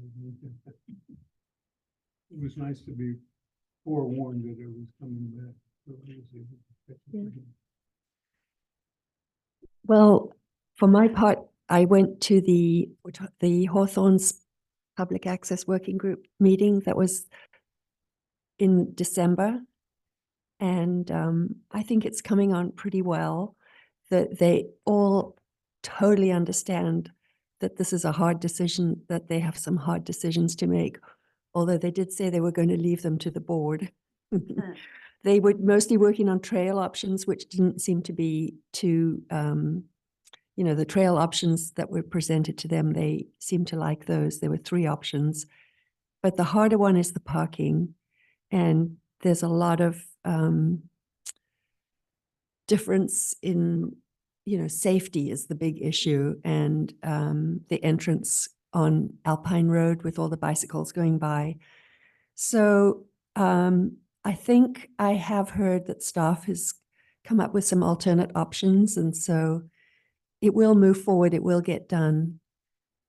It was nice to be forewarned that it was coming back. So I was able to catch it again. Well, for my part, I went to the Hawthorns Public Access Working Group meeting that was in December. And I think it's coming on pretty well, that they all totally understand that this is a hard decision, that they have some hard decisions to make, although they did say they were going to leave them to the board. They were mostly working on trail options, which didn't seem to be too, the trail options that were presented to them, they seemed to like those. There were 3 options, but the harder one is the parking. And there's a lot of difference in, safety is the big issue, and the entrance on Alpine Road with all the bicycles going by. So I think I have heard that staff has come up with some alternate options, and so it will move forward, it will get done.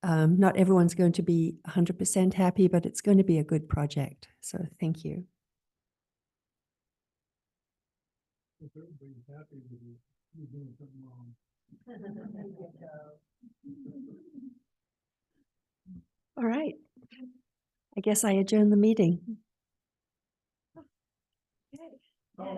Not everyone's going to be 100% happy, but it's going to be a good project. So thank you. If everybody's happy with it, you're doing something wrong. All right. I guess I adjourn the meeting. Oh.